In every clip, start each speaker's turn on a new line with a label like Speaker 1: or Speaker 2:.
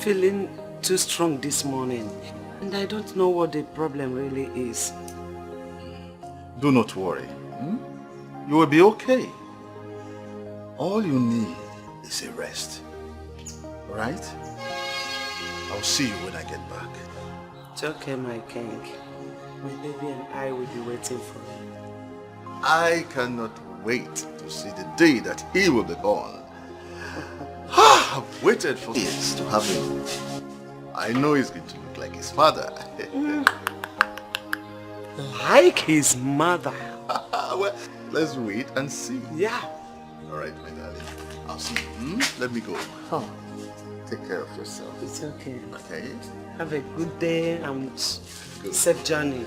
Speaker 1: feeling too strong this morning. And I don't know what the problem really is.
Speaker 2: Do not worry. You will be okay. All you need is a rest. Right? I'll see you when I get back.
Speaker 1: It's okay, my king. My baby and I will be waiting for you.
Speaker 2: I cannot wait to see the day that he will be born. I've waited for years to have him. I know he's going to look like his father.
Speaker 1: Like his mother?
Speaker 2: Well, let's wait and see.
Speaker 1: Yeah.
Speaker 2: All right, my darling. I'll see you. Let me go.
Speaker 1: Oh.
Speaker 2: Take care of yourself.
Speaker 1: It's okay.
Speaker 2: Okay?
Speaker 1: Have a good day and safe journey.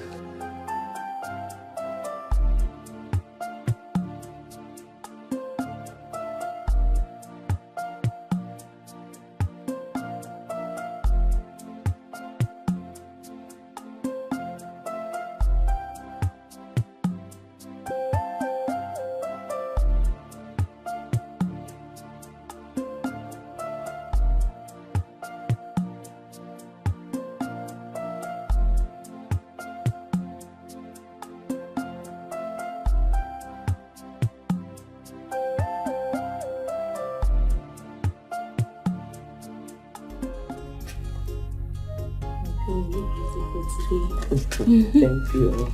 Speaker 1: Thank you.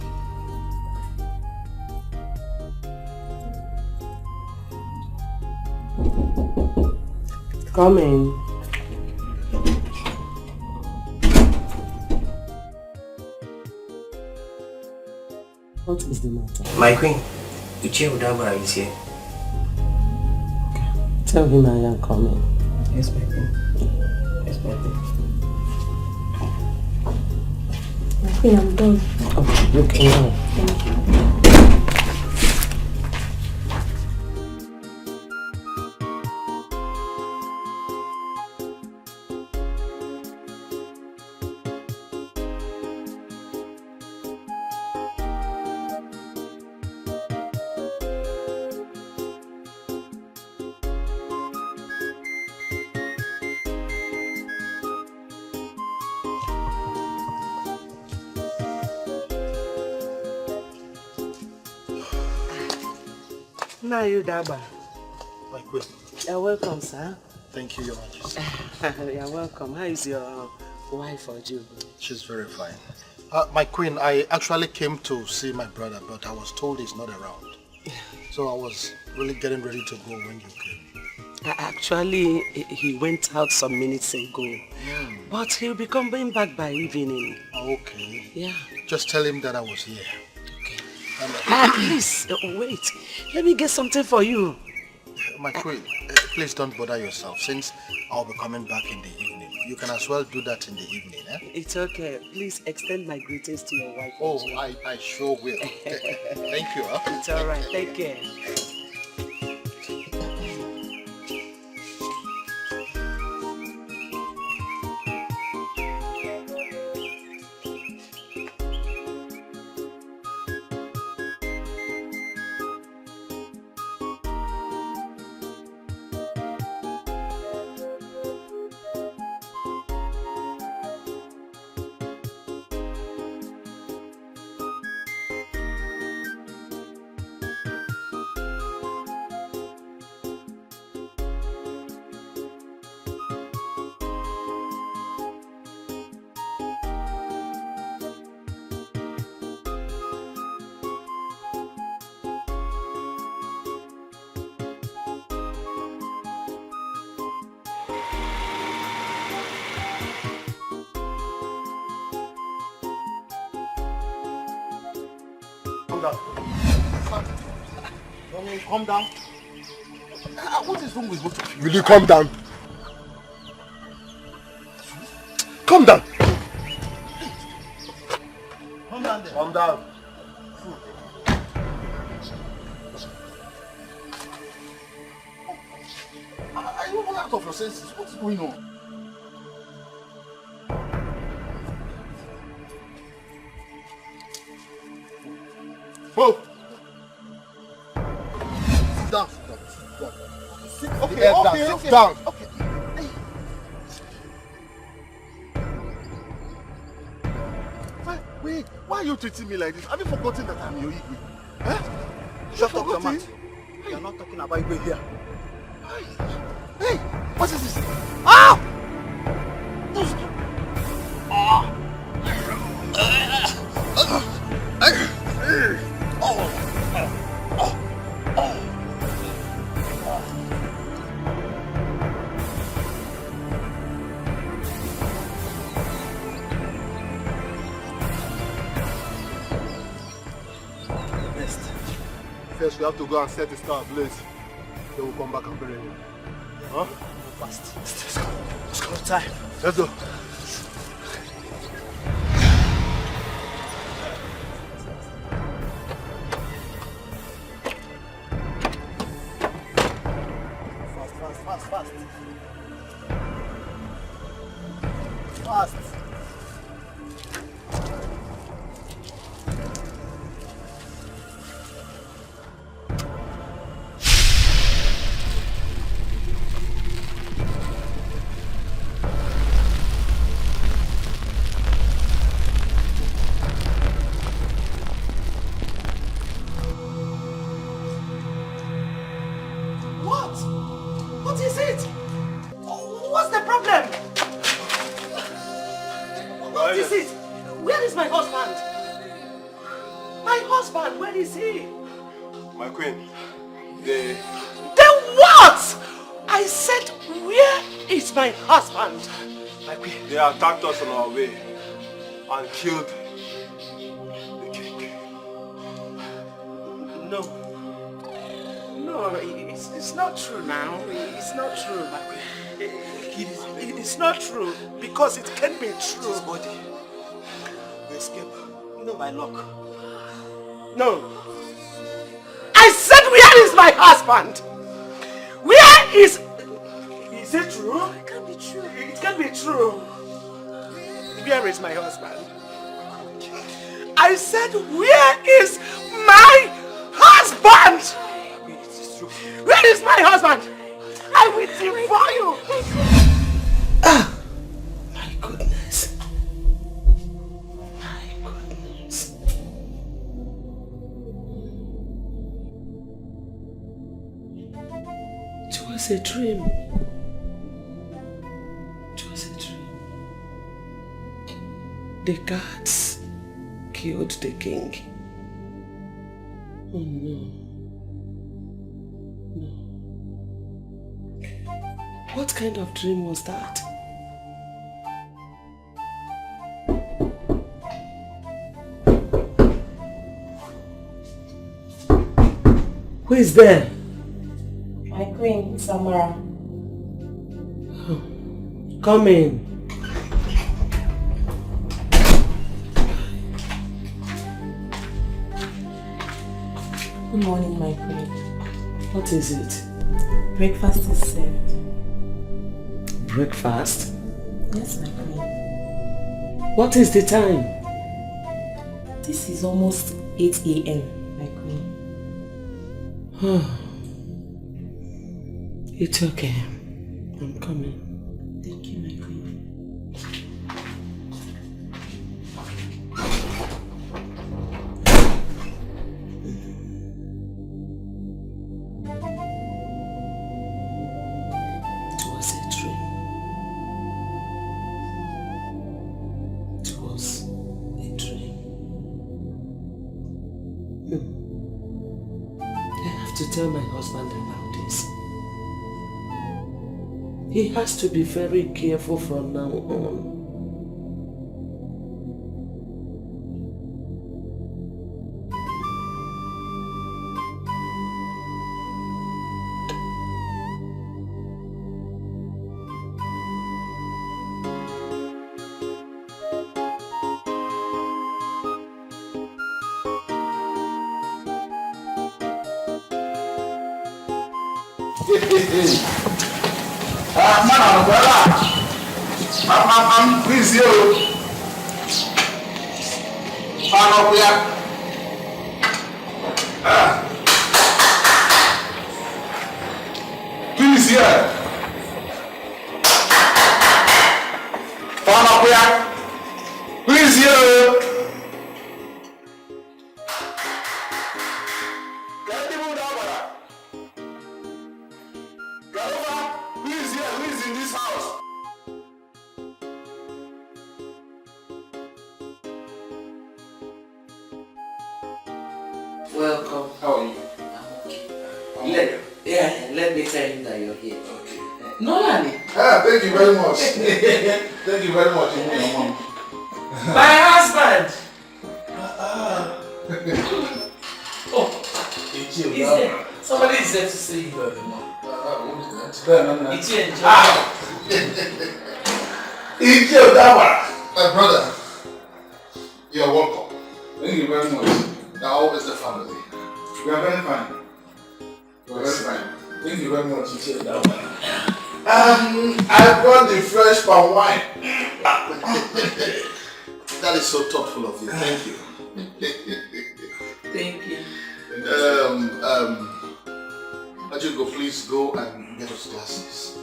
Speaker 1: Come in. What is the matter?
Speaker 3: My queen, Uche Udabara is here.
Speaker 1: Tell him I am coming.
Speaker 3: Yes, my queen. Yes, my queen.
Speaker 4: Okay, I'm done.
Speaker 1: Oh, you can go.
Speaker 4: Thank you.
Speaker 1: Now you Daba.
Speaker 5: My queen.
Speaker 1: You're welcome, sir.
Speaker 5: Thank you, Your Majesty.
Speaker 1: You're welcome. How is your wife or you?
Speaker 5: She's very fine. My queen, I actually came to see my brother, but I was told he's not around. So I was really getting ready to go when you came.
Speaker 1: Actually, he went out some minutes ago. But he'll be coming back by evening.
Speaker 5: Okay.
Speaker 1: Yeah.
Speaker 5: Just tell him that I was here.
Speaker 1: Please, wait. Let me get something for you.
Speaker 5: My queen, please don't bother yourself since I'll be coming back in the evening. You can as well do that in the evening, eh?
Speaker 1: It's okay. Please extend my greetings to your wife.
Speaker 5: Oh, I sure will. Thank you. Huh?
Speaker 1: It's alright. Take care.
Speaker 5: Calm down. What is wrong with both of you?
Speaker 6: Will you calm down? Calm down.
Speaker 5: Calm down there.
Speaker 6: Calm down.
Speaker 5: Are you all out of your senses? What's going on?
Speaker 6: Move.
Speaker 5: Sit down, sit down, sit down.
Speaker 6: Okay, down. Sit down.
Speaker 5: Okay.
Speaker 6: are you treating me like this? Have you forgotten that I'm your Igwe? Eh?
Speaker 2: Shut up, your mouth. You are not talking about Igwe here.
Speaker 6: Hey, what is this? Ah! First, we have to go and set the star ablaze. Then we'll come back and bury him. Huh?
Speaker 2: Fast. Let's go. Let's go. Time.
Speaker 6: Let's go.
Speaker 2: Fast. Fast.
Speaker 1: What is it? What's the problem? What is it? Where is my husband? My husband, where is he?
Speaker 6: My queen, they...
Speaker 1: Then what? I said, where is my husband?
Speaker 6: My queen, they attacked us on our way and killed the king.
Speaker 1: No. No, it's not true now. It's not true. It's not true because it can't be true.
Speaker 2: His body. We escape. No, by luck.
Speaker 1: No. I said, where is my husband? Where is... Is it true? It can't be true. It can't be true. Where is my husband? I said, where is my husband? Where is my husband? I will devour you. Ah, my goodness. My goodness. It was a dream. It was a dream. The guards killed the king. Oh no. What kind of dream was that? Who is there?
Speaker 4: My queen, Samara.
Speaker 1: Oh, come in.
Speaker 4: Good morning, my queen.
Speaker 1: What is it?
Speaker 4: Breakfast is served.
Speaker 1: Breakfast?
Speaker 4: Yes, my queen.
Speaker 1: What is the time?
Speaker 4: This is almost 8 a.m., my queen.
Speaker 1: It's okay. I'm coming.
Speaker 4: Thank you, my queen.
Speaker 1: Tell my husband about this. He has to be very careful from now on.
Speaker 2: Please, you. Please, here. Please, here. who is in this house?
Speaker 3: Welcome.
Speaker 2: How are you?
Speaker 3: Let me tell him that you're here.
Speaker 2: Okay.
Speaker 3: Nolani.
Speaker 2: Thank you very much. Thank you very much.
Speaker 3: My husband. Oh, is there? Somebody is there to see you, baby.
Speaker 2: My brother, you are welcome. Thank you very much. How is the family? We are very fine. We are very fine. Thank you very much. I brought the fresh palm wine. That is so thoughtful of you. Thank you.
Speaker 3: Thank you.
Speaker 2: Ajugo, please go and get us glasses.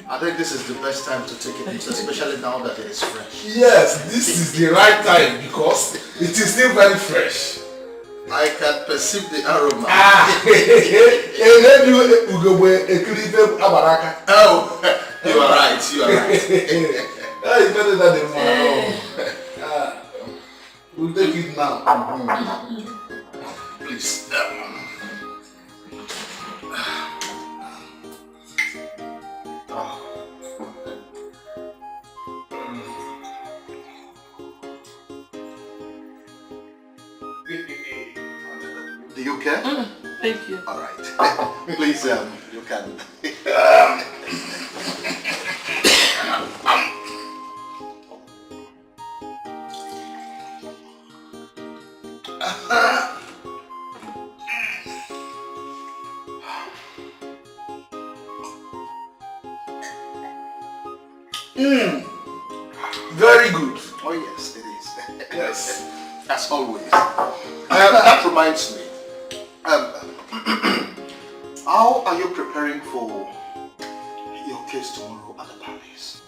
Speaker 2: I think this is the best time to take it, especially now that it is fresh.
Speaker 7: Yes, this is the right time because it is still very fresh.
Speaker 2: I can perceive the aroma. Oh, you are right, you are right.
Speaker 7: It's better than the man. We'll take it now.
Speaker 2: Please. Do you care?
Speaker 3: Thank you.
Speaker 2: All right. Please, you can.
Speaker 7: Very good.
Speaker 2: Oh yes, it is.
Speaker 7: Yes.
Speaker 2: As always. That reminds me. How are you preparing for your case tomorrow at the palace?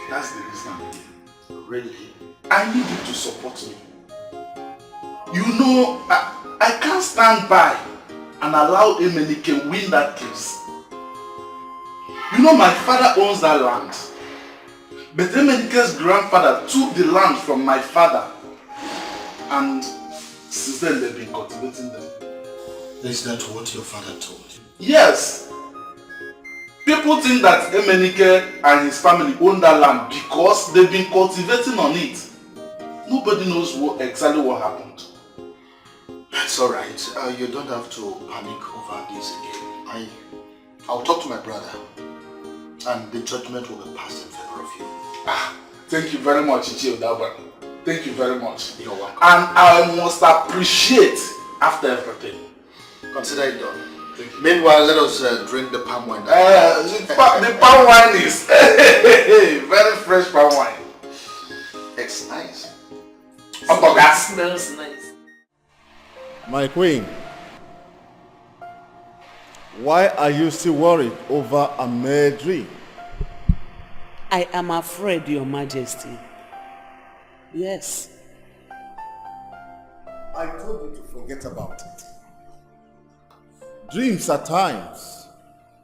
Speaker 7: That's the reason.
Speaker 2: Really?
Speaker 7: I need you to support me. You know, I can't stand by and allow Emenike win that case. You know, my father owns that land. But Emenike's grandfather took the land from my father. And since then they've been cultivating them.
Speaker 5: Is that what your father told you?
Speaker 7: Yes. People think that Emenike and his family own that land because they've been cultivating on it. Nobody knows exactly what happened.
Speaker 2: It's alright. You don't have to panic over this again. I'll talk to my brother. And the judgment will be passed in favor of you.
Speaker 7: Thank you very much, Ichi Odaba. Thank you very much.
Speaker 2: You're welcome.
Speaker 7: And I must appreciate after everything.
Speaker 2: Consider it done. Meanwhile, let us drink the palm wine.
Speaker 7: The palm wine is very fresh palm wine.
Speaker 2: It's nice.
Speaker 3: That smells nice.
Speaker 8: My queen, why are you still worried over a mere dream?
Speaker 1: I am afraid, Your Majesty. Yes.
Speaker 8: I told you to forget about it. Dreams at times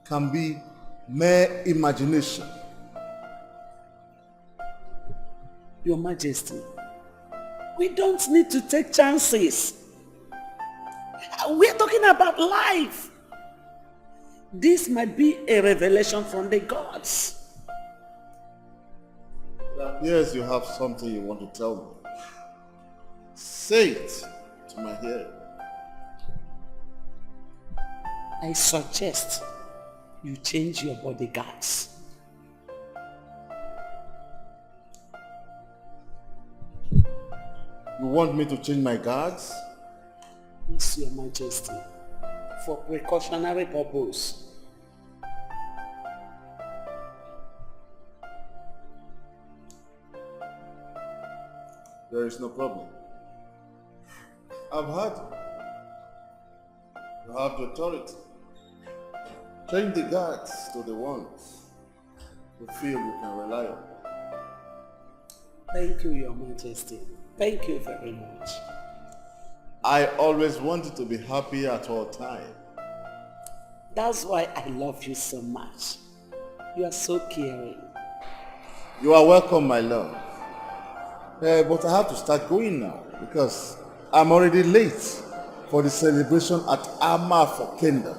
Speaker 8: can be mere imagination.
Speaker 1: Your Majesty, we don't need to take chances. We're talking about life. This might be a revelation from the gods.
Speaker 8: It appears you have something you want to tell me. Say it to my hearing.
Speaker 1: I suggest you change your bodyguards.
Speaker 8: You want me to change my guards?
Speaker 1: Yes, Your Majesty, for precautionary purpose.
Speaker 8: There is no problem. I've heard you. You have the authority. Change the guards to the ones you feel you can rely on.
Speaker 1: Thank you, Your Majesty. Thank you very much.
Speaker 8: I always wanted to be happy at all times.
Speaker 1: That's why I love you so much. You are so caring.
Speaker 8: You are welcome, my love. But I have to start going now because I'm already late for the celebration at Ama for Kingdom.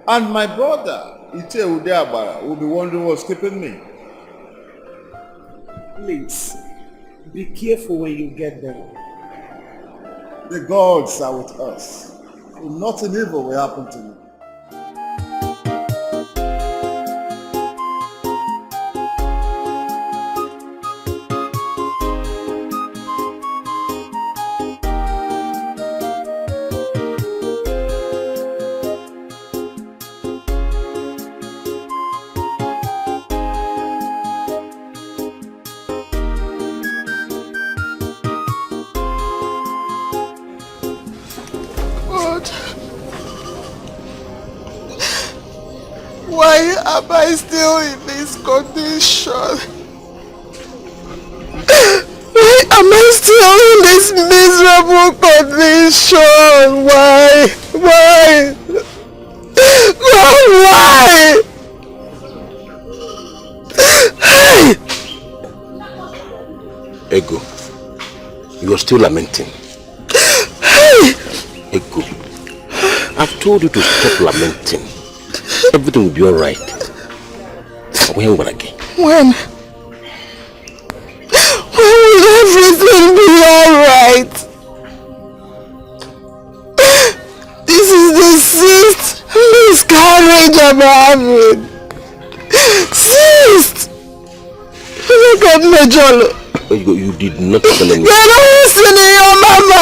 Speaker 8: And my brother, Ite Udeabara, will be wondering what's keeping me.
Speaker 1: Please, be careful when you get there.
Speaker 8: The gods are with us. Nothing evil will happen to me.
Speaker 9: Why am I still in this condition? Why am I still in this miserable condition? Why? Why? Why? Hey!
Speaker 3: Ego, you are still lamenting.
Speaker 9: Hey!
Speaker 3: Ego, I've told you to stop lamenting. Everything will be alright. When will I get?
Speaker 9: When will everything be alright? This is the 6th miscarriage I'm having. 6th! Look at me, Jolo.
Speaker 3: You did not tell me.
Speaker 9: You're not listening, your mama,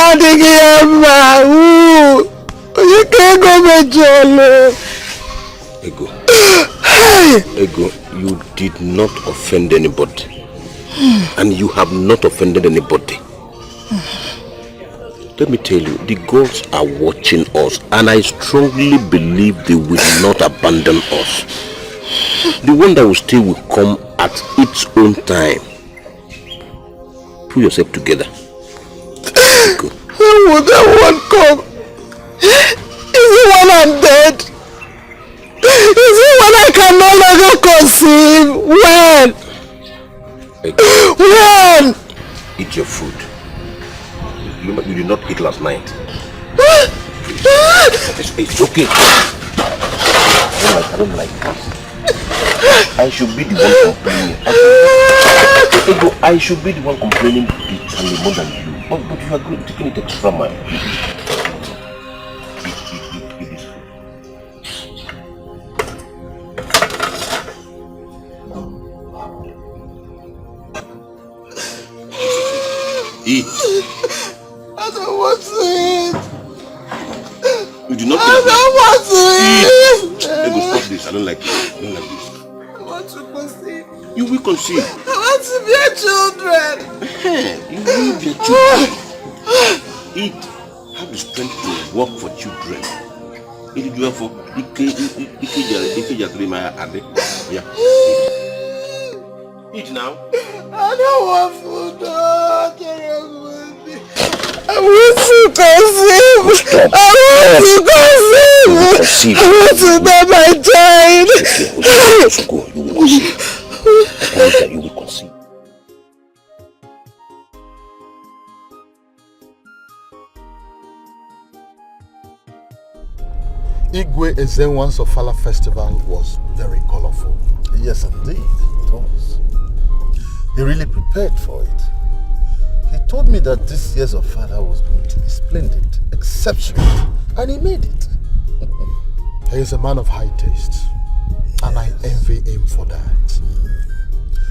Speaker 9: you can't go, me, Jolo.
Speaker 3: Ego. Ego, you did not offend anybody. And you have not offended anybody. Let me tell you, the gods are watching us, and I strongly believe they will not abandon us. The one that will stay will come at its own time. Pull yourself together. Ego.
Speaker 9: When will that one come? Is it when I'm dead? Is it when I can no longer conceive? When? When?
Speaker 3: Eat your food. You did not eat last night. It's okay. I don't like this. I should be the one complaining. I should be the one complaining bitterly more than you. But you are good, taking it extra mile. Eat.
Speaker 9: I don't want to eat.
Speaker 3: You do not
Speaker 9: I don't want to eat.
Speaker 3: Ego, stop this. I don't like this. I don't like this.
Speaker 9: I want to conceive.
Speaker 3: You will conceive.
Speaker 9: I want to be a children.
Speaker 3: You will be a children. Eat. Have the strength to work for children. Eat it for yeah. Eat now.
Speaker 9: I don't want food. I want to conceive.
Speaker 3: Stop.
Speaker 9: I want to conceive. I want to bear my child.
Speaker 3: Go. You will conceive. I promise that you will conceive.
Speaker 5: Igwe Ezenwan's Ofala festival was very colorful.
Speaker 2: Yes, indeed, it was. He really prepared for it. He told me that this year's Ofala was going to be splendid, exceptional, and he made it.
Speaker 5: He is a man of high taste, yes. And I envy him for that.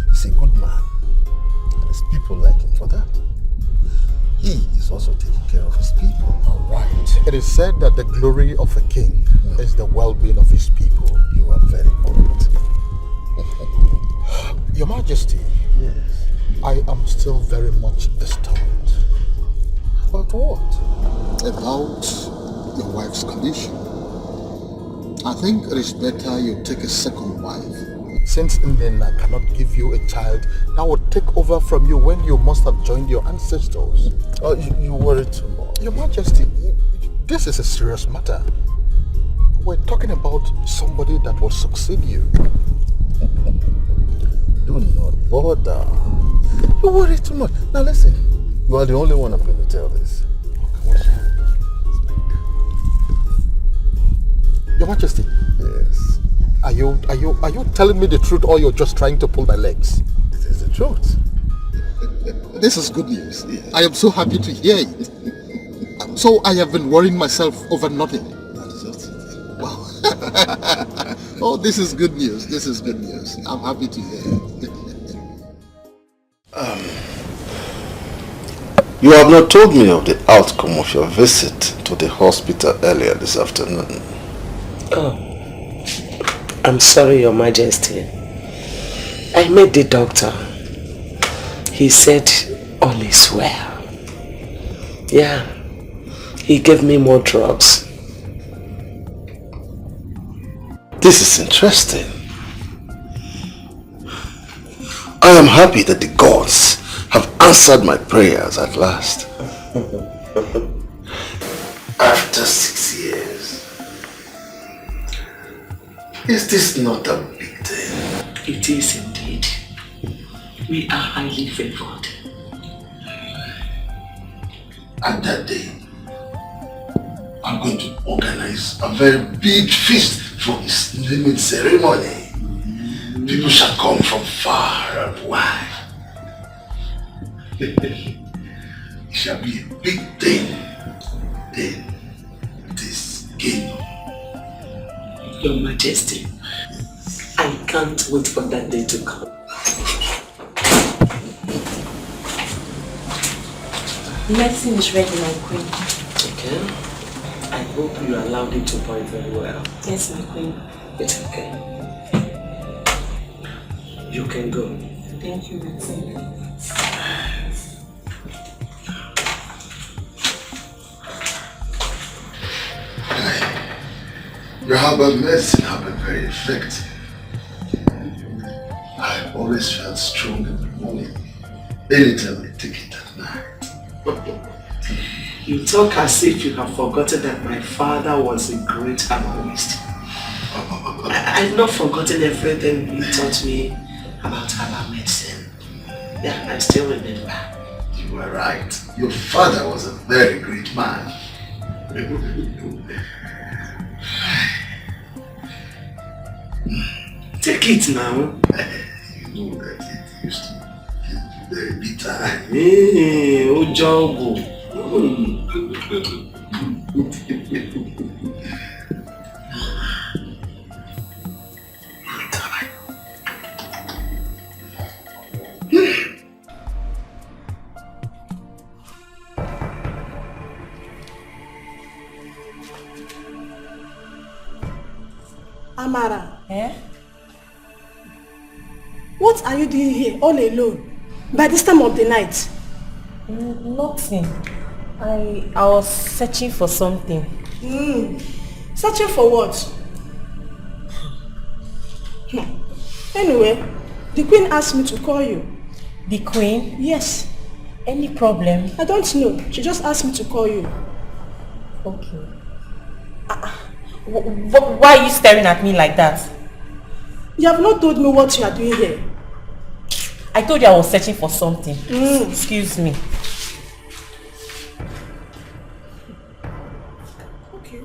Speaker 2: He's a good man, and his people like him for that. He is also taking care of his people.
Speaker 5: All right. It is said that the glory of a king is the well-being of his people.
Speaker 2: You are very correct.
Speaker 5: Your Majesty,
Speaker 2: yes.
Speaker 5: I am still very much disturbed.
Speaker 2: About what?
Speaker 5: About your wife's condition. I think it is better you take a second wife. Since Ndena cannot give you a child that would take over from you when you must have joined your ancestors.
Speaker 2: Oh, you worry too much.
Speaker 5: Your Majesty, this is a serious matter. We're talking about somebody that will succeed you. Do not bother. You worry too much. Now listen, you are the only one I'm going to tell this. Your Majesty. Yes. Are you telling me the truth, or you're just trying to pull my legs?
Speaker 2: It is the truth.
Speaker 5: This is good news. Yes. I am so happy to hear it. So I have been worrying myself over nothing.
Speaker 2: That is just it.
Speaker 5: Wow. Oh, this is good news. This is good news. I'm happy to hear it.
Speaker 2: You have not told me of the outcome of your visit to the hospital earlier this afternoon.
Speaker 1: Oh, I'm sorry, Your Majesty. I met the doctor. He said all is well. Yeah, he gave me more drugs.
Speaker 2: This is interesting. I am happy that the gods have answered my prayers at last. After 6 years. Is this not a big deal?
Speaker 1: It is indeed. We are highly favored.
Speaker 2: And that day, I'm going to organize a very big feast for his naming ceremony. People shall come from far and wide. It shall be a big thing in this kingdom.
Speaker 1: Your Majesty, I can't wait for that day to come.
Speaker 4: Medicine is ready, my queen.
Speaker 1: Okay. I hope you allowed it to boil very well.
Speaker 4: Yes, my queen.
Speaker 1: It's okay. You can go.
Speaker 4: Thank you, my queen.
Speaker 2: Your herbal medicine have been very effective. I always felt strong in the morning, anytime I take it at night.
Speaker 1: You talk as if you have forgotten that my father was a great herbalist. I've not forgotten everything he taught me about herbal medicine. Yeah, I still remember.
Speaker 2: You were right. Your father was a very great man.
Speaker 1: Take it now.
Speaker 2: You know that it used to be very bitter.
Speaker 1: Hey, Ojogo.
Speaker 10: Amara.
Speaker 4: Eh?
Speaker 10: What are you doing here all alone by this time of the night?
Speaker 4: Nothing. I was searching for something.
Speaker 10: Searching for what? Anyway, the queen asked me to call you.
Speaker 4: The queen?
Speaker 10: Yes.
Speaker 4: Any problem?
Speaker 10: I don't know. She just asked me to call you.
Speaker 4: Okay. Why are you staring at me like that?
Speaker 10: You have not told me what you are doing here.
Speaker 4: I told you I was searching for something. Excuse me.
Speaker 10: Okay.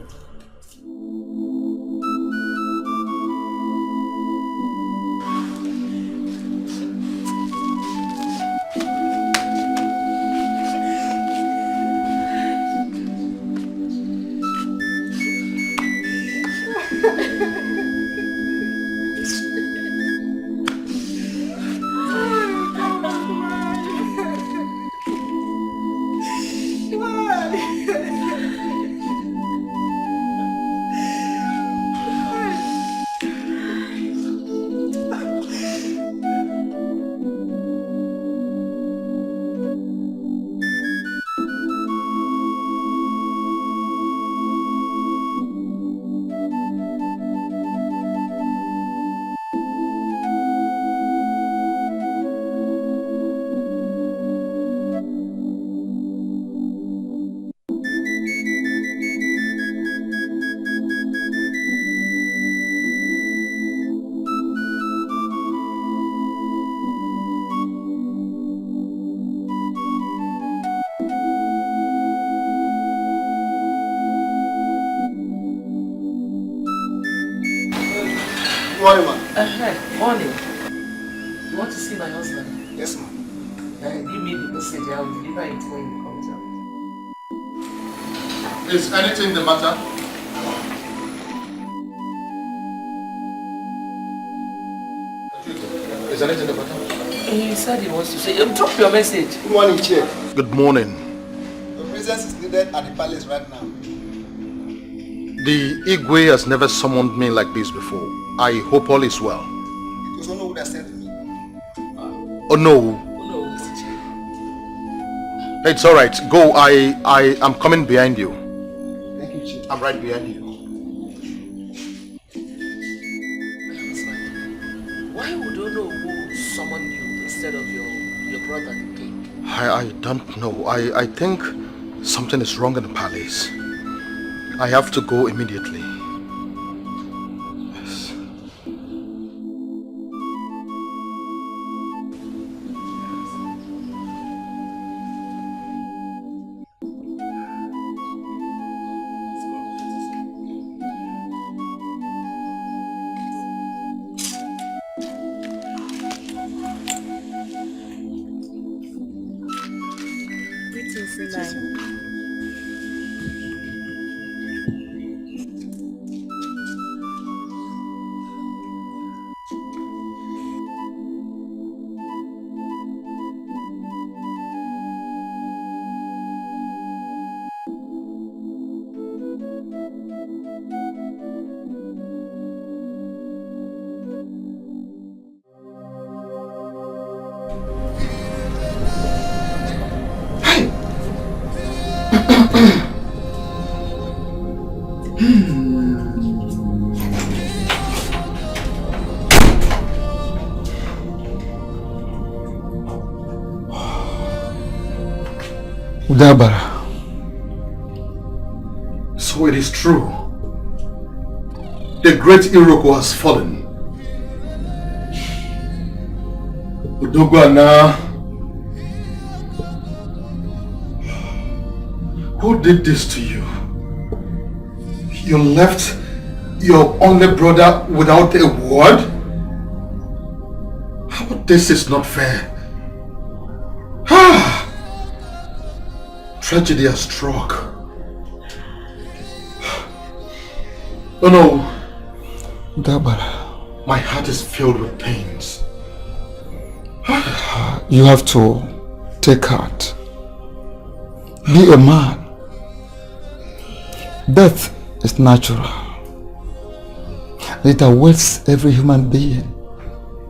Speaker 5: Morning, man.
Speaker 4: Morning. You want to see my husband?
Speaker 5: Yes, ma'am.
Speaker 4: Give me the message. I will deliver it when he comes out.
Speaker 5: Is anything the matter? Is anything the matter?
Speaker 4: He said he wants to say. Drop your message.
Speaker 5: Good morning, Chief.
Speaker 2: Good morning.
Speaker 5: Your presence is needed at the palace right now.
Speaker 2: The Igwe has never summoned me like this before. I hope all is well.
Speaker 5: It was Ono who that said to me.
Speaker 2: Oh no.
Speaker 4: No, Mr. Chief.
Speaker 2: It's alright. Go. I am coming behind you.
Speaker 5: Thank you, Chief.
Speaker 2: I'm right behind you.
Speaker 4: Why would Ono who summon you instead of your brother, the king?
Speaker 2: I don't know. I think something is wrong in the palace. I have to go immediately. Yes.
Speaker 5: Udabara.
Speaker 2: So it is true. The great Iroko has fallen. Udogwana. Who did this to you? You left your only brother without a word? This is not fair. Tragedy has struck. Oh no.
Speaker 5: Udabara.
Speaker 2: My heart is filled with pains.
Speaker 5: You have to take heart. Be a man. Death is natural. It awaits every human being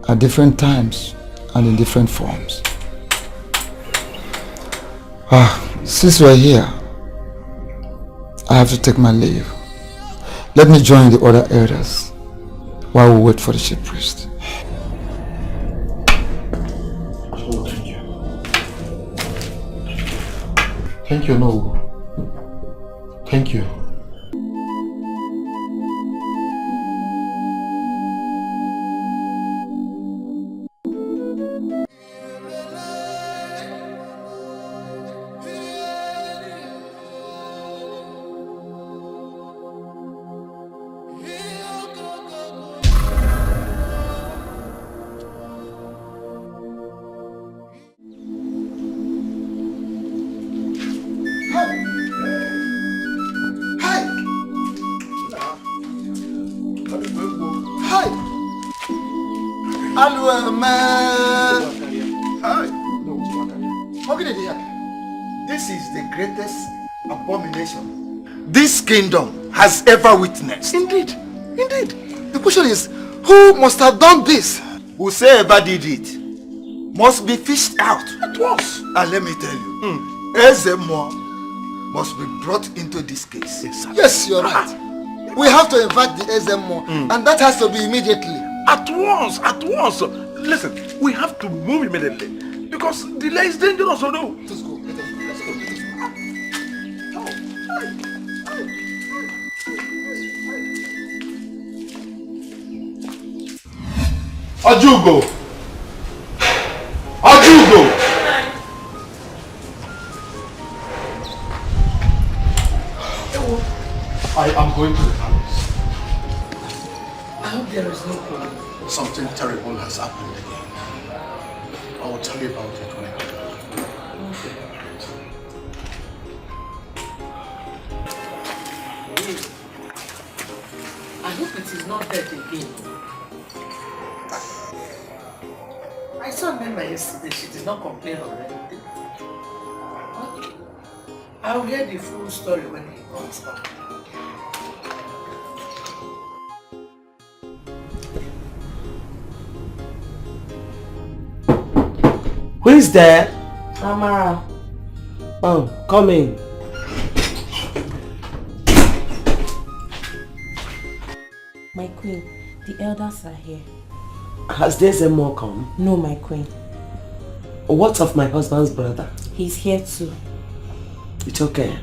Speaker 5: at different times and in different forms. Since we're here, I have to take my leave. Let me join the other elders while we wait for the chief priest.
Speaker 2: Oh, thank you. Thank you, no. Thank you.
Speaker 7: This is the greatest abomination this kingdom has ever witnessed.
Speaker 5: Indeed, indeed. The question is, who must have done this?
Speaker 7: Whosoever did it must be fished out at once. And let me tell you, Ezemo must be brought into this case.
Speaker 5: Yes, you're right. We have to invite the Ezemo, and that has to be immediately.
Speaker 7: At once, at once. Listen, we have to move immediately because delay is dangerous, or no?
Speaker 5: Let's go. Let's go.
Speaker 2: Ajugo! Ajugo! I am going to the palace.
Speaker 1: hope there is no problem.
Speaker 5: Something terrible has happened again. I will tell you about it when I come back.
Speaker 1: I hope it is not dead again. I saw Mema yesterday. She did not complain or anything. Okay. I'll hear the full story when he comes back. Who is there?
Speaker 4: Amara.
Speaker 1: Oh, come in.
Speaker 4: My queen, the elders are here.
Speaker 1: Has Desmond come?
Speaker 4: No, my queen.
Speaker 1: What of my husband's brother?
Speaker 4: He's here too.
Speaker 1: It's okay.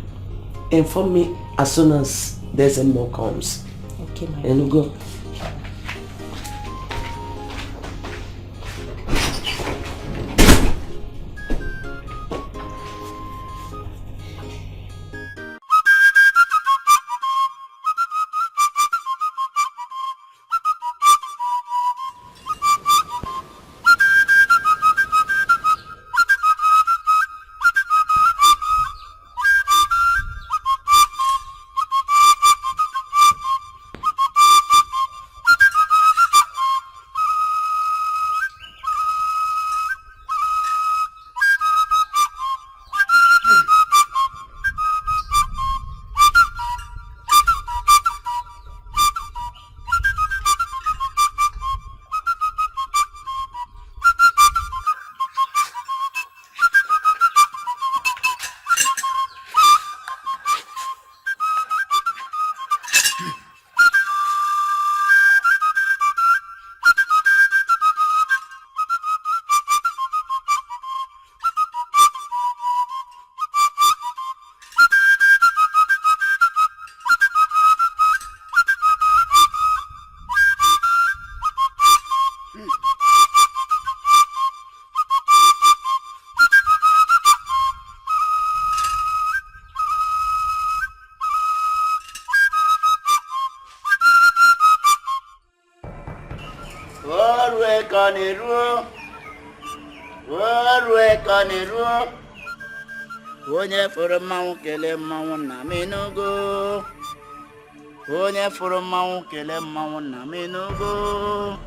Speaker 1: Inform me as soon as Desmond comes.
Speaker 4: Okay, my
Speaker 1: And we'll go.
Speaker 11: Onye furu mmanwụ kele mmanwụ na menugo. Onye furu mmanwụ kele mmanwụ na menugo.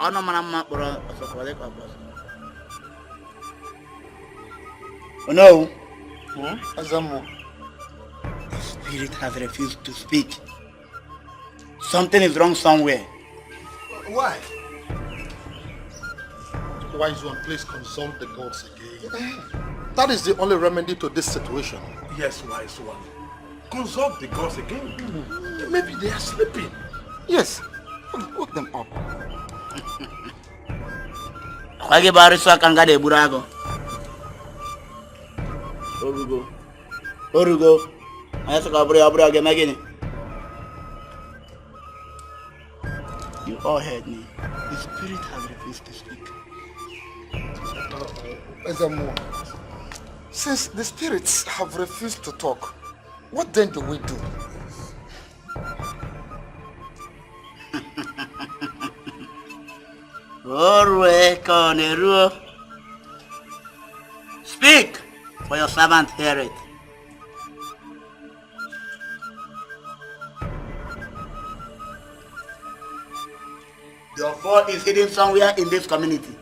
Speaker 11: Ọnụ mara mma kpọrọ ọsọkwale ka ọbọsọ. Oh no.
Speaker 5: Azamo.
Speaker 11: The spirit has refused to speak. Something is wrong somewhere.
Speaker 5: Why? Wise one, please consult the gods again. That is the only remedy to this situation.
Speaker 2: Yes, wise one. Consult the gods again. Maybe they are sleeping.
Speaker 5: Yes. Wake them up.
Speaker 11: Kwage barisa kanga de burago. Orugo. Ayasa kaburi abura ge magini. You all heard me. The spirit has refused to speak.
Speaker 5: Ezamo, since the spirits have refused to talk, what then do we do?
Speaker 11: Speak, for your servant heareth. Your fall is hidden somewhere in this community.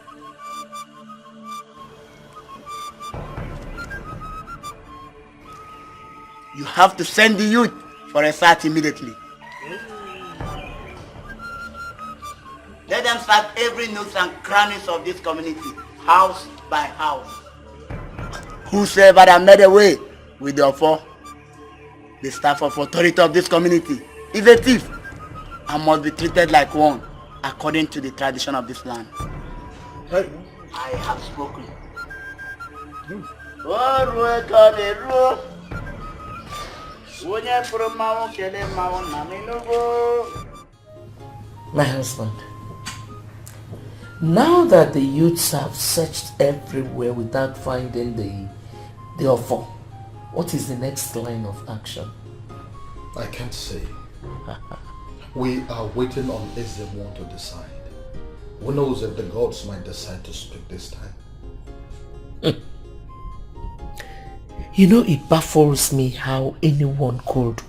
Speaker 11: You have to send the youth for a search immediately. Let them search every nook and crannies of this community, house by house. Whosoever that made away with the offer, the staff of authority of this community, is a thief and must be treated like one according to the tradition of this land. Hey. I have spoken.
Speaker 1: My husband,
Speaker 12: Now that the youths have searched everywhere without finding the offer, what is the next line of action?
Speaker 2: I can't say. We are waiting on Ezemo to decide. Who knows if the gods might decide to speak this time?
Speaker 12: You know, it baffles me how anyone could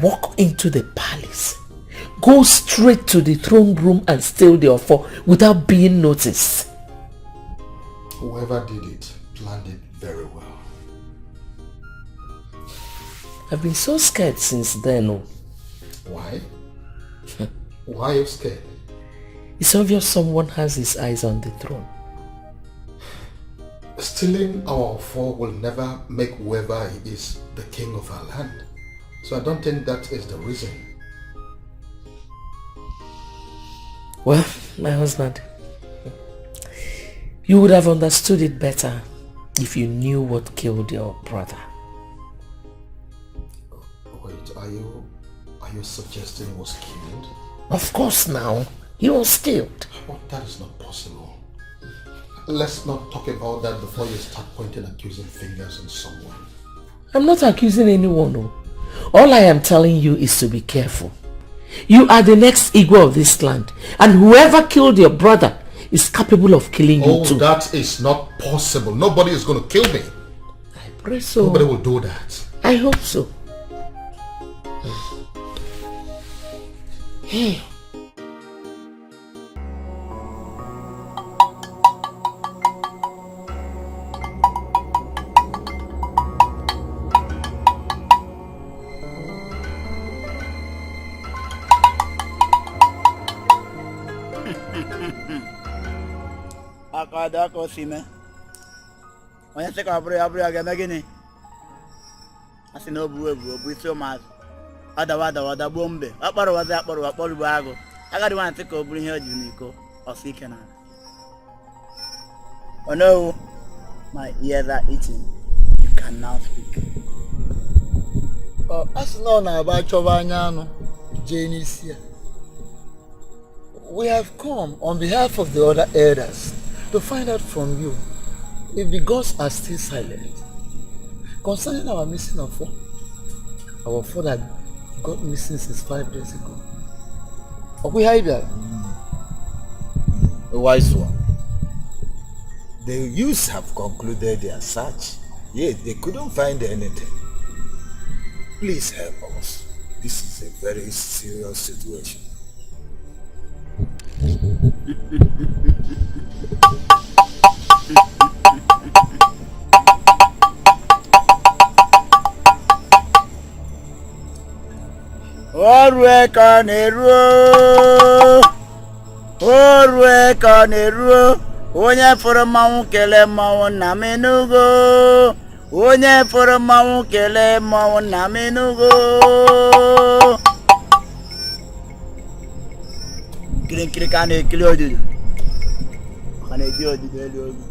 Speaker 12: walk into the palace, go straight to the throne room and steal the offer without being noticed.
Speaker 2: Whoever did it planned it very well.
Speaker 12: I've been so scared since then. Oh.
Speaker 2: Why? Why are you scared?
Speaker 12: It's obvious someone has his eyes on the throne.
Speaker 2: Stealing our offer will never make whoever he is the king of our land. So I don't think that is the reason.
Speaker 12: Well, my husband, you would have understood it better if you knew what killed your brother.
Speaker 2: Wait, are you suggesting he was killed?
Speaker 12: Of course now, he was killed.
Speaker 2: But that is not possible. Let's not talk about that before you start pointing accusing fingers on someone.
Speaker 12: I'm not accusing anyone. No. All I am telling you is to be careful. You are the next Igwe of this land, and whoever killed your brother is capable of killing you too.
Speaker 2: Oh, that is not possible. Nobody is going to kill me.
Speaker 12: I pray so.
Speaker 2: Nobody will do that.
Speaker 12: I hope so. Hey.
Speaker 11: Akada ko sime. Onye se ka aburu aga na gini. Asi no bu isi mas. Ada bombe. Akparo bu ago. Agadi wan se ka oburu ihe oji niko. Osike na. Oh no. My ears are itching. You can now speak.
Speaker 5: Asi no na aba choba anya anu. Jenisia. We have come on behalf of the other elders to find out from you if the gods are still silent concerning our missing offer. Our father got missing since 5 days ago. We hide that.
Speaker 13: A wise one. The youths have concluded their search, yet they couldn't find anything. Please help us. This is a very serious situation.
Speaker 11: Orwe ka neruo onye fọrọ mmanwụ kele mmanwụ na menugo onye fọrọ mmanwụ kele mmanwụ na menugo kiri ka na-ekiri odudu ka na-eji odudu elu ogu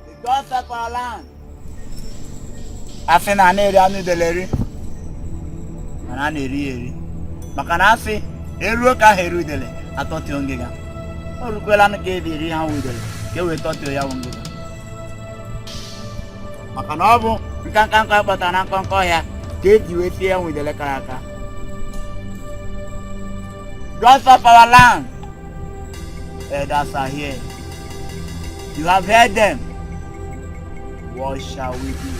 Speaker 11: The gods of our land. Asi na na-eri anụ deleri mana na-eri maka na asị eruo ka ha eru dele atọtio ngịga o rukwela nụ ka eri ha wudele ka e wee tọtio ya ngịga maka na ọ bụ nkanka kpọtara na nkọnkọ ọhịa ka eji wee tie ya wudele kara aka. Gods of our land, elders are here. You have heard them. What shall we do?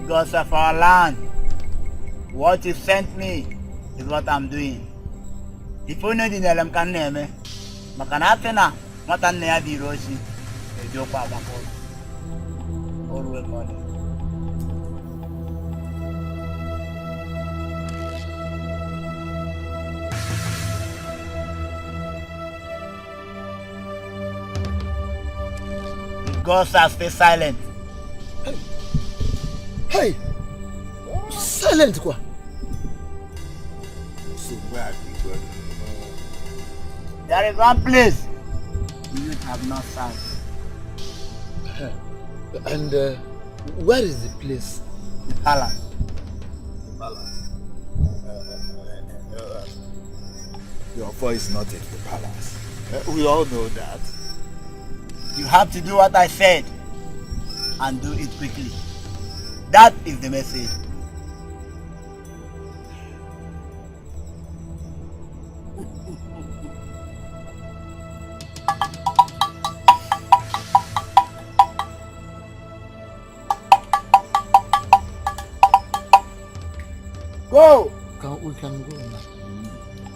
Speaker 11: Gods of our land, what you sent me is what I'm doing. If you know the name can name, Makanatena, what an nea di Roshi, a joke of a always money. Ghosts are stay silent.
Speaker 13: Hey! Silent quoi? So where
Speaker 11: there is one place you have not found.
Speaker 13: And where is the place?
Speaker 11: The palace.
Speaker 13: The palace. Your voice is not in the palace. We all know that.
Speaker 11: You have to do what I said and do it quickly. That is the message. Go!
Speaker 5: We can go now.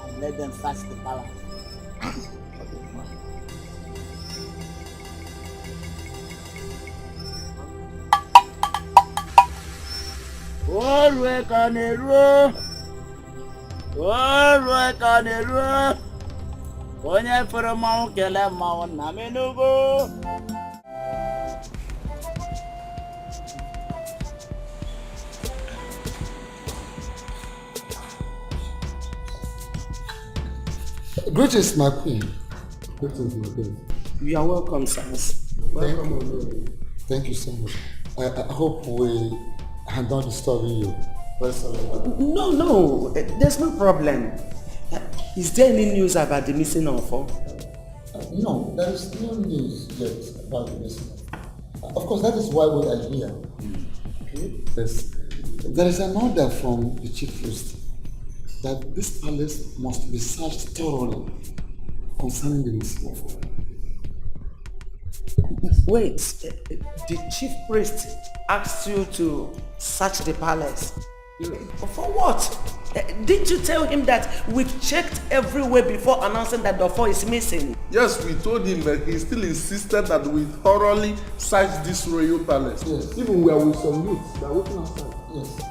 Speaker 11: And let them search the palace. Always on the road. Always on the road. Onye for a mount, kill a mount, Naminugo.
Speaker 5: Greetings, my queen. Greetings, my queen.
Speaker 1: You are welcome, sirs.
Speaker 5: Welcome. Thank you so much. I hope we are not disturbing you.
Speaker 1: No, there's no problem. Is there any news about the missing Ofo?
Speaker 5: No, there is no news yet about the missing. Of course, that is why we are here. Yes. There is an order from the chief priest that this palace must be searched thoroughly concerning the missing Ofo.
Speaker 1: Wait, the chief priest asked you to search the palace? For what? Didn't you tell him that we've checked everywhere before announcing that the Ofo is missing?
Speaker 6: Yes, we told him, but he still insisted that we thoroughly search this royal palace.
Speaker 5: Yes. Even we are with some youths that are waiting outside. Yes.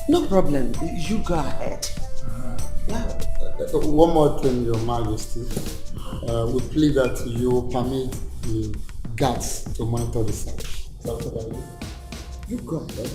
Speaker 1: No problem. You go ahead.
Speaker 5: One more thing, Your Majesty. We plead that you permit the guards to monitor the site. You go ahead.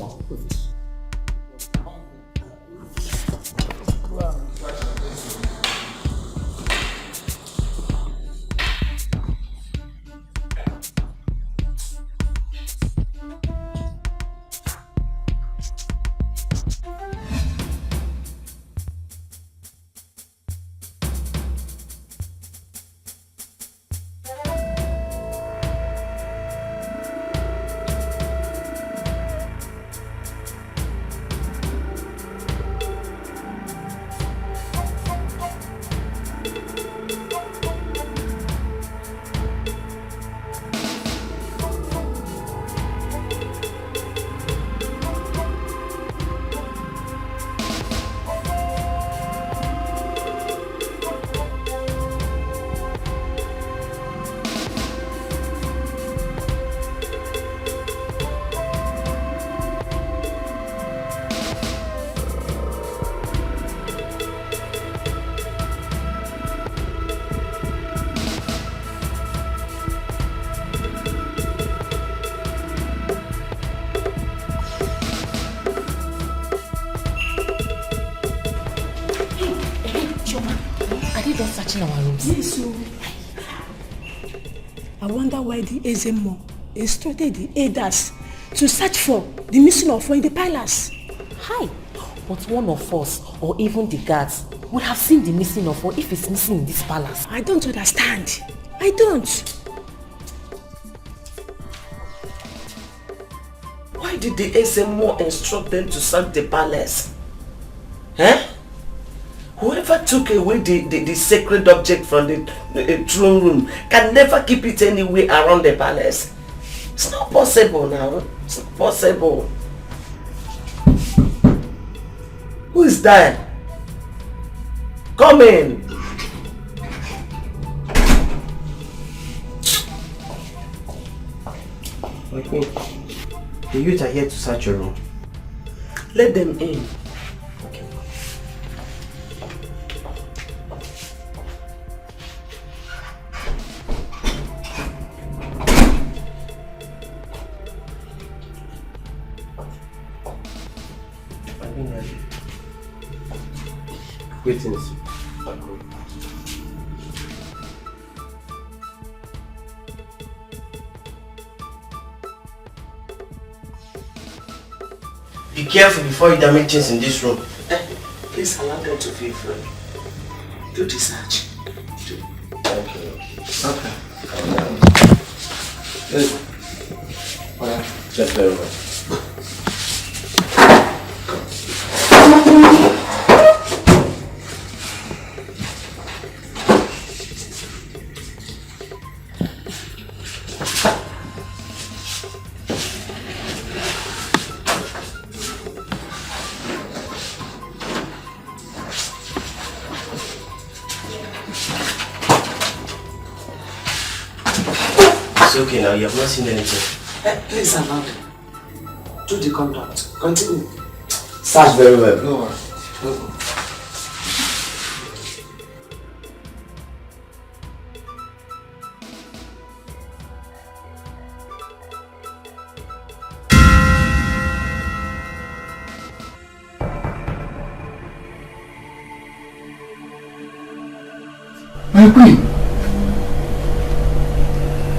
Speaker 10: Searching our rooms. Yes, so I wonder why the Ezemo instructed the Elders to search for the missing Ofo in the palace.
Speaker 4: Hi, but one of us or even the guards would have seen the missing Ofo if it's missing in this palace.
Speaker 10: I don't understand. I don't.
Speaker 1: Why did the Ezemo instruct them to search the palace? Huh? Whoever took away the sacred object from the throne room can never keep it anywhere around the palace. It's not possible now. It's not possible. Who is there? Come in.
Speaker 14: My queen, the youth are here to search your room.
Speaker 1: Let them in.
Speaker 14: Okay. Greetings. Be careful before you damage things in this room.
Speaker 1: Please allow them to feel free. Do the search.
Speaker 14: Thank you.
Speaker 1: Okay.
Speaker 14: Just very well. It's okay now, you have not seen anything.
Speaker 1: Please allow them. Do the conduct. Continue.
Speaker 14: Search very well.
Speaker 1: No worries.
Speaker 5: My queen,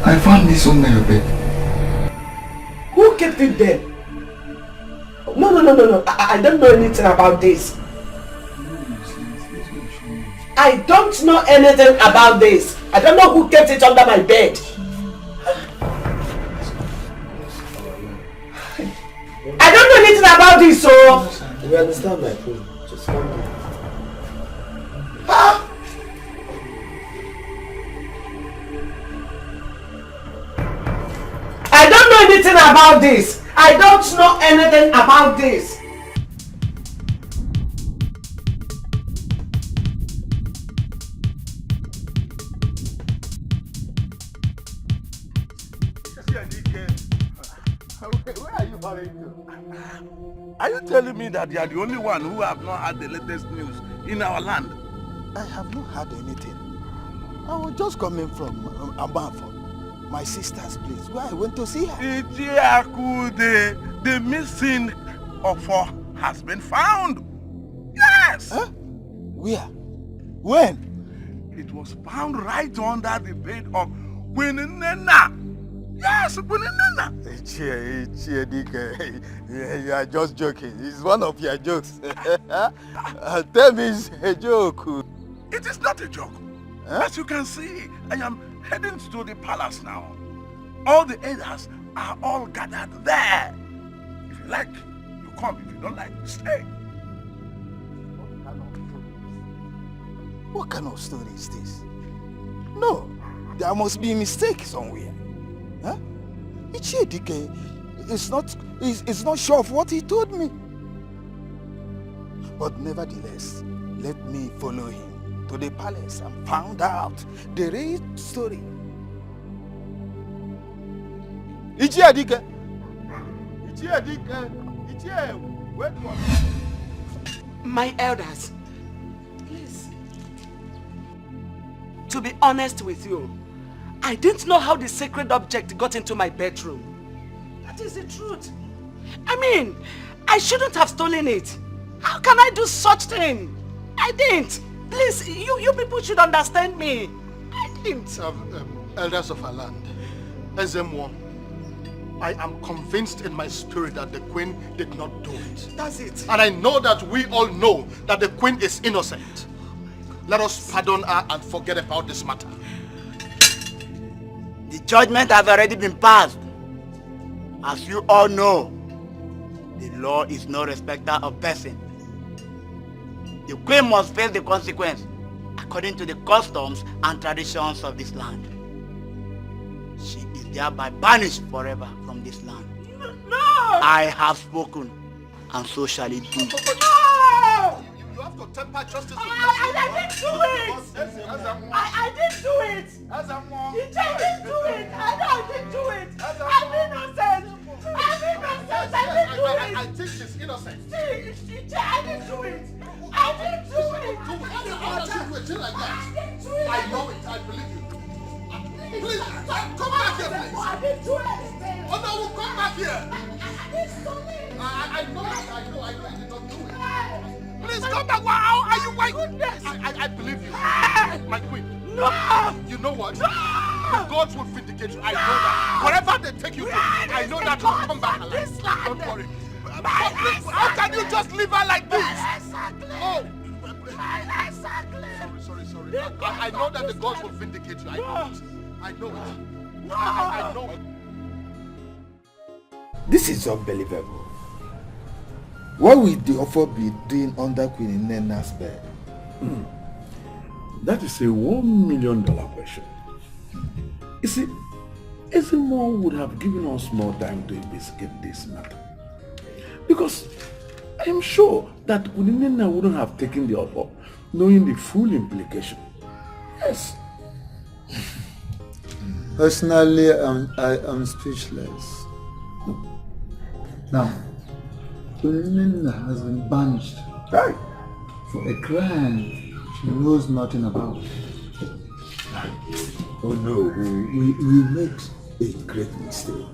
Speaker 5: I found this under your bed.
Speaker 1: Who kept it there? No. I don't know anything about this. I don't know anything about this. I don't know who kept it under my bed. I don't know anything about this, so...
Speaker 14: We understand, my queen. Just calm down.
Speaker 1: I don't know anything about this. I don't know anything about this.
Speaker 7: Where are you hurrying to? Are you telling me that you are the only one who have not had the latest news in our land?
Speaker 13: I have not had anything. I was just coming from Amafo, my sister's place, where I went to see her.
Speaker 7: The missing offer has been found. Yes!
Speaker 13: Huh? Where? When?
Speaker 7: It was found right under the bed of Queen Nena. Yes, Queen Nena.
Speaker 13: You are just joking. It's one of your jokes. Tell me it's a joke.
Speaker 7: It is not a joke. Huh? As you can see, I am heading to the palace now. All the elders are all gathered there. If you like, you come. If you don't like, you stay.
Speaker 13: What kind of story is this? No, there must be a mistake somewhere. Huh? Ichiedike is not sure of what he told me. But nevertheless, let me follow him to the palace and find out the real story. Ichiedike! Wait for me.
Speaker 1: My elders, please. To be honest with you, I didn't know how the sacred object got into my bedroom. That is the truth. I mean, I shouldn't have stolen it. How can I do such thing? I didn't. Please, you people should understand me. I didn't.
Speaker 5: Elders of our land, Ezemwo, I am convinced in my spirit that the queen did not do it.
Speaker 1: That's it.
Speaker 5: And I know that we all know that the queen is innocent. Let us pardon her and forget about this matter.
Speaker 11: The judgment has already been passed. As you all know, the law is no respecter of person. The queen must face the consequence according to the customs and traditions of this land. She is thereby banished forever from this land.
Speaker 1: No!
Speaker 11: I have spoken, and so shall it be.
Speaker 1: No!
Speaker 5: You have to temper justice with
Speaker 1: I didn't do it! I didn't do it! I didn't do it! I know I didn't do it! I'm innocent! I'm innocent! I didn't do it!
Speaker 5: I think she's innocent.
Speaker 1: I didn't do it! I didn't do it!
Speaker 5: How do you do like that? I know it. I believe you. Please, come back here, please.
Speaker 1: I didn't do anything!
Speaker 5: Oh no, come back here! I know you did not do it. Please come back. How are you? My goodness! I believe you. My queen.
Speaker 1: No!
Speaker 5: You know what? No! The gods will vindicate you. I know that. Wherever they take you to, I know that you'll come back alive. Don't worry. How can you just leave her like this? Oh! Sorry. I know that the gods will vindicate you. I know it. I know it.
Speaker 13: This is unbelievable. What will the offer be doing under Queen Nena's bed?
Speaker 15: That is a $1 million question. You see, Ezemo would have given us more time to investigate this matter. Because I am sure that Queen Nena wouldn't have taken the offer, knowing the full implication. Yes.
Speaker 16: Personally, I'm speechless. Now, Queen Nena has been banished for a crime she knows nothing about. Oh no, we made a great mistake.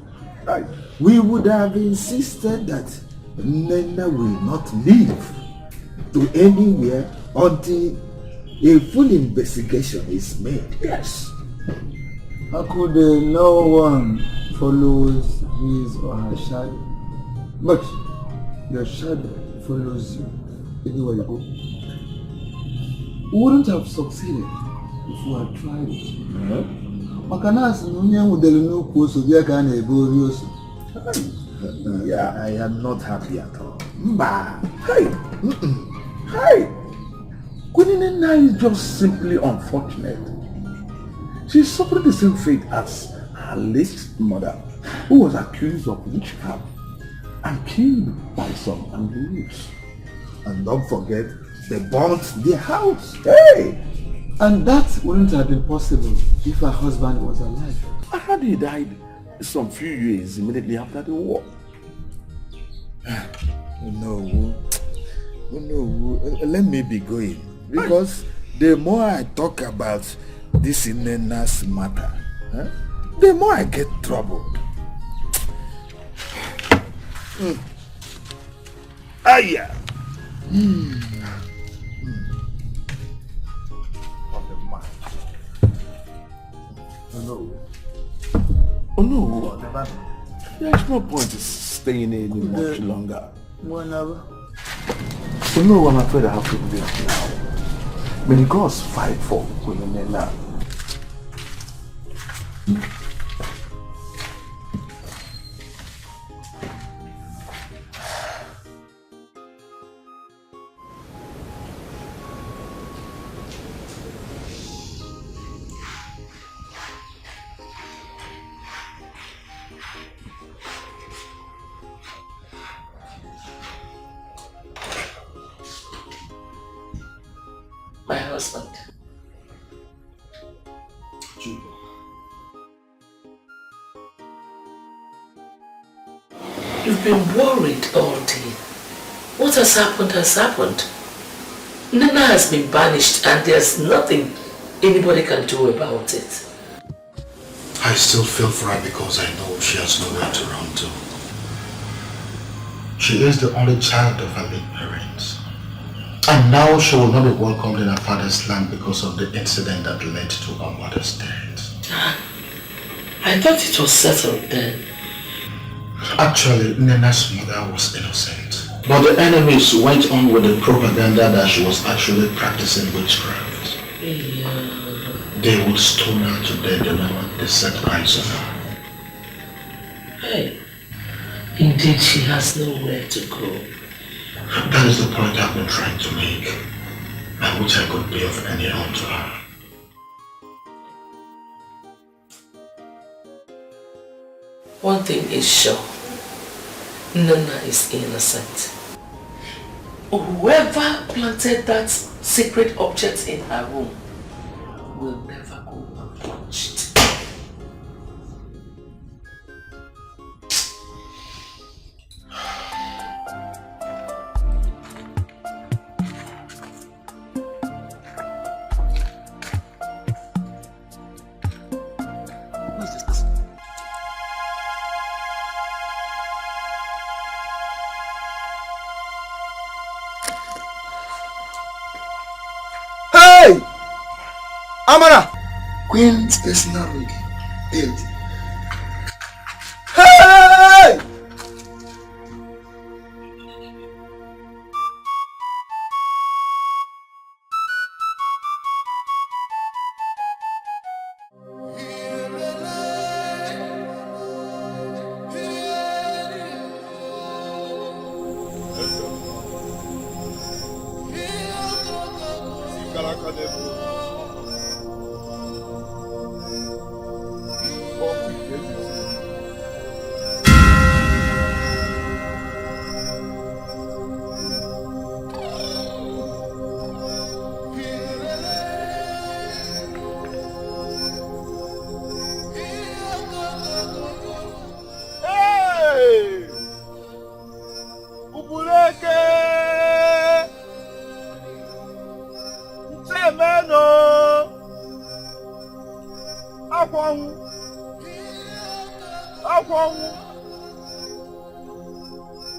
Speaker 16: We would have insisted that Nena will not leave to anywhere until a full investigation is made. Yes. How could no one follows his or her shadow? But your shadow follows you anywhere you go. We wouldn't have succeeded if we had tried it.
Speaker 13: Yeah, I am not happy at all.
Speaker 15: Hey! Queen Nena is just simply unfortunate. She suffered the same fate as her late mother, who was accused of witchcraft and killed by some angry wolves.
Speaker 13: And don't forget, they burnt their house.
Speaker 16: Hey! And that wouldn't have been possible if her husband was alive.
Speaker 15: I heard he died some few years immediately after the war.
Speaker 13: No, let me be going. Because the more I talk about this Nena's matter, the more I get troubled.
Speaker 15: Yeah. Oh no. There's no point in staying any much longer.
Speaker 16: Whenever.
Speaker 15: So no, I'm afraid I have to leave now. May the gods fight for Queen Nena.
Speaker 12: My husband. You've been worried all day. What has happened. Nena has been banished and there's nothing anybody can do about it.
Speaker 5: I still feel for her because I know she has nowhere to run to. She is the only child of her late parents. And now she will not be welcomed in her father's land because of the incident that led to her mother's death.
Speaker 12: I thought it was settled then.
Speaker 5: Actually, Nena's mother was innocent. But the enemies went on with the propaganda that she was actually practicing witchcraft.
Speaker 12: Yeah.
Speaker 5: They would stone her to death the moment they set eyes on her.
Speaker 12: Hey, indeed she has nowhere to go.
Speaker 5: That is the point I've been trying to make. I wish I could be of any help to her.
Speaker 12: One thing is sure. Nana is innocent. whoever planted that sacred object in her room will never go unpunished.
Speaker 9: Amara!
Speaker 5: Queen's personal room. Built.
Speaker 9: Hey!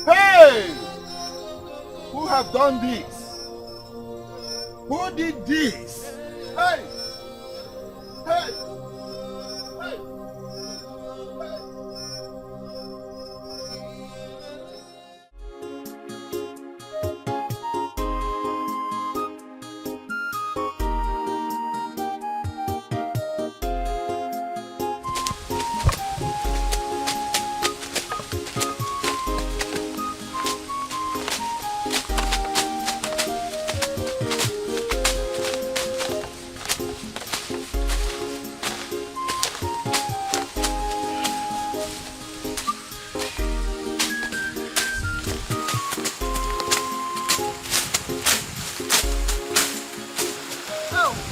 Speaker 7: Hey! Who have done this? Who did this? Hey! Hey! Hey!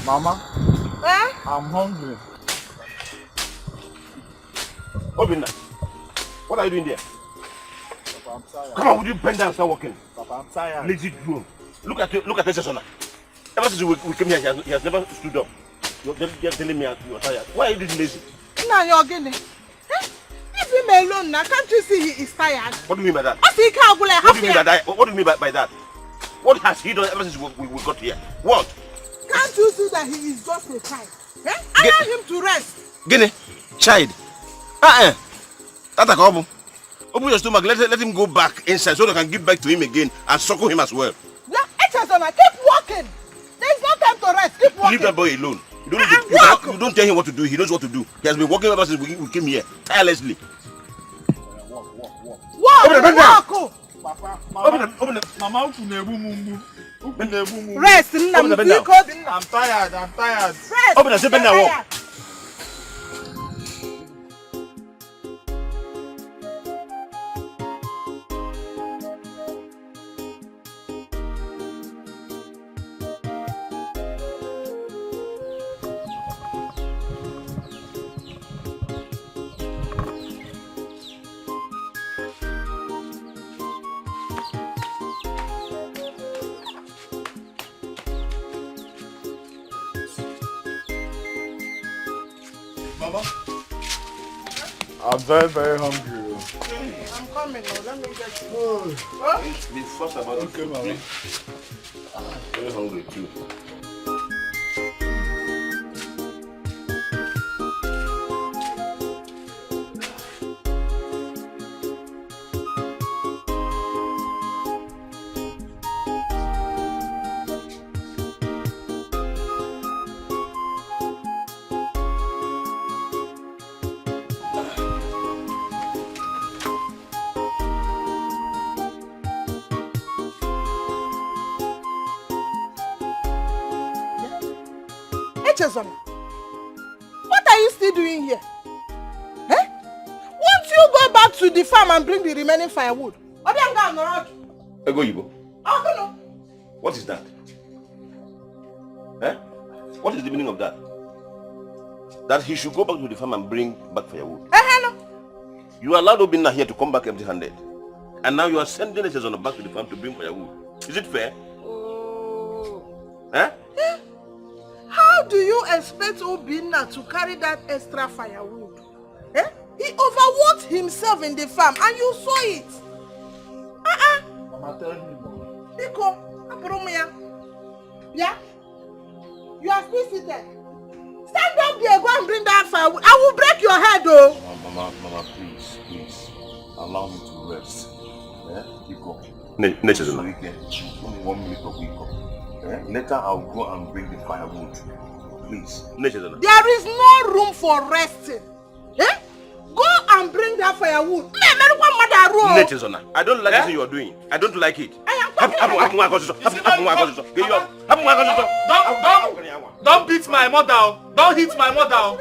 Speaker 15: Mama,
Speaker 10: Eh?
Speaker 15: I'm hungry.
Speaker 3: Obinna, what are you doing there?
Speaker 15: Papa, I'm tired.
Speaker 3: Come on, would you bend down and start walking?
Speaker 15: Papa, I'm tired.
Speaker 3: Lazy drone. Look at this son. Ever since we came here, he has never stood up. You're just telling me you're tired. Why are you doing lazy?
Speaker 10: Now you're getting it. Leave him alone now. Can't you see he is tired?
Speaker 3: What do you mean by that?
Speaker 10: What do
Speaker 3: you mean by that? What do you mean by that? What has he done ever since we got here? What?
Speaker 10: Can't you see that he is just a child? Eh? Allow him to rest.
Speaker 3: Guinea, child. That's a problem. Open your stomach, let him go back inside so they can give back to him again and suckle him as well.
Speaker 10: Now, Echezona, keep walking. There's no time to rest. Keep walking.
Speaker 3: Leave that boy alone. You don't tell him what to do. He knows what to do. He has been walking ever since we came here, tirelessly.
Speaker 10: Walk.
Speaker 15: Mama,
Speaker 10: rest.
Speaker 15: I'm tired.
Speaker 10: Rest.
Speaker 3: Open and say, bend down, walk.
Speaker 15: Mama, I'm very, very hungry.
Speaker 10: I'm coming now. Let me get you.
Speaker 3: Be fast about it.
Speaker 15: Okay, Mama.
Speaker 3: Very hungry too.
Speaker 10: Echezona, what are you still doing here? Eh? Won't you go back to the farm and bring the remaining firewood?
Speaker 3: Ego Yibo.
Speaker 1: I don't know.
Speaker 3: What is that? Eh? What is the meaning of that? That he should go back to the farm and bring back firewood.
Speaker 1: Hello.
Speaker 3: You allowed Obinna here to come back empty-handed. And now you are sending us on back to the farm to bring firewood. Is it fair? Eh?
Speaker 1: How do you expect Obinna to carry that extra firewood? Eh? He overworked himself in the farm and you saw it.
Speaker 5: Mama, tell him.
Speaker 1: Iko, Apromia. Yeah? You are still seated. Stand up there, go and bring that firewood. I will break your head, though.
Speaker 2: Mama, please. Allow me to rest. Iko.
Speaker 3: Nature is
Speaker 2: so we can only 1 minute of Iko. Later I'll go and bring the firewood. Please.
Speaker 3: Nature.
Speaker 1: There is no room for resting. Eh? Go and bring that firewood.
Speaker 3: Nature, I don't like what you are doing. I don't like it.
Speaker 6: Don't beat my mother. Don't hit my mother.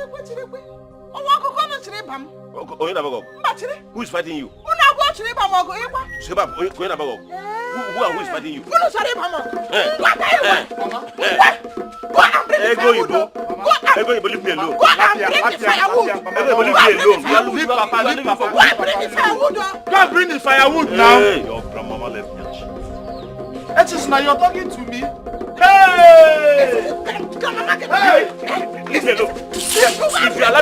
Speaker 3: Who is fighting you? Who is fighting you? Leave me alone.
Speaker 1: Go and bring the firewood.
Speaker 6: Leave Papa. Go and bring the firewood now.
Speaker 2: Your grandmama left me.
Speaker 6: Now you're talking to me. Hey!
Speaker 3: Leave me alone. If you allow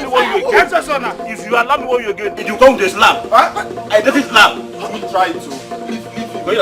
Speaker 3: me one you again, if you come to slap, I don't slap.
Speaker 6: You try to. Leave.
Speaker 3: Go in.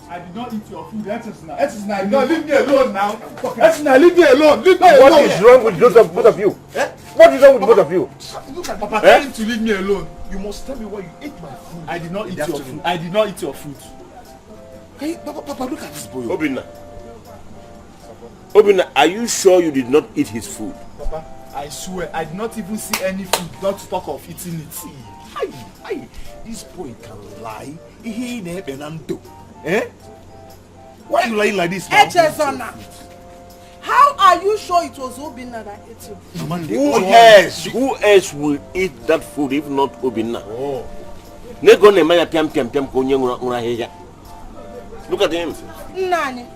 Speaker 6: I did not eat your food. No, leave me alone now. Leave me alone.
Speaker 3: What is wrong with both of you? Eh? What is wrong with both of you?
Speaker 6: Look at Papa telling to leave me alone. You must tell me why you ate my food. I did not eat your food. I did not eat your food.
Speaker 3: Hey, Papa, look at this boy. Obinna, are you sure you did not eat his food?
Speaker 6: Papa, I swear, I did not even see any food, not to talk of eating it.
Speaker 13: Aye, this boy can lie. He ain't Benanto. Eh? Why you lying like this now?
Speaker 1: How are you sure it was Obinna that ate you?
Speaker 3: Who else will eat that food if not Obinna?
Speaker 13: Oh.
Speaker 3: Look at him.
Speaker 1: Nani.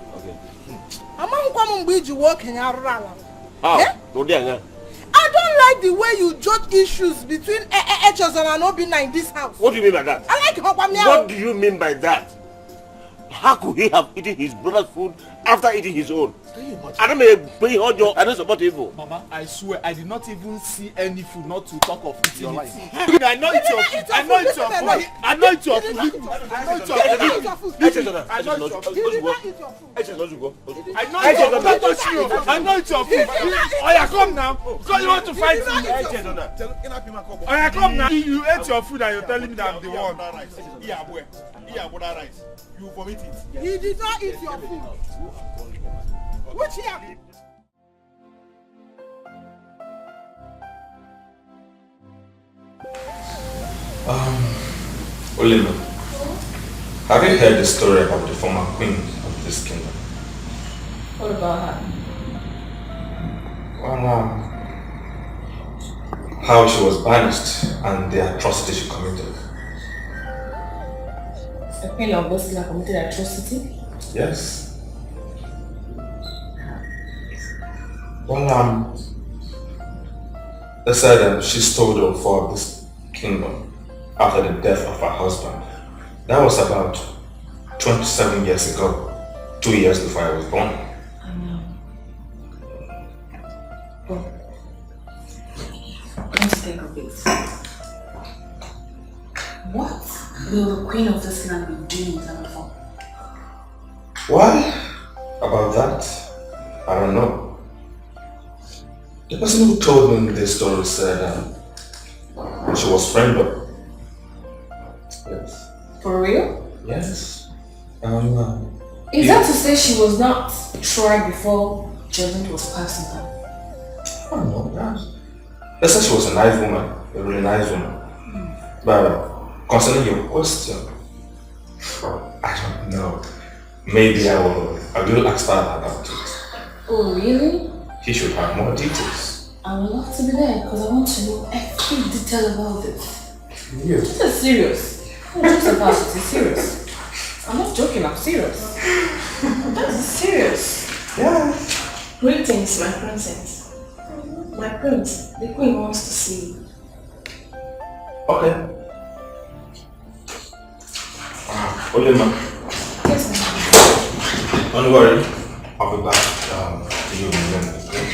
Speaker 3: How?
Speaker 1: I don't like the way you judge issues between Echezona and Obinna in this house.
Speaker 3: What do you mean by that?
Speaker 1: I like
Speaker 3: What do you mean by that? How could he have eaten his brother's food after eating his own? I don't support evil.
Speaker 6: Mama, I swear I did not even see any food, not to talk of eating it. I know it's your food. I know it's your food. I know it's your food. I know it's your food. I know it's your food. I know it's your food. Oh yeah, come now. Because you want to fight me. Oh yeah, come now. You ate your food and you're telling me that I'm the one. You vomit it.
Speaker 1: He did not eat your food. Which here?
Speaker 17: Olima, have you heard the story about the former queen of this kingdom?
Speaker 4: What about her?
Speaker 17: Well, how she was banished and the atrocity she committed.
Speaker 4: The queen of Bosnia committed atrocity?
Speaker 17: Yes. Well, they said she stole the fall of this kingdom after the death of her husband. That was about 27 years ago, 2 years before I was born.
Speaker 4: I know. But let's think of it. What will the queen of this land be doing with her phone?
Speaker 17: Why? About that, I don't know. The person who told me this story said she was friendly. Yes.
Speaker 4: For real?
Speaker 17: Yes.
Speaker 4: Is that to say she was not tried before judgment was passed on her?
Speaker 17: I don't know that. They said she was a nice woman, a really nice woman. But concerning your question, I don't know. Maybe I will ask Father about it.
Speaker 4: Oh, really?
Speaker 17: He should have more details.
Speaker 4: I would love to be there because I want to know every detail about this.
Speaker 17: You?
Speaker 4: This is serious. I'm not just about it, it's serious. I'm not joking, I'm serious. This is serious.
Speaker 17: Yeah.
Speaker 10: Greetings, my princess. My prince, the queen wants to see you.
Speaker 17: Okay. Olema.
Speaker 10: Yes, ma'am.
Speaker 17: Don't worry. I'll be back to you in a minute. Okay?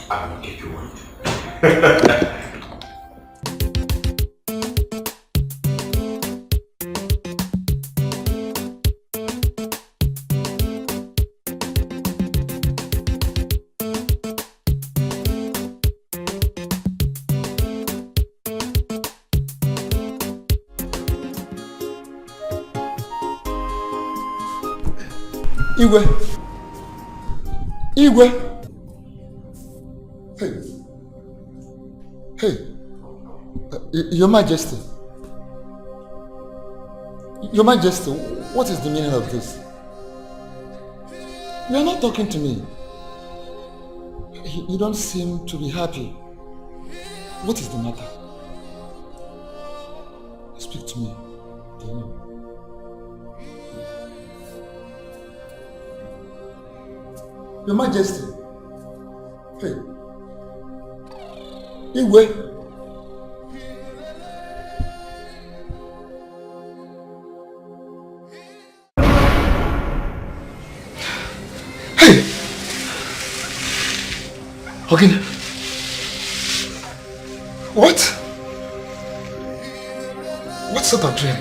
Speaker 17: I will keep you waiting.
Speaker 5: Igwe. Igwe. Hey. Hey. Your Majesty. Your Majesty, what is the meaning of this? You are not talking to me. You don't seem to be happy. What is the matter? Speak to me. Tell me. Your Majesty. Hey. Igwe. Hey. Again. What? What sort of dream?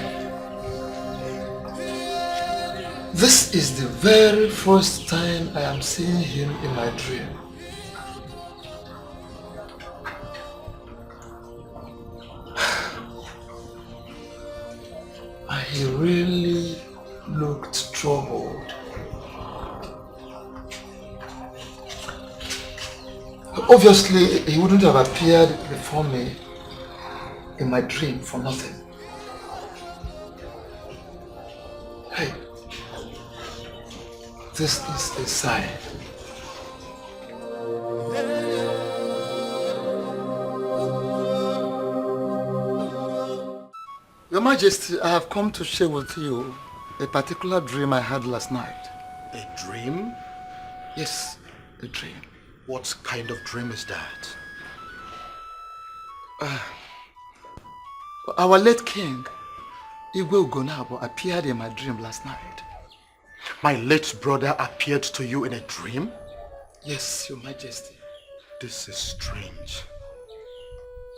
Speaker 5: This is the very first time I am seeing him in my dream. He really looked troubled. Obviously, he wouldn't have appeared before me in my dream for nothing. Hey. This is a sign. Your Majesty, I have come to share with you a particular dream I had last night.
Speaker 18: A dream?
Speaker 5: Yes, a dream.
Speaker 18: What kind of dream is that?
Speaker 5: Our late king, Igwe Ugonabo, appeared in my dream last night.
Speaker 18: My late brother appeared to you in a dream?
Speaker 5: Yes, Your Majesty.
Speaker 18: This is strange.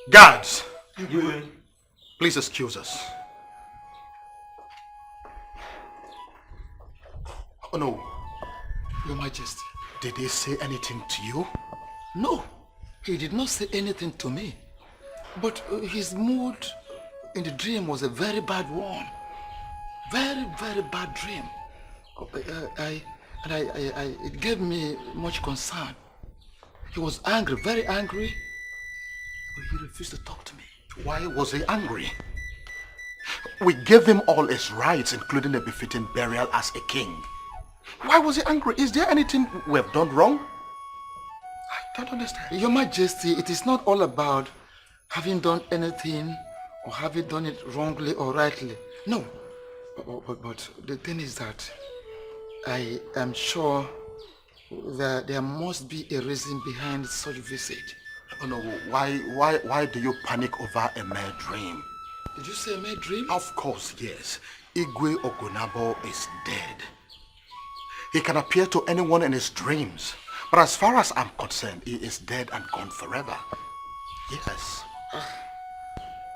Speaker 18: Guards! Please excuse us. Oh no.
Speaker 5: Your Majesty.
Speaker 18: Did he say anything to you?
Speaker 5: No, he did not say anything to me. But his mood in the dream was a very bad one. Very, very bad dream. It gave me much concern. He was angry, very angry, but he refused to talk to me.
Speaker 18: Why was he angry? We gave him all his rights, including a befitting burial as a king. Why was he angry? Is there anything we have done wrong? I don't understand.
Speaker 5: Your Majesty, it is not all about having done anything or having done it wrongly or rightly. No. But the thing is that I am sure that there must be a reason behind such visit.
Speaker 18: Oh no, why do you panic over a mere dream? Did you say my dream?
Speaker 7: Of course, yes. Igwe Ogunabo is dead. He can appear to anyone in his dreams. But as far as I'm concerned, he is dead and gone forever. Yes.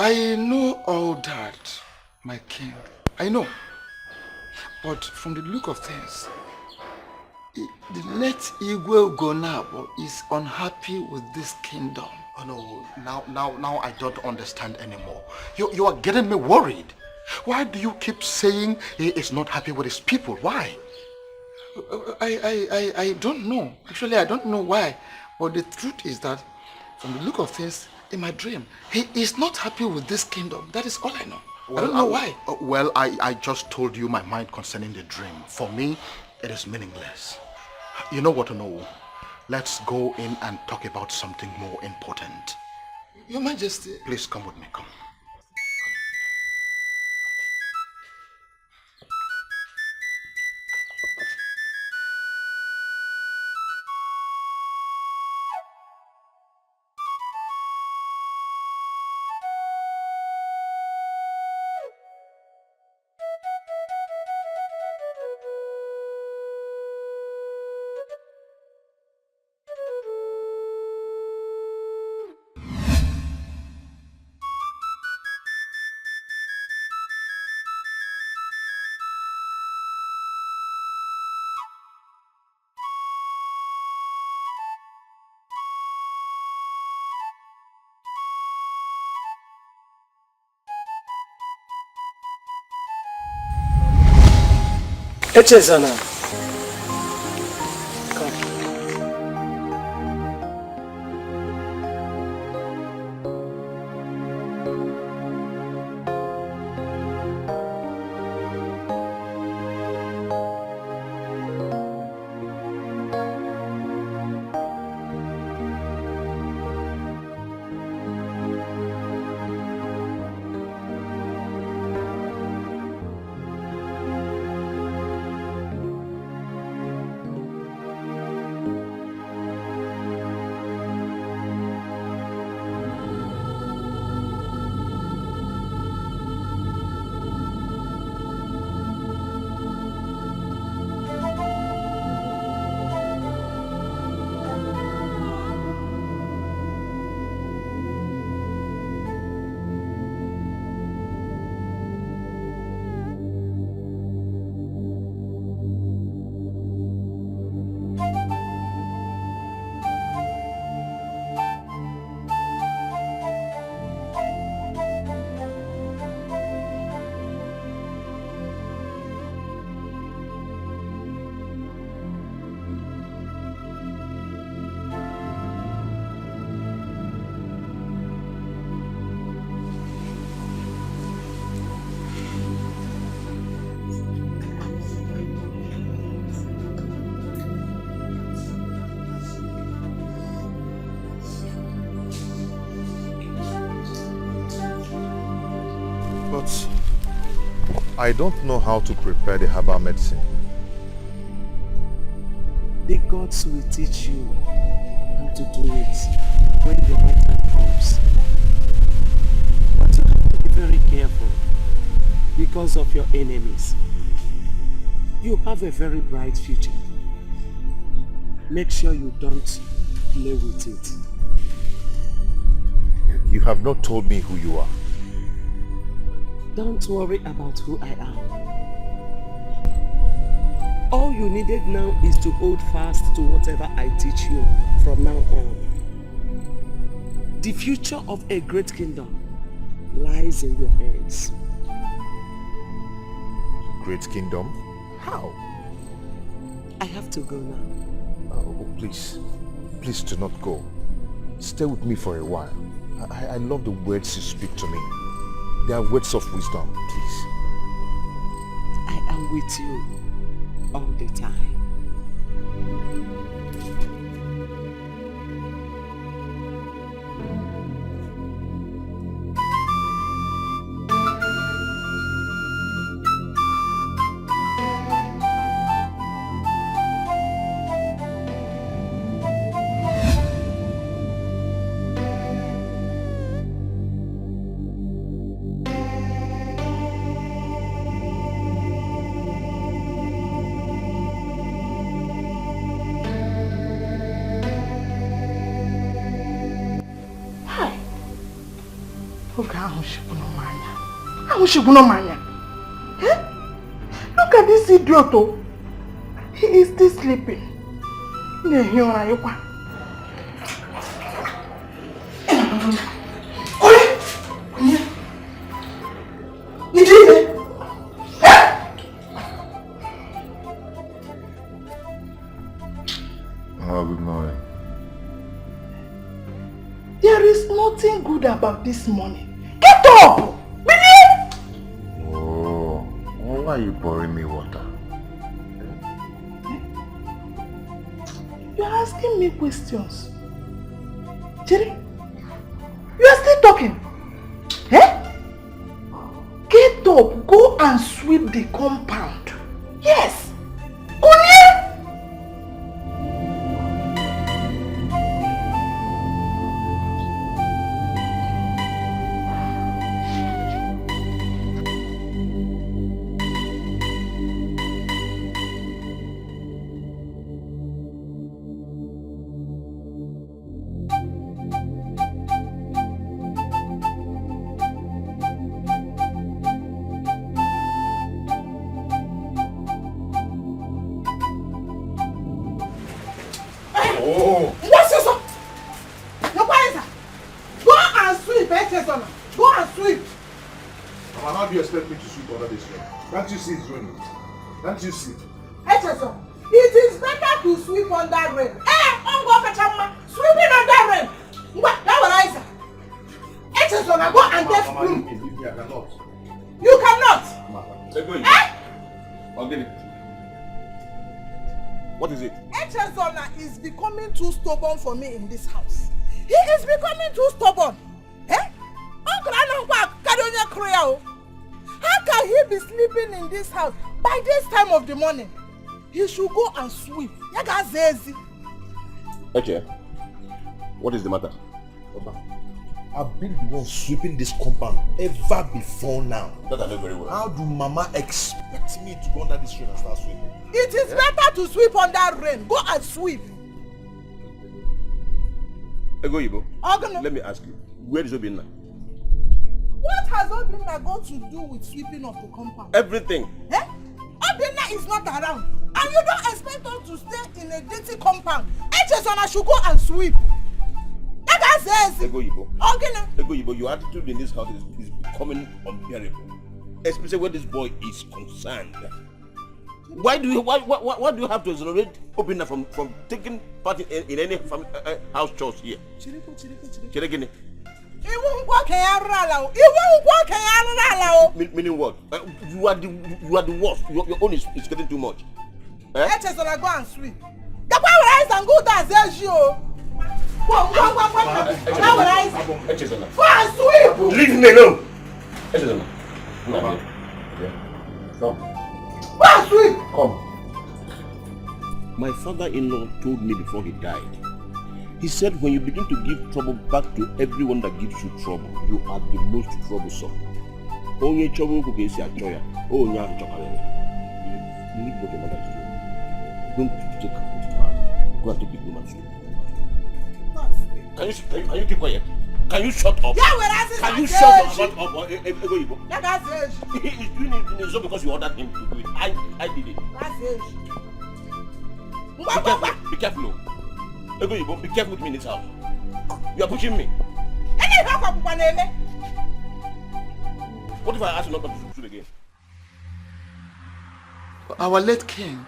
Speaker 18: I know all that, my king. I know. But from the look of things, the late Igwe Ogunabo is unhappy with this kingdom.
Speaker 7: Oh no, now I don't understand anymore. You are getting me worried. Why do you keep saying he is not happy with his people? Why?
Speaker 18: I don't know. Actually, I don't know why. But the truth is that from the look of things in my dream, he is not happy with this kingdom. That is all I know.
Speaker 7: Well,
Speaker 18: I don't know why.
Speaker 7: Well, I just told you my mind concerning the dream. For me, it is meaningless. You know what to know. Let's go in and talk about something more important.
Speaker 18: Your Majesty.
Speaker 7: Please come with me, come.
Speaker 1: Echezana.
Speaker 2: But I don't know how to prepare the herbal medicine.
Speaker 19: The gods will teach you how to do it when the right time comes. But you have to be very careful because of your enemies. You have a very bright future. Make sure you don't play with it.
Speaker 2: You have not told me who you are.
Speaker 19: Don't worry about who I am. All you needed now is to hold fast to whatever I teach you from now on. The future of a great kingdom lies in your hands.
Speaker 2: Great kingdom? How?
Speaker 19: I have to go now.
Speaker 2: Oh, please. Please do not go. Stay with me for a while. I love the words you speak to me. They are words of wisdom, please.
Speaker 19: I am with you all the time.
Speaker 1: Look at this idiot. He is still sleeping.
Speaker 8: Good morning.
Speaker 1: There is nothing good about this morning. Get up!
Speaker 8: Oh, why are you pouring me water?
Speaker 1: You are asking me questions. Jerry, you are still talking. Get up, go and sweep the compound. Yes.
Speaker 8: Can't you see it's raining? Can't you see?
Speaker 1: It is better to sweep on that rain. Sweeping on that rain. What? That was nice. Go and get broom.
Speaker 8: I cannot.
Speaker 1: You cannot.
Speaker 3: What is it?
Speaker 1: Echezona is becoming too stubborn for me in this house. He is becoming too stubborn. Uncle Anangwa Kadonya Kriya. How can he be sleeping in this house by this time of the morning? He should go and sweep.
Speaker 3: Okay. What is the matter?
Speaker 13: I've been the one sweeping this compound ever before now.
Speaker 3: That I know very well.
Speaker 13: How do Mama expect me to go under this rain and start sweeping?
Speaker 1: It is better to sweep under rain. Go and sweep.
Speaker 3: Ego Ibo, let me ask you, where is Obinna?
Speaker 1: What has Obinna got to do with sweeping of the compound?
Speaker 3: Everything.
Speaker 1: Obinna is not around. And you don't expect us to stay in a dirty compound. Echezona should go and sweep. That says.
Speaker 3: Ego Ibo, your attitude in this house is becoming unbearable. Especially when this boy is concerned. Why do you have to exonerate Obinna from taking part in any house chores here? Chirekini. Meaning what? You are the worst. Your own is getting too much.
Speaker 1: Echezona go and sweep. The power rise and go down as you. Go and sweep.
Speaker 3: Leave me alone. Echezona. Come.
Speaker 1: Go and sweep.
Speaker 3: Come. My father-in-law told me before he died. He said when you begin to give trouble back to everyone that gives you trouble, you are the most troublesome. Only trouble who gets your joy. Oh, you have chocolate. You need what your mother is doing. Don't take her to class. Go and take the woman to. Can you keep quiet? Can you shut up? Can you shut up? He's doing it in his own because you ordered him to do it. I did it. Be careful. Be careful with me in this house. You are pushing me. What if I ask you not to shoot again?
Speaker 7: Our late king,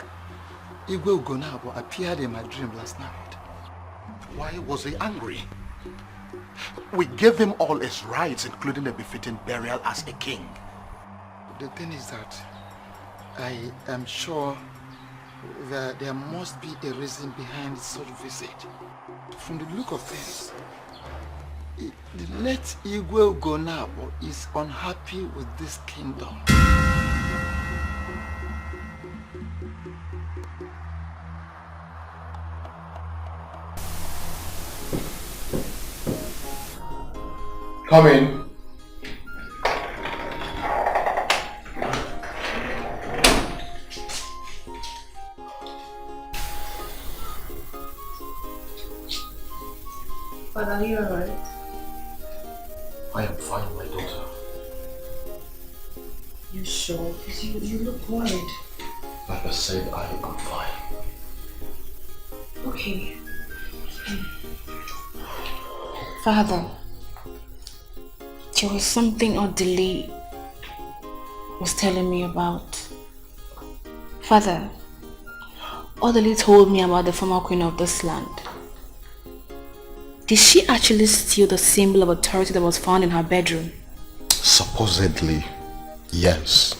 Speaker 7: Igwe Ugonabo, appeared in my dream last night. Why was he angry? We gave him all his rights, including a befitting burial as a king. The thing is that I am sure that there must be a reason behind such visit. From the look of things, the late Igwe Ugonabo is unhappy with this kingdom.
Speaker 8: Come in.
Speaker 4: Father, are you alright?
Speaker 7: I am fine, my daughter.
Speaker 4: You sure? Because you look worried.
Speaker 7: Like I said, I am fine.
Speaker 4: Okay. Father, there was something Odili was telling me about. Father, Odili told me about the former queen of this land. Did she actually steal the symbol of authority that was found in her bedroom?
Speaker 7: Supposedly, yes.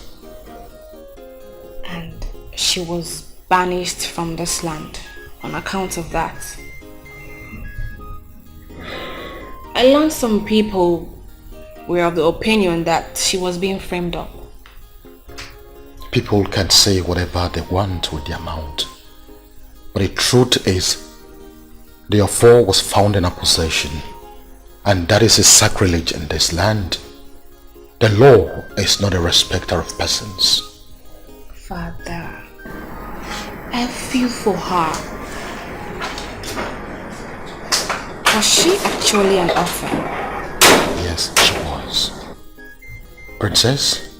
Speaker 4: And she was banished from this land on account of that. I learned some people were of the opinion that she was being framed up.
Speaker 7: People can say whatever they want with their mouth. But the truth is, the affair was found in her possession, and that is a sacrilege in this land. The law is not a respecter of persons.
Speaker 4: Father, I feel for her. Was she actually an orphan?
Speaker 7: Yes, she was. Princess,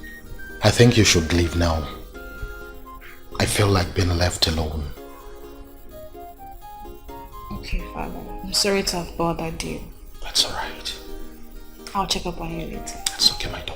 Speaker 7: I think you should leave now. I feel like being left alone.
Speaker 4: Okay, Father. I'm sorry to have bothered you.
Speaker 7: That's alright.
Speaker 4: I'll check up on you later.
Speaker 7: That's okay, my daughter.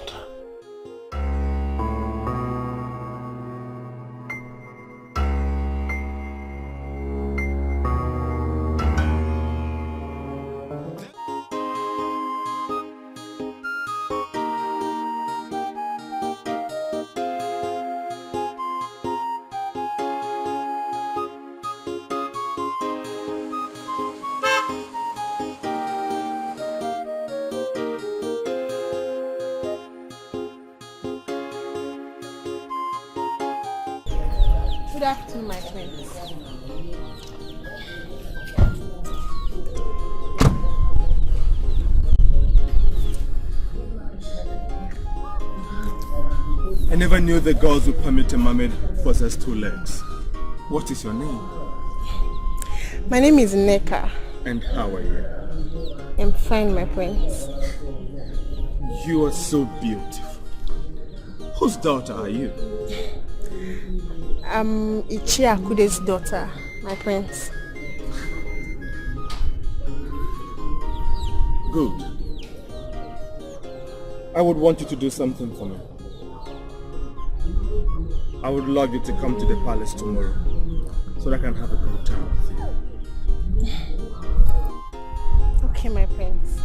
Speaker 20: Good afternoon, my friends.
Speaker 6: I never knew the gods would permit a mermaid possess 2 legs. What is your name?
Speaker 20: My name is Neka.
Speaker 6: And how are you?
Speaker 20: I'm fine, my prince.
Speaker 6: You are so beautiful. Whose daughter are you?
Speaker 20: I'm Ichiakude's daughter, my prince.
Speaker 6: Good. I would want you to do something for me. I would love you to come to the palace tomorrow so that I can have a good time with you.
Speaker 20: Okay, my prince.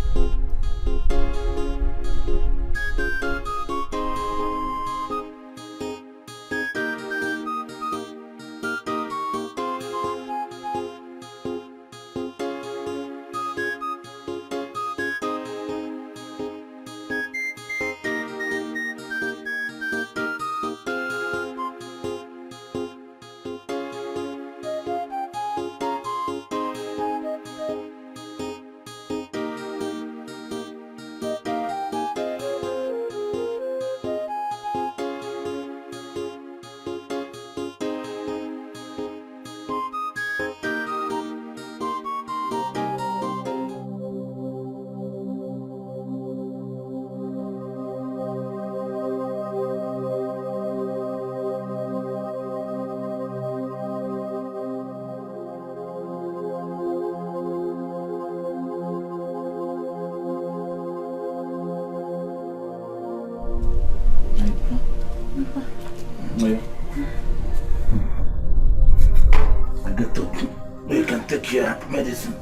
Speaker 13: You can take your medicine.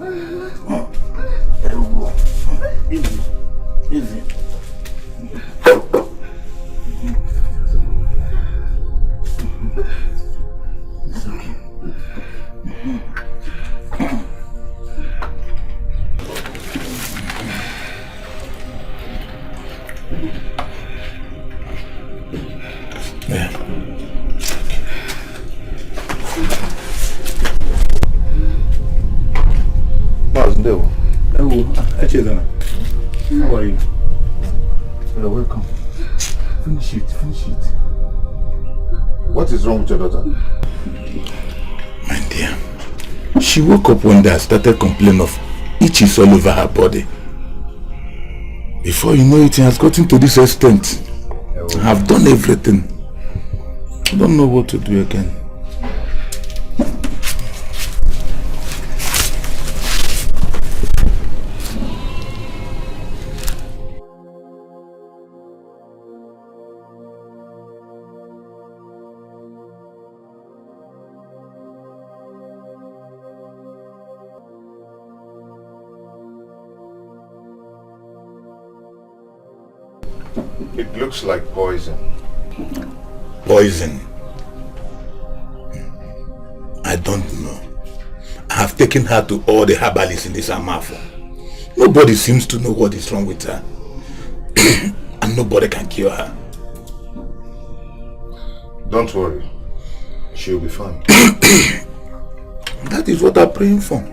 Speaker 13: Oh, there we go. Easy. Easy. It's okay. Yeah. How are you? You're welcome. Finish it, finish it.
Speaker 8: What is wrong with your daughter?
Speaker 13: My dear, she woke up one day and started complaining of itches all over her body. Before you know it, it has gotten to this extent.
Speaker 15: I've done everything. I don't know what to do again.
Speaker 8: It looks like poison.
Speaker 15: Poison? I don't know. I have taken her to all the herbalists in this Amafo. Nobody seems to know what is wrong with her. And nobody can cure her.
Speaker 8: Don't worry. She'll be fine.
Speaker 15: That is what I'm praying for.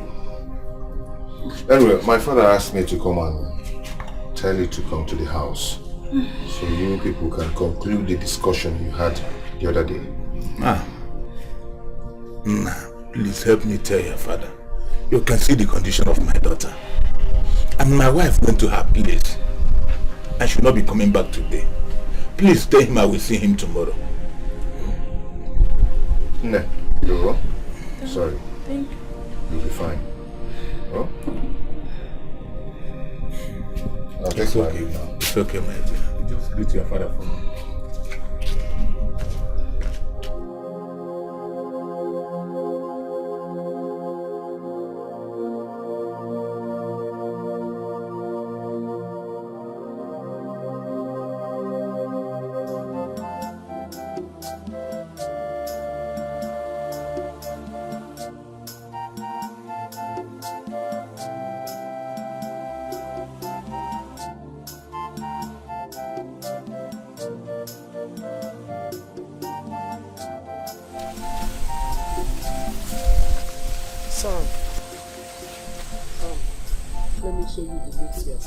Speaker 8: Anyway, my father asked me to come and tell you to come to the house. So you people can conclude the discussion you had the other day.
Speaker 15: Please help me tell your father. You can see the condition of my daughter. And my wife went to her place. I should not be coming back today. Please tell him I will see him tomorrow.
Speaker 8: No, you're wrong. Sorry.
Speaker 4: Thank you.
Speaker 8: You'll be fine. Oh?
Speaker 15: It's okay now. It's okay, my dear. Just greet your father for me.
Speaker 19: Son, let me show you the next year's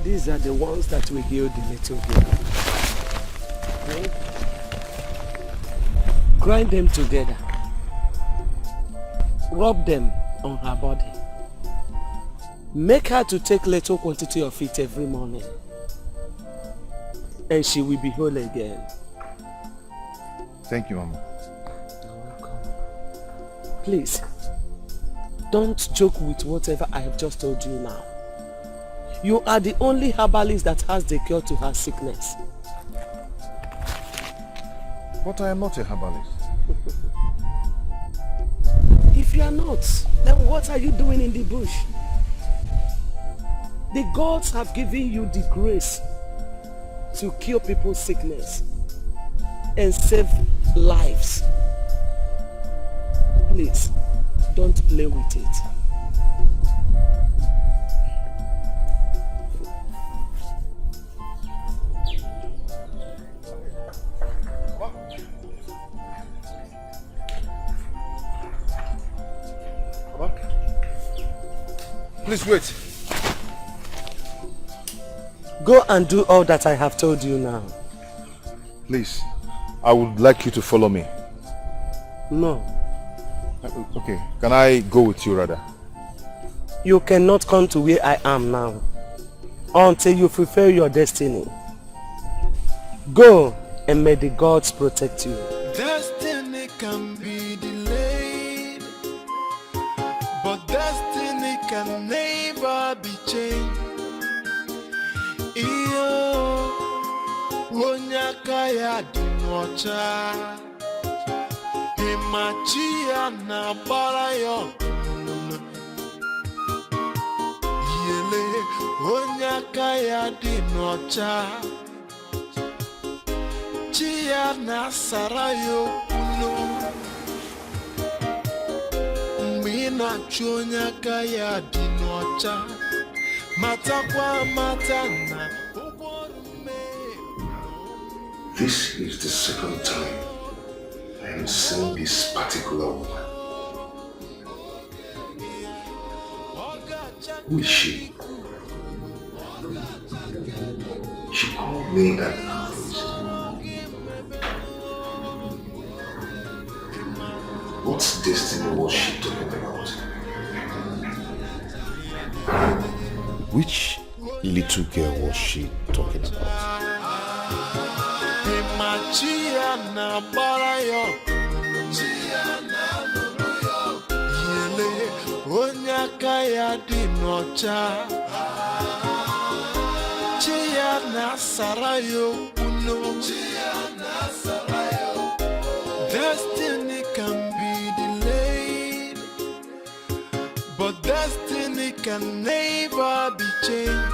Speaker 19: These are the ones that will heal the little girl. Okay? Grind them together. Rub them on her body. Make her to take little quantity of it every morning. And she will be whole again.
Speaker 8: Thank you, Mama.
Speaker 19: You're welcome. Please, don't joke with whatever I have just told you now. You are the only herbalist that has the cure to her sickness.
Speaker 8: But I am not a herbalist.
Speaker 19: If you are not, then what are you doing in the bush? The gods have given you the grace to cure people's sickness and save lives. Please, don't play with it.
Speaker 8: Please wait.
Speaker 19: Go and do all that I have told you now.
Speaker 8: Please, I would like you to follow me.
Speaker 19: No.
Speaker 8: Okay, can I go with you rather?
Speaker 19: You cannot come to where I am now until you fulfill your destiny. Go and may the gods protect you.
Speaker 21: Destiny can be delayed, but destiny can never be changed. Iyo onyaka ya dinocha imachia na barayo yele onyaka ya dinocha Chiana Sarayo Puno Mina Chonya Kaya Dinocha Matakwa Matana.
Speaker 3: This is the second time I am seeing this particular woman. Who is she? She called me an atheist. What destiny was she talking about?
Speaker 13: Which little girl was she talking about?
Speaker 21: Chiana Barayo Chiana Nuruyo Yele Onyakaya Dinocha Chiana Sarayo Uno Chiana Sarayo. Destiny can be delayed, but destiny can never be changed.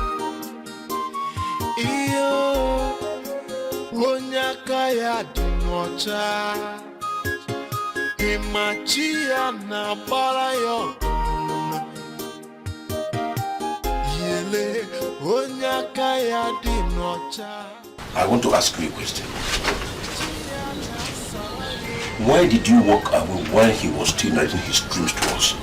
Speaker 21: Iyo Onyakaya Dinocha Imachia na Barayo Yele Onyakaya Dinocha.
Speaker 3: I want to ask you a question. Why did you walk away while he was still narrating his dreams to us?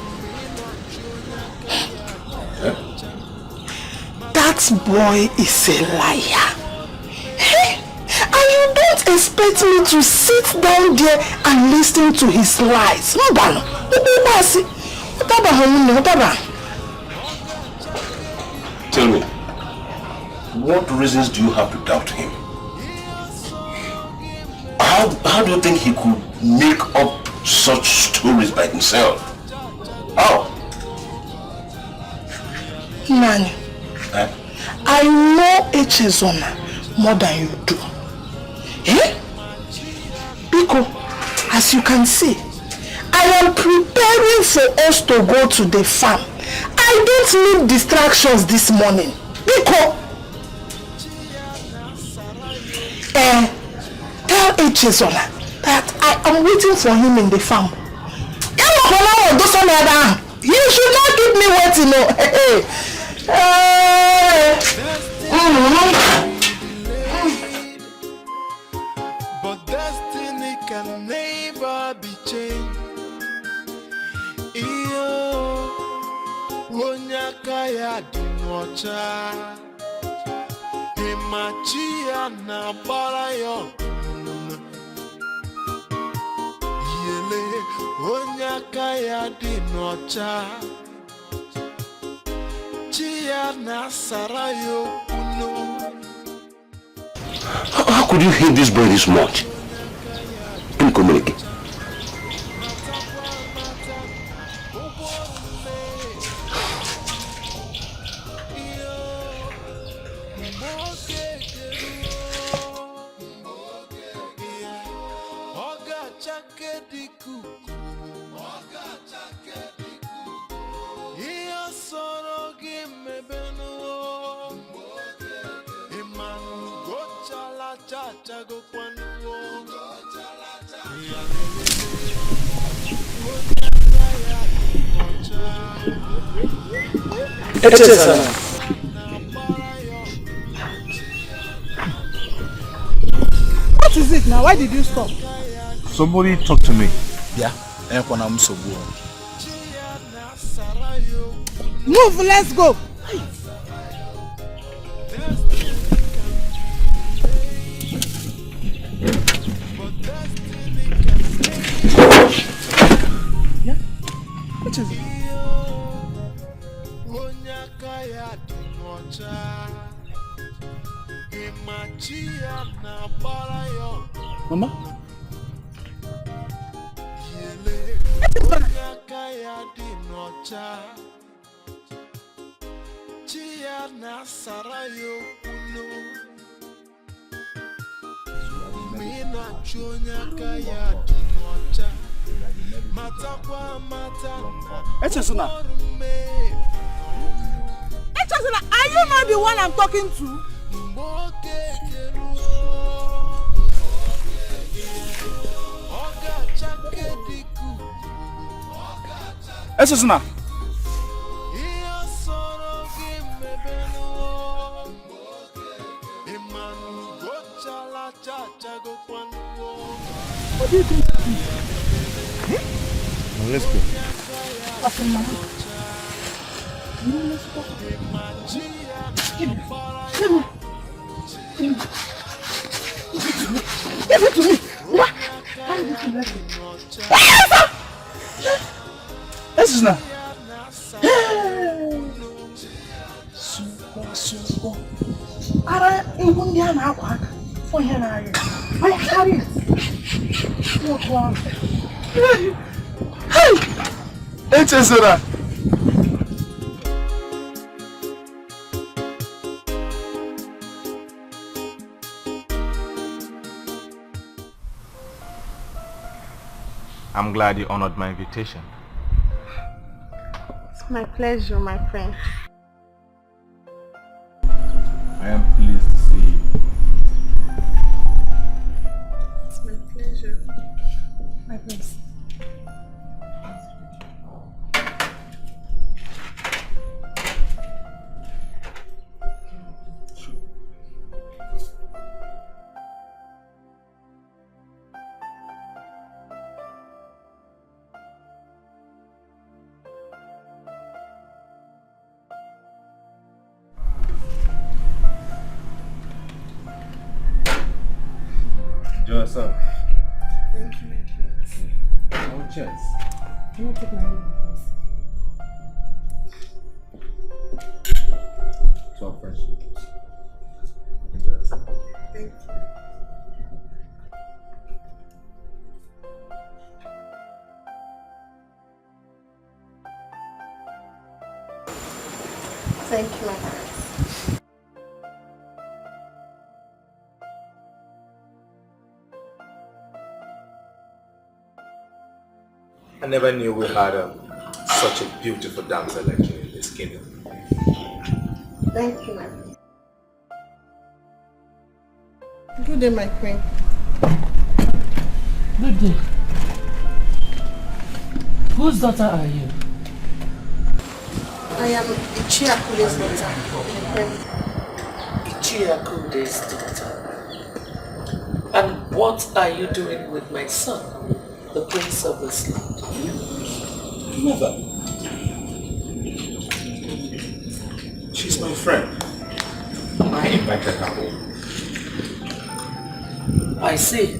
Speaker 9: That boy is a liar. Hey, and you don't expect me to sit down there and listen to his lies.
Speaker 3: Tell me, what reasons do you have to doubt him? How do you think he could make up such stories by himself? How?
Speaker 9: Nani, I know Echezona more than you do. Eh? Because, as you can see, I am preparing for us to go to the farm. I don't need distractions this morning. Because, tell Echezona that I am waiting for him in the farm. You should not keep me waiting.
Speaker 21: But destiny can never be changed. Iyo Onyakaya Dinocha Imachia na Barayo Yele Onyakaya Dinocha Chia na Sarayo Uno.
Speaker 3: How could you hate this boy this much? Don't communicate.
Speaker 10: What is it now? Why did you stop?
Speaker 2: Somebody talk to me.
Speaker 6: Yeah,
Speaker 10: Move, let's go. Yeah? What is it?
Speaker 6: Mama?
Speaker 10: Echezona, are you not the one I'm talking to?
Speaker 6: Esosuna.
Speaker 10: What do you think?
Speaker 17: Now let's go.
Speaker 10: Okay, Mama. Let's go. Give it to me. What? How did you let it?
Speaker 6: Esosuna.
Speaker 10: Super. Ara even the na akwa for here na you. I carry it. What one?
Speaker 6: Hey! Esosuna.
Speaker 17: I'm glad you honored my invitation.
Speaker 21: It's my pleasure, my friend.
Speaker 17: I am pleased to see you.
Speaker 21: It's my pleasure.
Speaker 10: My prince.
Speaker 17: Enjoy yourself.
Speaker 10: Thank you, my prince.
Speaker 17: Oh, cheers.
Speaker 10: Can I take my name, please?
Speaker 17: So fresh. Enjoy yourself.
Speaker 21: Thank you. Thank you, my friend.
Speaker 17: I never knew we had such a beautiful damsel like you in this kingdom.
Speaker 21: Thank you, my friend. Good day, my queen.
Speaker 12: Good day. Whose daughter are you?
Speaker 21: I am Ichiakule's daughter, my friend.
Speaker 12: Ichiakule's daughter. And what are you doing with my son, the prince of this land?
Speaker 17: Mother. She's my friend. I invited her home.
Speaker 12: I see.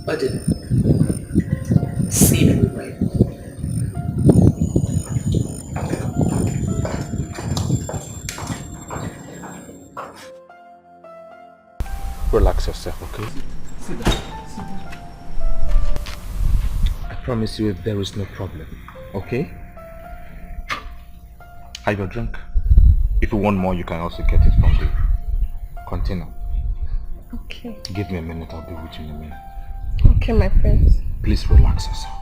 Speaker 12: But see me right.
Speaker 17: Relax yourself, okay?
Speaker 12: Sit down.
Speaker 17: I promise you there is no problem, okay? Have your drink. If you want more, you can also get it from the container.
Speaker 21: Okay.
Speaker 17: Give me a minute, I'll be with you in a minute.
Speaker 21: Okay, my friend.
Speaker 17: Please relax yourself.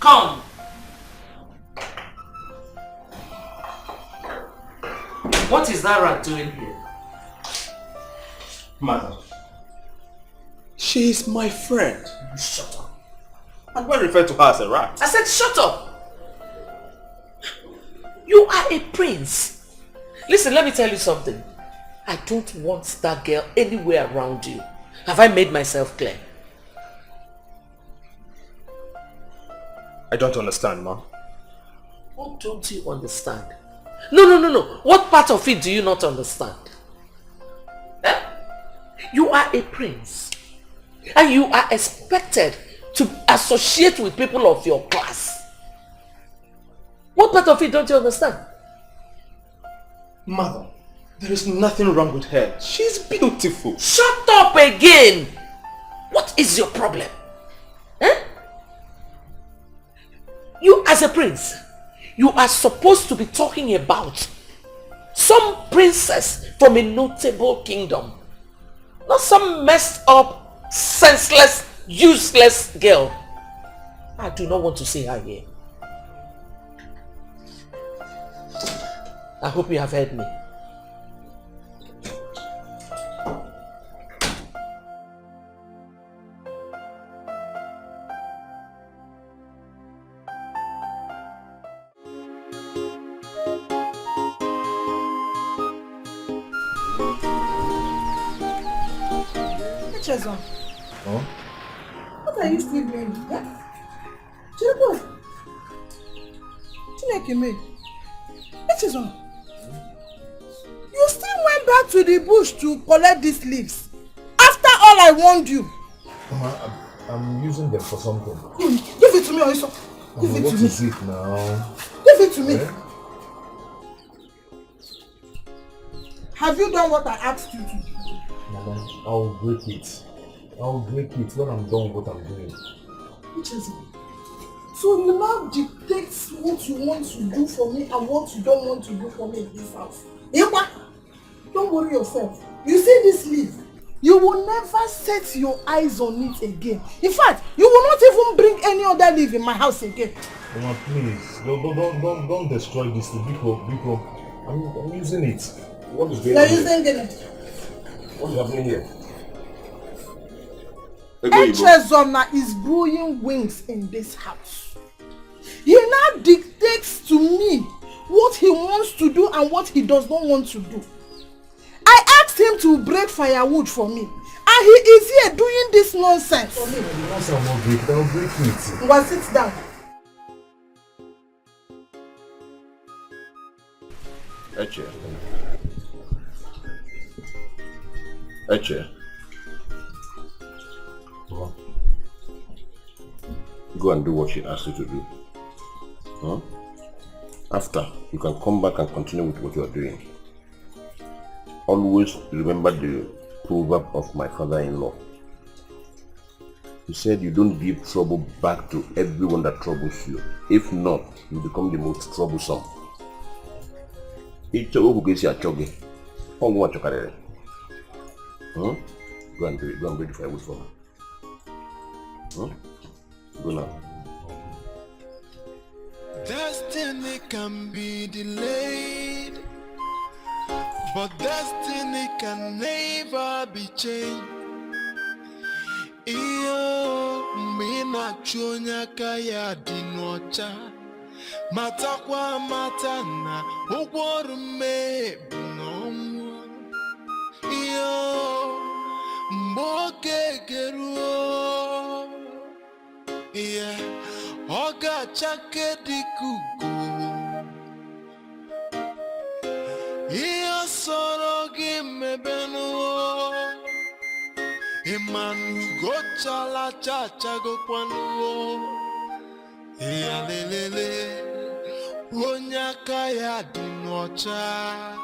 Speaker 12: Come. What is that rat doing here?
Speaker 17: Mother, she is my friend.
Speaker 12: Shut up.
Speaker 17: And why refer to her as a rat?
Speaker 12: I said shut up. You are a prince. Listen, let me tell you something. I don't want that girl anywhere around you. Have I made myself clear?
Speaker 17: I don't understand, Ma.
Speaker 12: What don't you understand? No. What part of it do you not understand? Eh? You are a prince. And you are expected to associate with people of your class. What part of it don't you understand?
Speaker 17: Mother, there is nothing wrong with her. She's beautiful.
Speaker 12: Shut up again! What is your problem? Eh? You as a prince, You are supposed to be talking about some princess from a notable kingdom. Not some messed up, senseless, useless girl. I do not want to see her here. I hope you have heard me.
Speaker 10: Chezon.
Speaker 2: Huh?
Speaker 10: What are you still doing? Yeah? Chezon. Chezon. You still went back to the bush to collect these leaves. After all I warned you.
Speaker 2: Mama, I'm using them for something.
Speaker 10: Give it to me, Oiso. Give it to me.
Speaker 2: What is it now?
Speaker 10: Give it to me.
Speaker 2: Eh?
Speaker 10: Have you done what I asked you to?
Speaker 2: Mama, I'll break it. I'll break it when I'm done with what I'm doing.
Speaker 10: Which is it? So you now dictate what you want to do for me and what you don't want to do for me in this house. Ewa, don't worry yourself. You see this leaf? You will never set your eyes on it again. In fact, you will not even bring any other leaf in my house again.
Speaker 2: Mama, please, don't destroy this leaf. Because I'm using it. What is going on?
Speaker 10: You're using it.
Speaker 2: What is happening here?
Speaker 10: Echezona is growing wings in this house. He now dictates to me what he wants to do and what he does not want to do. I asked him to break firewood for me, and he is here doing this nonsense. For me.
Speaker 2: Once I will break it, I'll break it.
Speaker 10: Well, sit down.
Speaker 3: Eche. Go and do what she asked you to do. Huh? After, you can come back and continue with what you are doing. Always remember the proverb of my father-in-law. He said you don't give trouble back to everyone that troubles you. If not, you become the most troublesome. Go and do it. Go and read the firewood for her. Huh? Go now.
Speaker 14: Destiny can be delayed, but destiny can never be changed. Iyo mina chonya kaya dinocha matakwa matana ugworume binomu. Iyo mboke geruo. Yeah, oga chake dikugo. Iya sorogi mebenu. Imanu go chala chacha go kwanu. Iya lelele. Onyaka ya dinocha.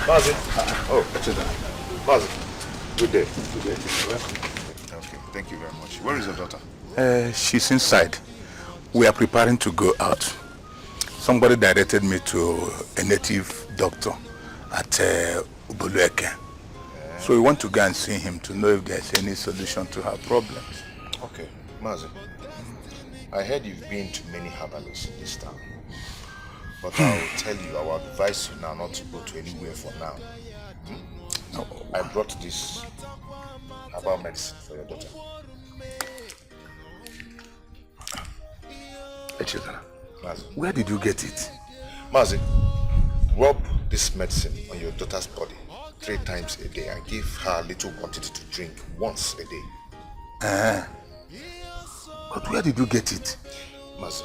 Speaker 2: Bazi. Oh, that's it. Bazi. Good day. Good day.
Speaker 22: Okay, thank you very much. Where is your daughter?
Speaker 23: She's inside. We are preparing to go out. Somebody directed me to a native doctor at Ubulueke. So we want to go and see him to know if there's any solution to her problems.
Speaker 22: Okay, Mazi. I heard you've been to many herbalists in this town. But I will tell you, I will advise you now not to go to anywhere for now. No. I brought this herbal medicine for your daughter.
Speaker 23: Mazi, where did you get it?
Speaker 22: Mazi, rub this medicine on your daughter's body 3 times a day and give her a little quantity to drink once a day.
Speaker 23: But where did you get it?
Speaker 22: Mazi,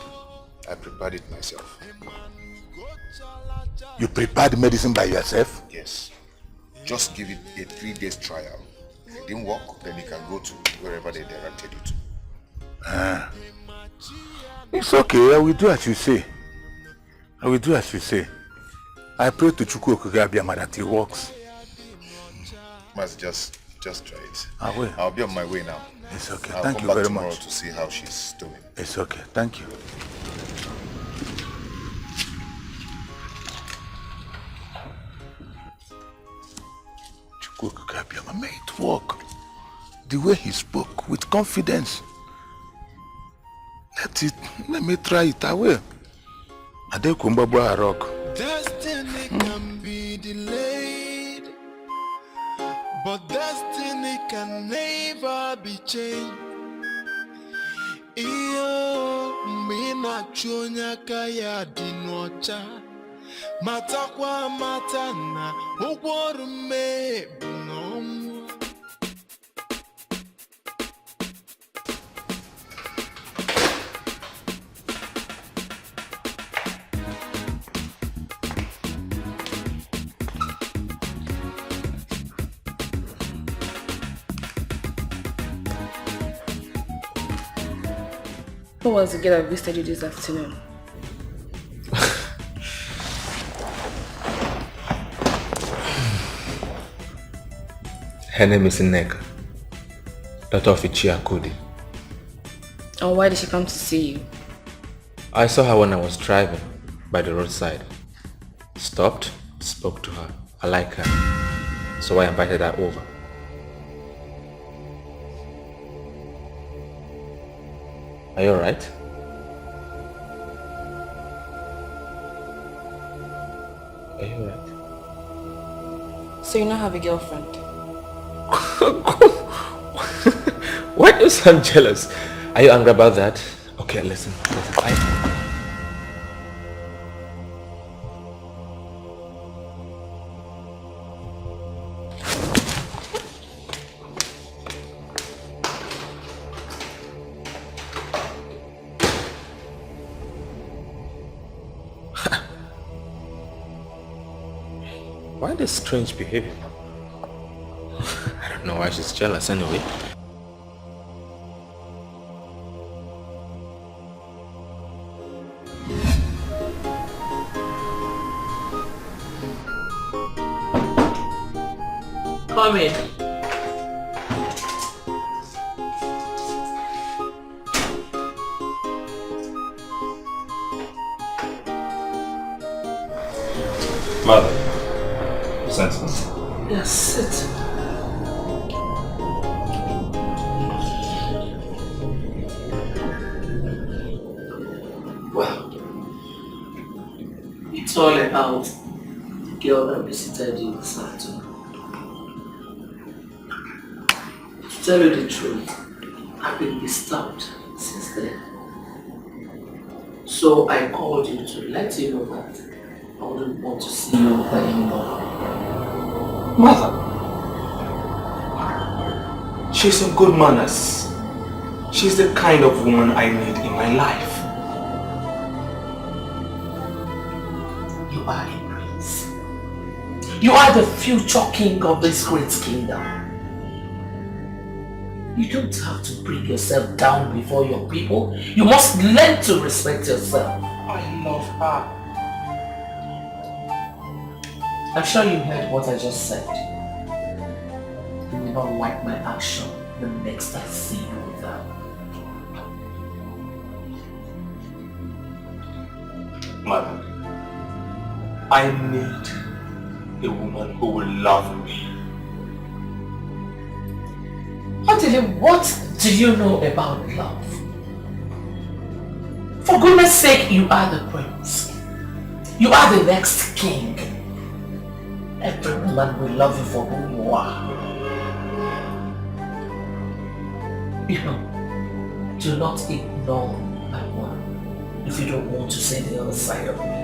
Speaker 22: I prepared it myself.
Speaker 23: You prepared the medicine by yourself?
Speaker 22: Yes. Just give it a 3 days trial. If it didn't work, then you can go to wherever they directed you to.
Speaker 23: It's okay, I will do as you say. I will do as you say. I pray to Chukwu Okugabiyama that it works.
Speaker 22: Must just try it.
Speaker 23: I will.
Speaker 22: I'll be on my way now.
Speaker 23: It's okay.
Speaker 22: I'll
Speaker 23: Thank
Speaker 22: come
Speaker 23: you
Speaker 22: back
Speaker 23: very
Speaker 22: tomorrow
Speaker 23: much.
Speaker 22: to see how she's doing.
Speaker 23: It's okay. Thank you. Obioma, may it work. The way he spoke with confidence. Let me try it. I will. Adekumba rock.
Speaker 14: Destiny can be delayed, but destiny can never be changed. Iyo mina chonya kaya dinocha matakwa matana ukworu me bunomu.
Speaker 4: Who was the girl that visited you this afternoon?
Speaker 17: Her name is Nneka, daughter of Ichia Kudi.
Speaker 4: And why did she come to see you?
Speaker 17: I saw her when I was driving by the roadside. Stopped, spoke to her. I like her, so I invited her over. Are you alright? Are you alright?
Speaker 4: So you now have a girlfriend?
Speaker 17: Why do you sound jealous? Are you angry about that? Okay, listen. Why this strange behavior? I don't know why she's jealous anyway.
Speaker 12: Come in.
Speaker 17: Mother, sent me.
Speaker 12: Yes, sit. Well, it's all about the girl that visited you this afternoon. To tell you the truth, I've been disturbed since then. So I called you to let you know that I wouldn't want to see you over anymore.
Speaker 17: Mother, she's in good manners. She's the kind of woman I need in my life.
Speaker 12: You are a prince. You are the future king of this great kingdom. You don't have to bring yourself down before your people. You must learn to respect yourself.
Speaker 17: I love her.
Speaker 12: I'm sure you heard what I just said. You will not like my action the next I see you with her.
Speaker 17: Mother, I need a woman who will love me.
Speaker 12: What do you know about love? For goodness sake, you are the prince. You are the next king. Every woman will love you for who you are. You know, do not ignore my word if you don't want to see the other side of me.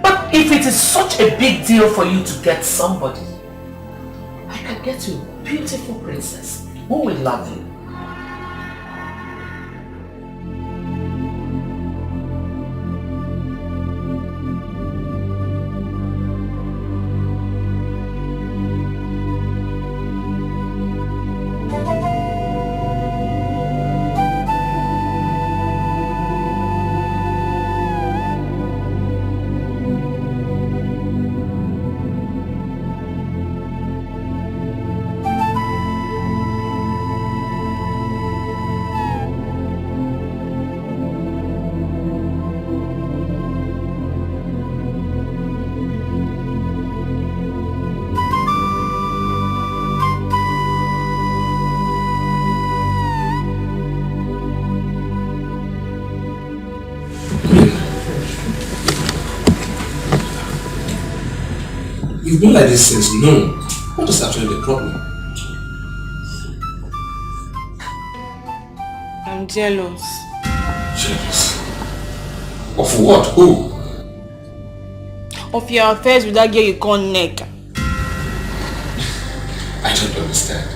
Speaker 12: But if it is such a big deal for you to get somebody, I can get you a beautiful princess who will love you.
Speaker 5: You've been like this since noon. What is actually the problem?
Speaker 4: I'm jealous.
Speaker 5: Jealous? Of what? Who?
Speaker 4: Of your affairs with that girl you call Neck.
Speaker 5: I don't understand.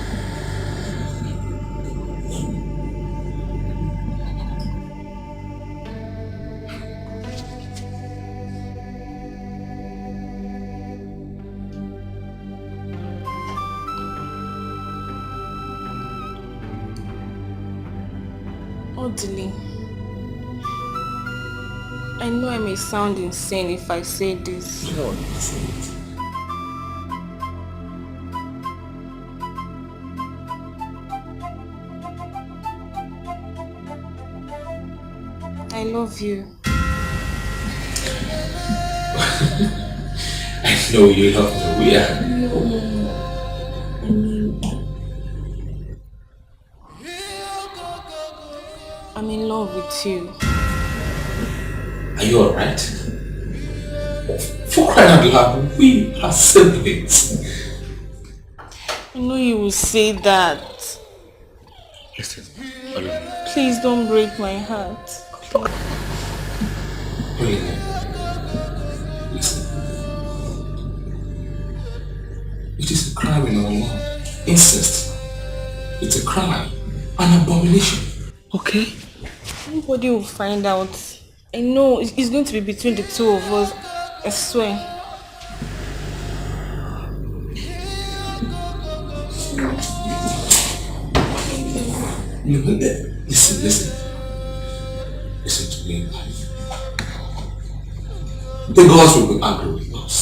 Speaker 4: Oddly, I know I may sound insane if I say this.
Speaker 5: No, say it.
Speaker 4: I love you.
Speaker 5: I know you love me. We are.
Speaker 4: I'm in love with you.
Speaker 5: Are you alright? For crying out loud, we are siblings.
Speaker 4: I know you will say that.
Speaker 5: Listen,
Speaker 4: Please don't break my heart.
Speaker 5: Really? Listen. It is a crime in our law. Incest. It's a crime. An abomination. Okay?
Speaker 4: Nobody will find out. I know it's going to be between the two of us. I swear.
Speaker 5: Listen to me. The gods will be angry with us.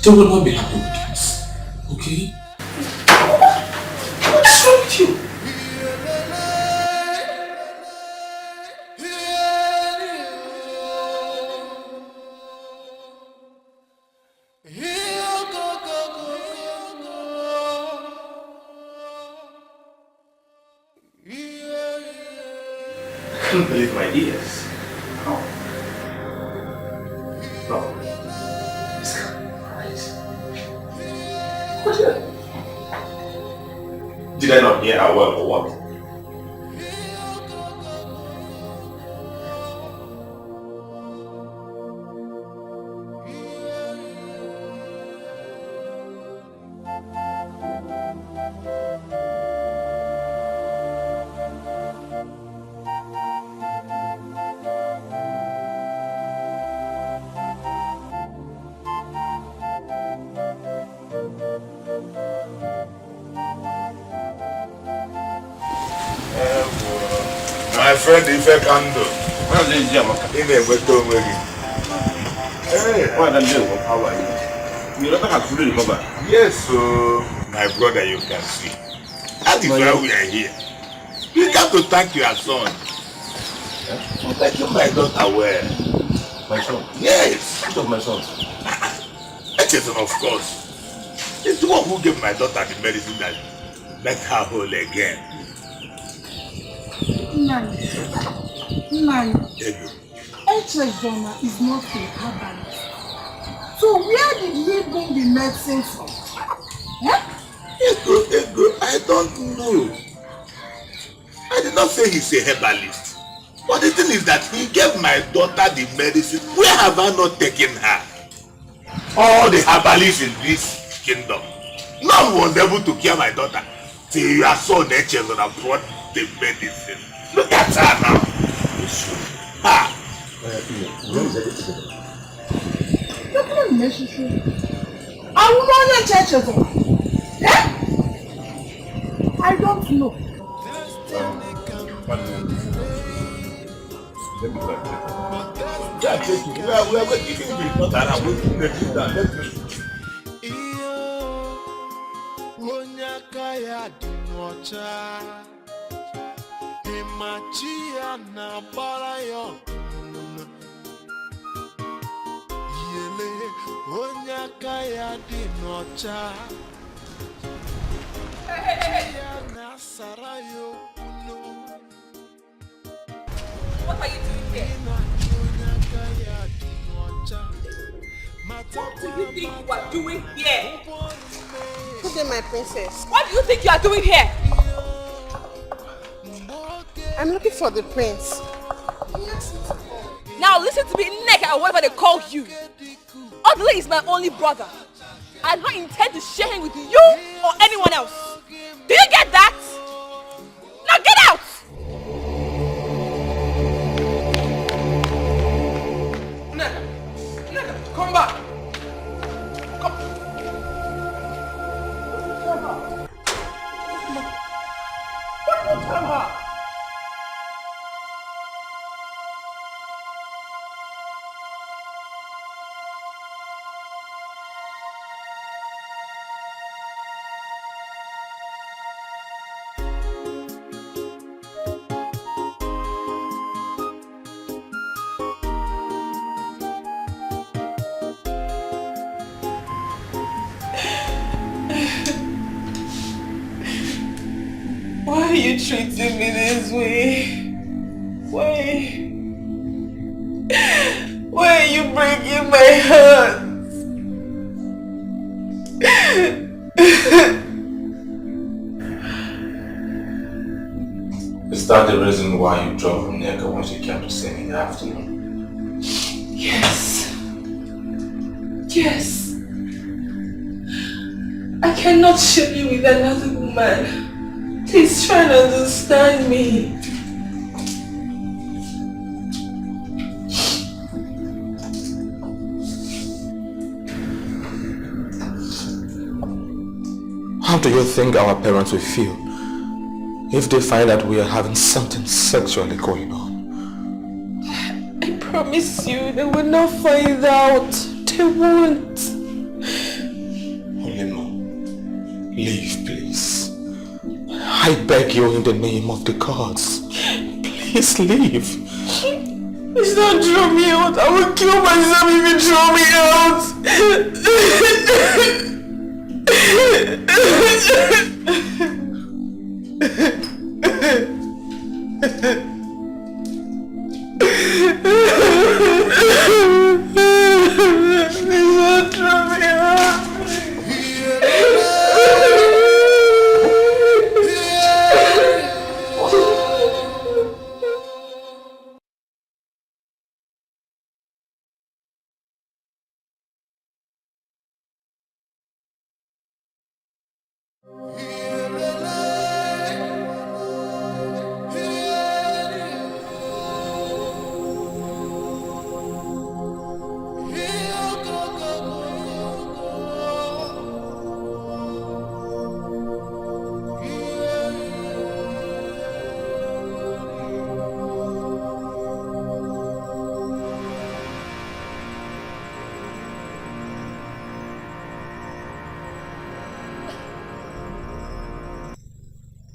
Speaker 5: They will not be happy with us. Okay? What's wrong with you?
Speaker 17: I can't believe my ears. No. This can't be right. Did I not hear a word or what?
Speaker 11: My friend, if I can do. In a better way. Hey, what am I? How are you? You don't have to recover. Yes, so my brother, you can see. That is why we are here. You have to thank your son for taking my daughter well.
Speaker 17: My son?
Speaker 11: Yes.
Speaker 17: Which of my sons?
Speaker 11: Echeson, of course. It's the one who gave my daughter the medicine that let her whole again.
Speaker 10: Nani, Echezona is not a herbalist. So where did he bring the medicine from?
Speaker 11: Ego, I don't know. I did not say he's a herbalist. But the thing is that he gave my daughter the medicine. Where have I not taken her? All the herbalists in this kingdom. None was able to cure my daughter. Till your son Echezona brought the medicine. Look at her now. Ha!
Speaker 10: I don't know.
Speaker 11: Let me go and check. We are going to give him the daughter and I'm going to let him down. Let me.
Speaker 14: Machia na barayo yele onya kaya di nocha chia na sarayo kuno. What are you doing here? Onya kaya di nocha
Speaker 1: What do you think you are doing here?
Speaker 21: Good day, my princess.
Speaker 1: What do you think you are doing here?
Speaker 21: I'm looking for the prince.
Speaker 1: Now listen to me, Nneka, or whatever they call you. Audley is my only brother. I do not intend to share him with you or anyone else. Do you get that? Now get out!
Speaker 6: Nneka, come back. Come. What did you tell her?
Speaker 9: Why are you treating me this way? Why are you breaking my heart?
Speaker 17: Is that the reason why you drove from Nneka when she came to see me in the afternoon?
Speaker 9: Yes. I cannot share you with another woman. Please try and understand me.
Speaker 17: How do you think our parents will feel if they find that we are having something sexually going on?
Speaker 9: I promise you they will not find out. They won't.
Speaker 17: Olemo, leave, please. I beg you in the name of the gods. Please leave.
Speaker 9: Please don't throw me out. I will kill myself if you throw me out. Please don't throw me out.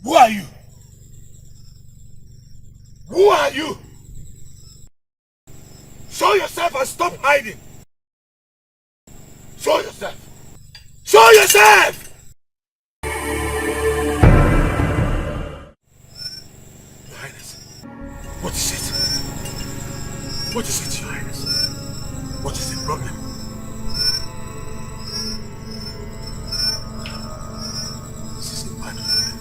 Speaker 11: Who are you? Who are you? Show yourself and stop hiding. Show yourself. Show yourself! Your Highness, what is it? What is it, Your Highness? What is the problem? This is a bad woman.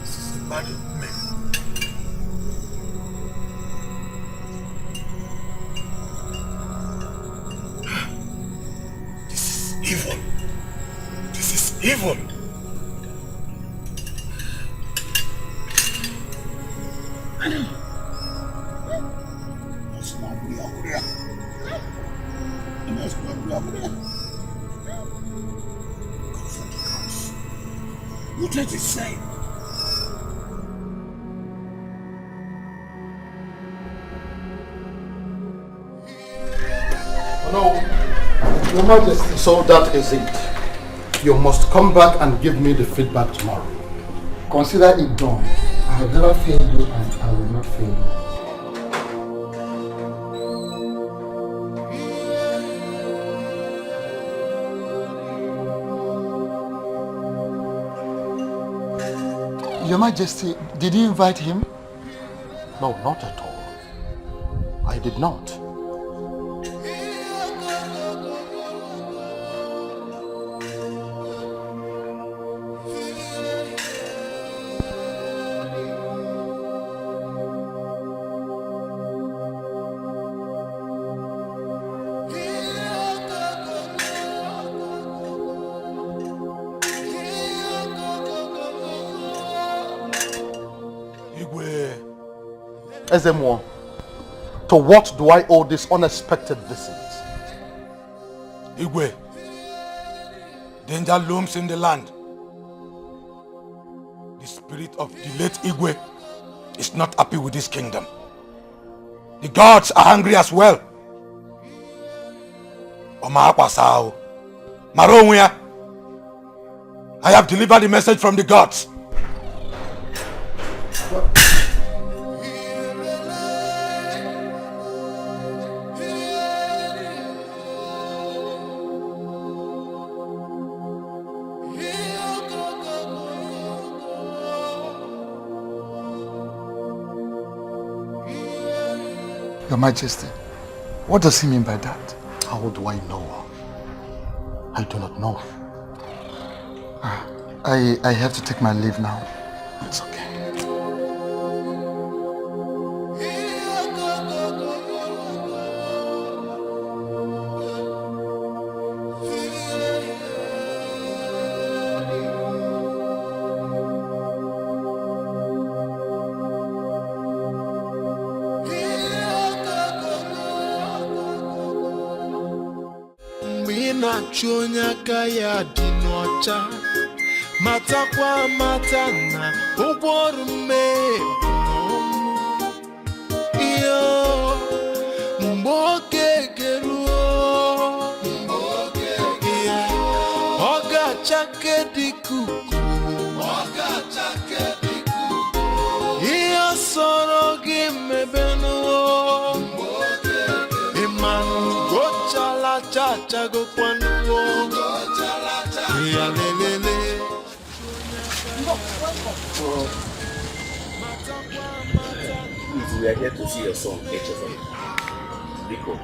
Speaker 11: This is a bad woman. Evil. This is evil. What did he say?
Speaker 2: No, Your Majesty. So that is it. You must come back and give me the feedback tomorrow. Consider it done. I have never failed you and I will not fail you. Your Majesty, did you invite him? No, not at all. I did not. Ezemo, to what do I owe this unexpected visit?
Speaker 7: Igwe, danger looms in the land. The spirit of the late Igwe is not happy with this kingdom. The gods are angry as well. I have delivered the message from the gods.
Speaker 2: Your Majesty, what does he mean by that? How do I know? I do not know. I have to take my leave now. It's okay.
Speaker 14: Onye aka ya dị n'ọcha matakwa mata na ụgwọ ọrụ mmehie iyo mgbe oge geruo ọ ga-achake dịka ihe sọrọ gị mebe n'ụwa ịmanụ gochala chachago kwanu
Speaker 16: We are here to see your son, HFM. Because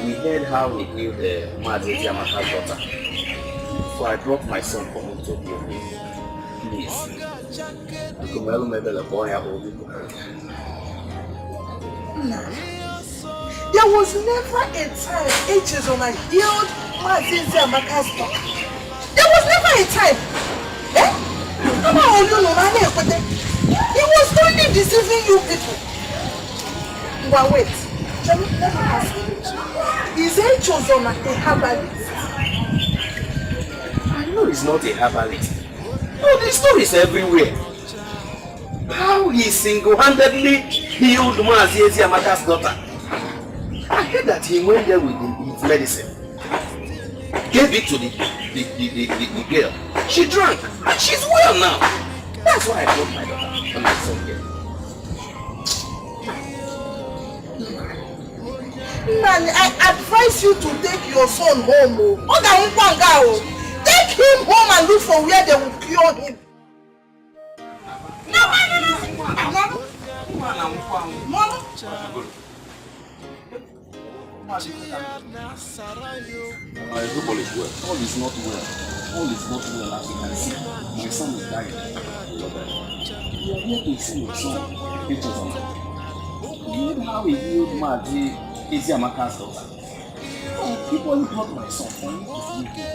Speaker 16: we heard how he killed Mazi Yamaka's daughter. So I brought my son for him to heal him. Please.
Speaker 10: There was never a time Echezona healed Mazi Yamaka's daughter. There was never a time. He was only deceiving you people. But wait, let me ask you. Is Echezona a herbalist?
Speaker 16: I know he's not a herbalist. No, the story is everywhere. How he single-handedly healed Mazi Yamaka's daughter. I heard that he went there with his medicine. Gave it to the girl. She drank and she's well now. That's why I brought my daughter and my son here.
Speaker 10: Man, I advise you to take your son home. Take him home and look for where they will cure him.
Speaker 16: Everybody is well. All is not well. All is not well as you can see. My son is dying. You are here to see your son. You know how he healed Mazi Yamaka's daughter. People who brought my son for him to see him.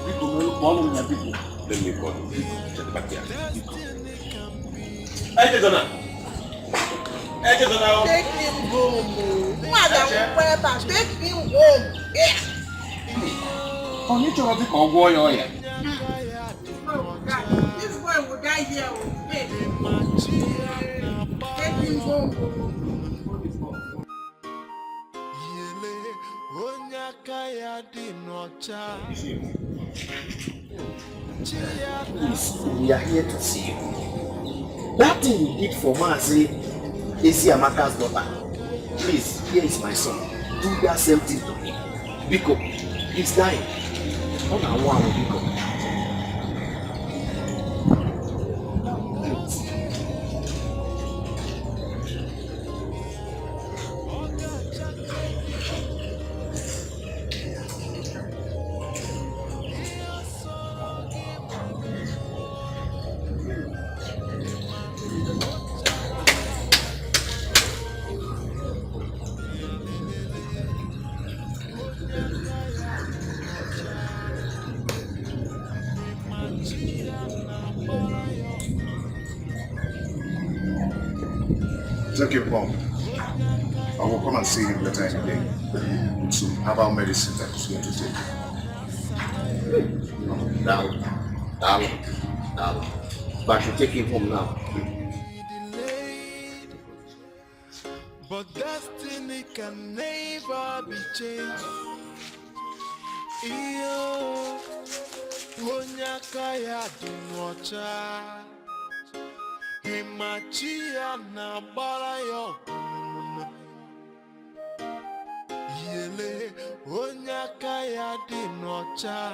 Speaker 16: People call him their people. Let me call him. Check back here. Hey, Jonah.
Speaker 10: Take him home. Madam, take him home.
Speaker 16: On each other, come go your ear.
Speaker 10: This boy will die here. Take him home.
Speaker 16: Please, we are here to see you. That thing you did for Mazi Yamaka's daughter. Please, here is my son. Do that same thing to him. Because he's dying. On our one, because.
Speaker 22: Take him home. I will come and see him later in the day with some herbal medicine that he's going to take.
Speaker 16: Down. But I should take him home now.
Speaker 14: But destiny can never be changed. Iyo onyaka ya dinocha Imachia na bara yo Yele onyaka ya dinocha.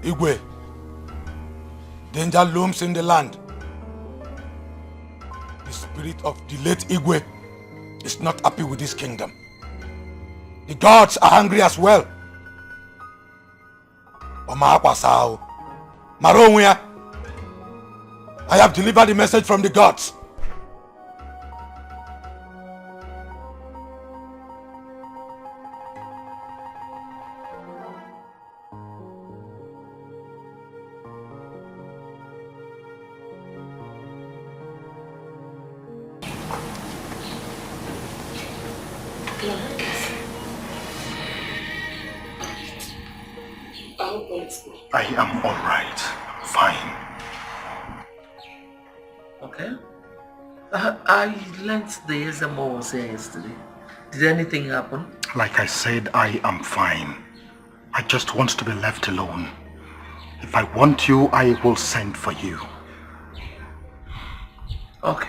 Speaker 7: Igwe, danger looms in the land. The spirit of the late Igwe is not happy with this kingdom. The gods are angry as well. I have delivered the message from the gods.
Speaker 2: I am all right. Fine.
Speaker 12: Okay. I learnt the SMO was here yesterday. Did anything happen?
Speaker 2: Like I said, I am fine. I just want to be left alone. If I want you, I will send for you.
Speaker 12: Okay.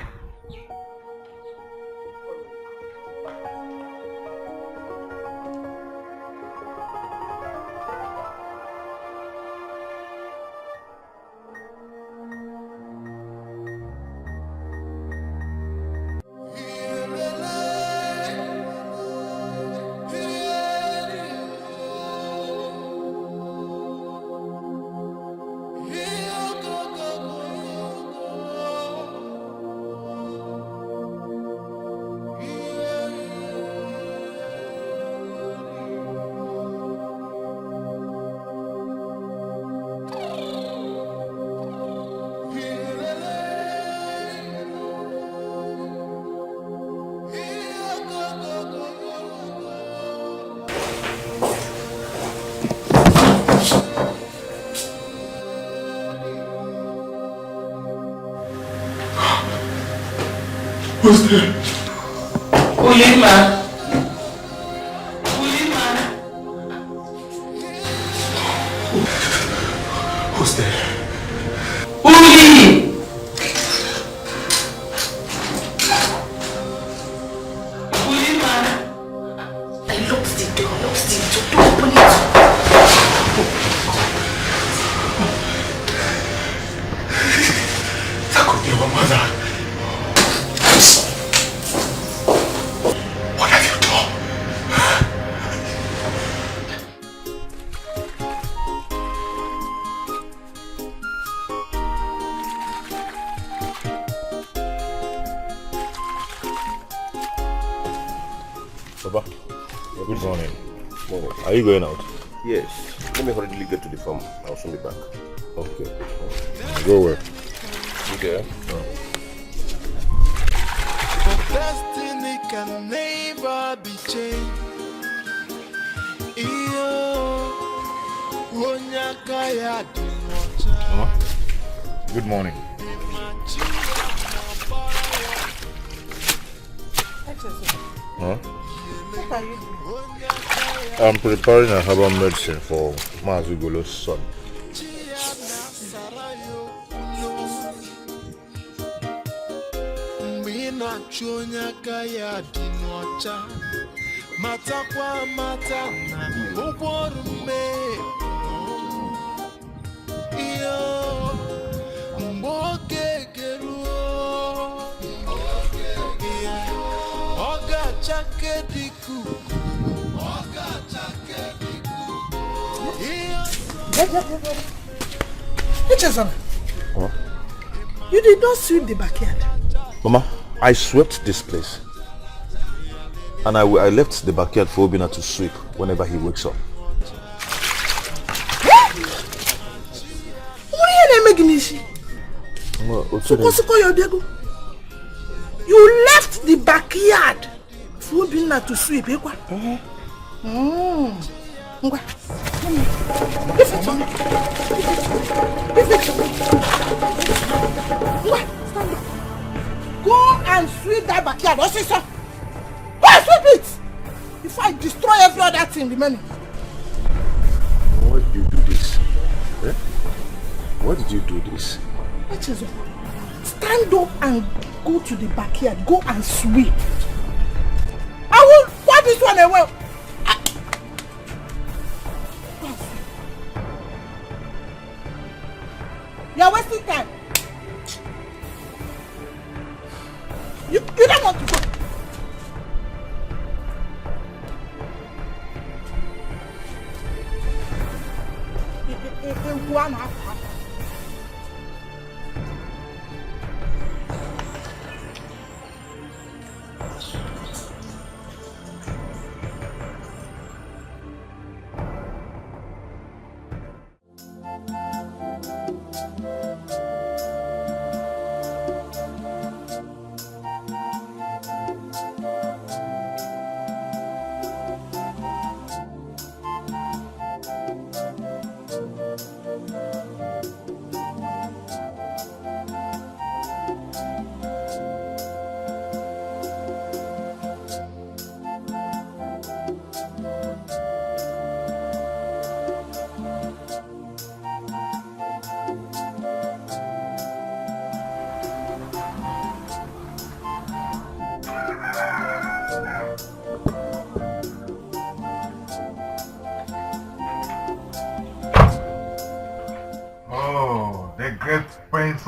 Speaker 14: Who's there?
Speaker 12: Ulima.
Speaker 14: Who's there?
Speaker 12: Uli! Ulima. I locked the door. Don't open it.
Speaker 14: That could be your mother. What have you done?
Speaker 17: Papa, good morning. Are you going out?
Speaker 3: Yes. Let me hurriedly get to the farm. I'll soon be back.
Speaker 17: Okay. Go where?
Speaker 3: Okay.
Speaker 14: But destiny can never be changed. Iyo onyaka ya dinocha.
Speaker 17: Mama, good morning. Huh?
Speaker 10: What are you doing?
Speaker 17: I'm preparing a herbal medicine for Mazugolo's son.
Speaker 14: Onyaka ya dinocha. Matakwa matana uboru me. Iyo mboke geruo. Oga chake diku.
Speaker 10: Echezona,
Speaker 17: Huh?
Speaker 10: you did not sweep the backyard.
Speaker 17: Mama, I swept this place. And I left the backyard for Obina to sweep whenever he wakes up.
Speaker 9: You left the backyard for Obinna to sweep, eh? Give it to me. Go and sweep that backyard. What's it, sir? Go and sweep it! If I destroy every other thing remaining.
Speaker 13: Why did you do this? Eh? Why did you do this?
Speaker 9: Stand up and go to the backyard. Go and sweep. I will pour this one away. You're wasting time. You don't want to go.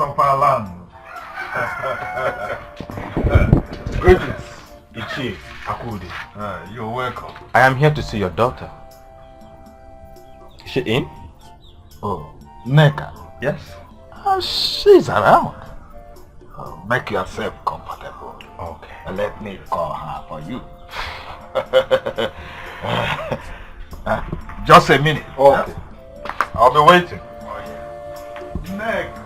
Speaker 15: Of our land. Greetings, Ichie Akudi. You're welcome.
Speaker 17: I am here to see your daughter. Is she in?
Speaker 15: Oh, Neka.
Speaker 17: Yes.
Speaker 15: She's around. Make yourself comfortable.
Speaker 17: Okay.
Speaker 15: Let me call her for you. Just a minute.
Speaker 17: Okay.
Speaker 15: I'll be waiting. Neka.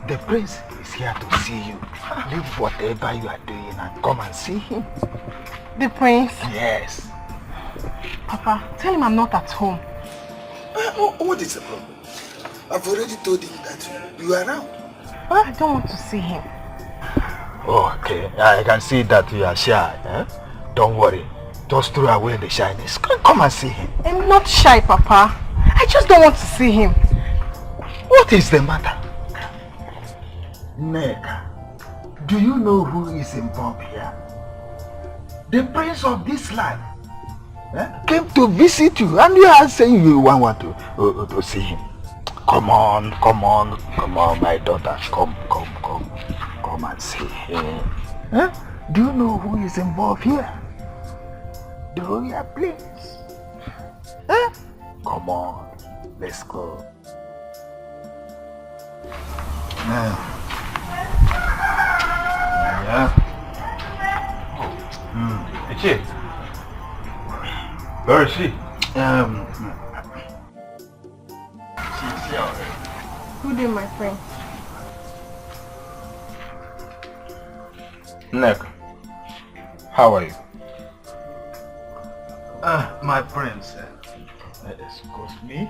Speaker 13: The prince is here to see you. Leave whatever you are doing and come and see him.
Speaker 10: The prince?
Speaker 13: Yes.
Speaker 10: Papa, tell him I'm not at home.
Speaker 13: What is the problem? I've already told him that you are around.
Speaker 10: I don't want to see him.
Speaker 13: Oh, okay. I can see that you are shy. Eh? Don't worry. Just throw away the shyness. Come and see him.
Speaker 10: I'm not shy, Papa. I just don't want to see him.
Speaker 13: What is the matter? Neka, do you know who is involved here? The prince of this land came to visit you and you are saying you want to see him. Come on, my daughter. Come and see him. Do you know who is involved here? The royal prince. Come on, let's go.
Speaker 15: Ichie, where is she?
Speaker 10: She's here already. Good day, my friend.
Speaker 15: Neka, how are you?
Speaker 13: My prince, excuse me,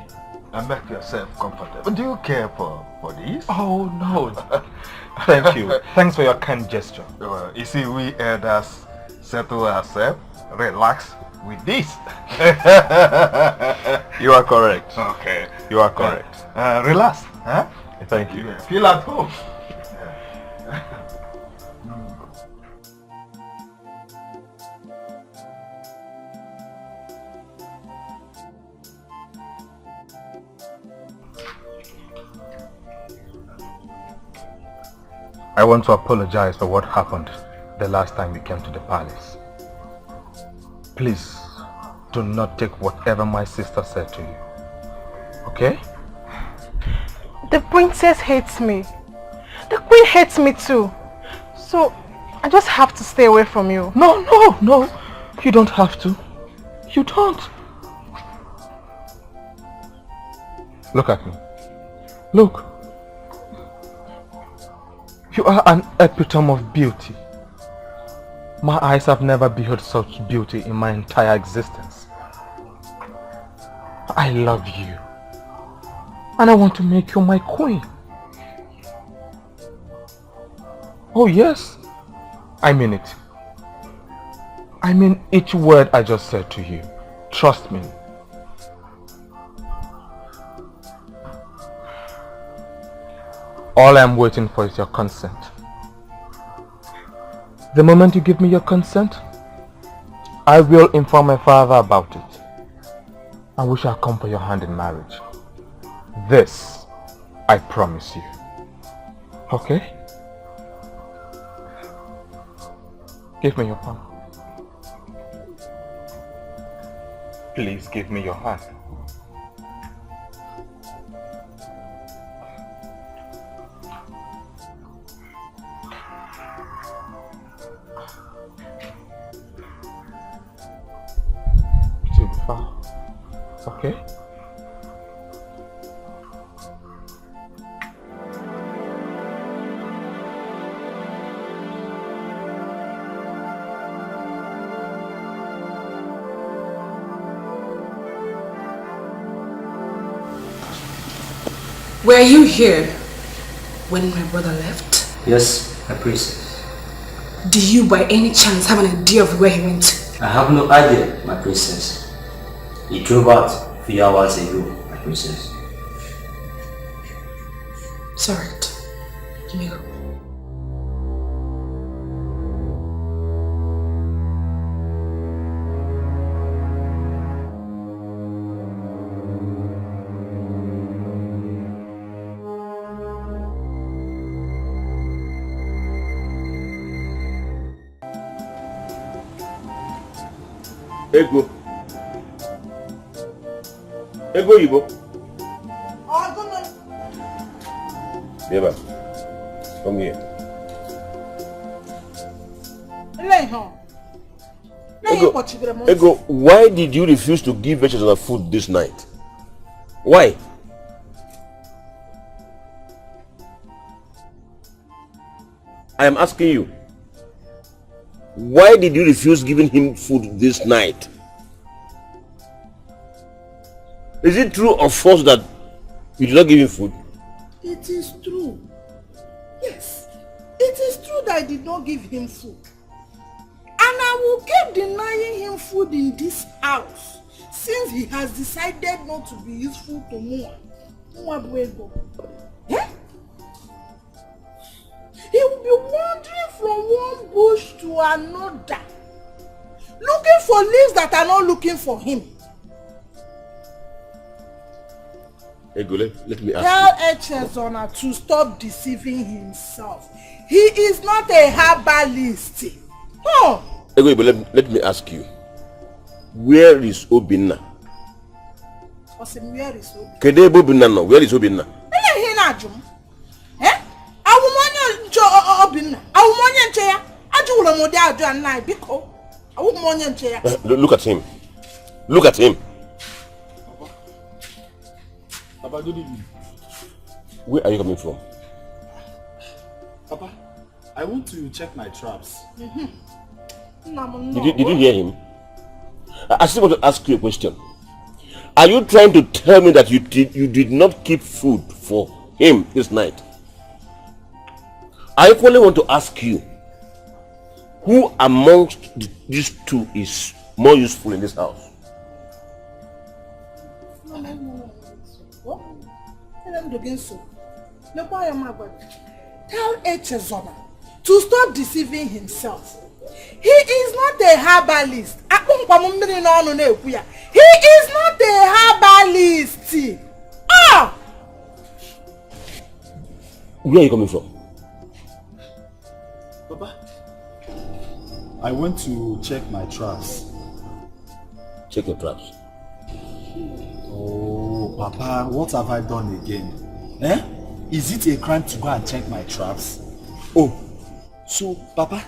Speaker 13: and make yourself comfortable. Do you care for this?
Speaker 15: Oh no, thank you. Thanks for your kind gesture.
Speaker 13: You see, we elders settle ourselves, relax with this.
Speaker 15: You are correct.
Speaker 13: Okay.
Speaker 15: You are correct.
Speaker 13: Relax. Huh?
Speaker 15: Thank you.
Speaker 13: Yeah. Feel at home.
Speaker 17: I want to apologize for what happened the last time we came to the palace. Please, do not take whatever my sister said to you. Okay?
Speaker 10: The princess hates me. The queen hates me too. So, I just have to stay away from you.
Speaker 13: No.
Speaker 15: You don't have to. You don't. Look at me. Look. You are an epitome of beauty. My eyes have never beheld such beauty in my entire existence. I love you. And I want to make you my queen. Oh yes, I mean it. I mean each word I just said to you. Trust me. All I'm waiting for is your consent. The moment you give me your consent, I will inform my father about it. And we shall come for your hand in marriage. This, I promise you. Okay? Give me your palm. Please give me your hand. Too far. Okay?
Speaker 4: Were you here when my brother left?
Speaker 8: Yes, my princess.
Speaker 4: Do you by any chance have an idea of where he went to?
Speaker 8: I have no idea, my princess. He drove out a few hours ago, my princess.
Speaker 4: It's alright. Let me go.
Speaker 3: Ego. Ego Ibo. Beba, come here. Ego, why did you refuse to give Echezona food this night? Why? I am asking you. Why did you refuse giving him food this night? Is it true or false that you did not give him food?
Speaker 10: It is true. Yes, it is true that I did not give him food. And I will keep denying him food in this house since he has decided not to be useful to Mua. Eh? He will be wandering from one bush to another, looking for leaves that are not looking for him.
Speaker 3: Ego, let me ask
Speaker 10: Tell Echezona to stop deceiving himself. He is not a herbalist. Oh.
Speaker 3: Ego, let me ask you. Where is Obinna?
Speaker 10: Where is Obinna?
Speaker 3: Kedebo Obinna no? Where is Obinna? Look at him. Look at him.
Speaker 6: Papa, good evening.
Speaker 3: Where are you coming from?
Speaker 6: Papa, I want to check my traps.
Speaker 3: Did you hear him? I still want to ask you a question. Are you trying to tell me that you did not keep food for him this night? I equally want to ask you, who amongst these two is more useful in this house?
Speaker 10: Tell Echezona to stop deceiving himself. He is not a herbalist. He is not a herbalist. Ah!
Speaker 3: Where are you coming from?
Speaker 6: Papa, I went to check my traps.
Speaker 3: Check your traps.
Speaker 6: Oh, Papa, what have I done again? Eh? Is it a crime to go and check my traps? Oh, so, Papa,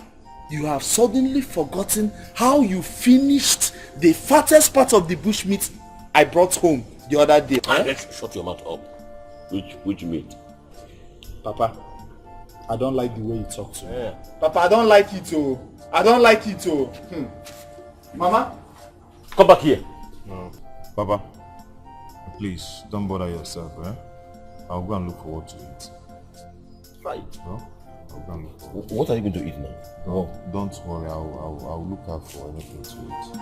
Speaker 6: you have suddenly forgotten how you finished the fattest part of the bush meat I brought home the other day.
Speaker 3: Shut your mouth up. Which meat?
Speaker 6: Papa, I don't like the way you talk to me. Yeah. Papa, I don't like it oh. I don't like it oh. Mama?
Speaker 3: Come back here.
Speaker 15: No. Papa, please don't bother yourself, eh? I'll go and look for what to eat.
Speaker 3: Right.
Speaker 15: No? I'll go and look for what.
Speaker 3: What are you going to eat now?
Speaker 15: No, don't worry. I'll look out for anything to eat.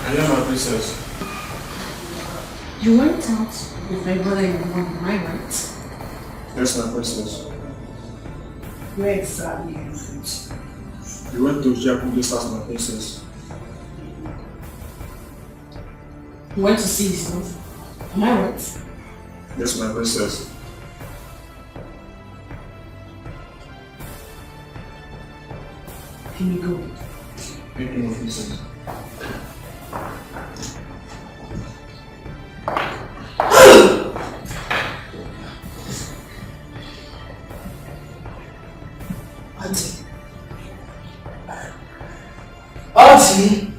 Speaker 18: Hello, my princess.
Speaker 4: You went out with my brother in the morning, am I right?
Speaker 18: Yes, my princess.
Speaker 4: Where exactly?
Speaker 18: You went to Japanese house, my princess.
Speaker 4: You went to see his mother, am I right?
Speaker 18: Yes, my princess.
Speaker 4: Can you go?
Speaker 18: Thank you, my princess.
Speaker 2: Auntie!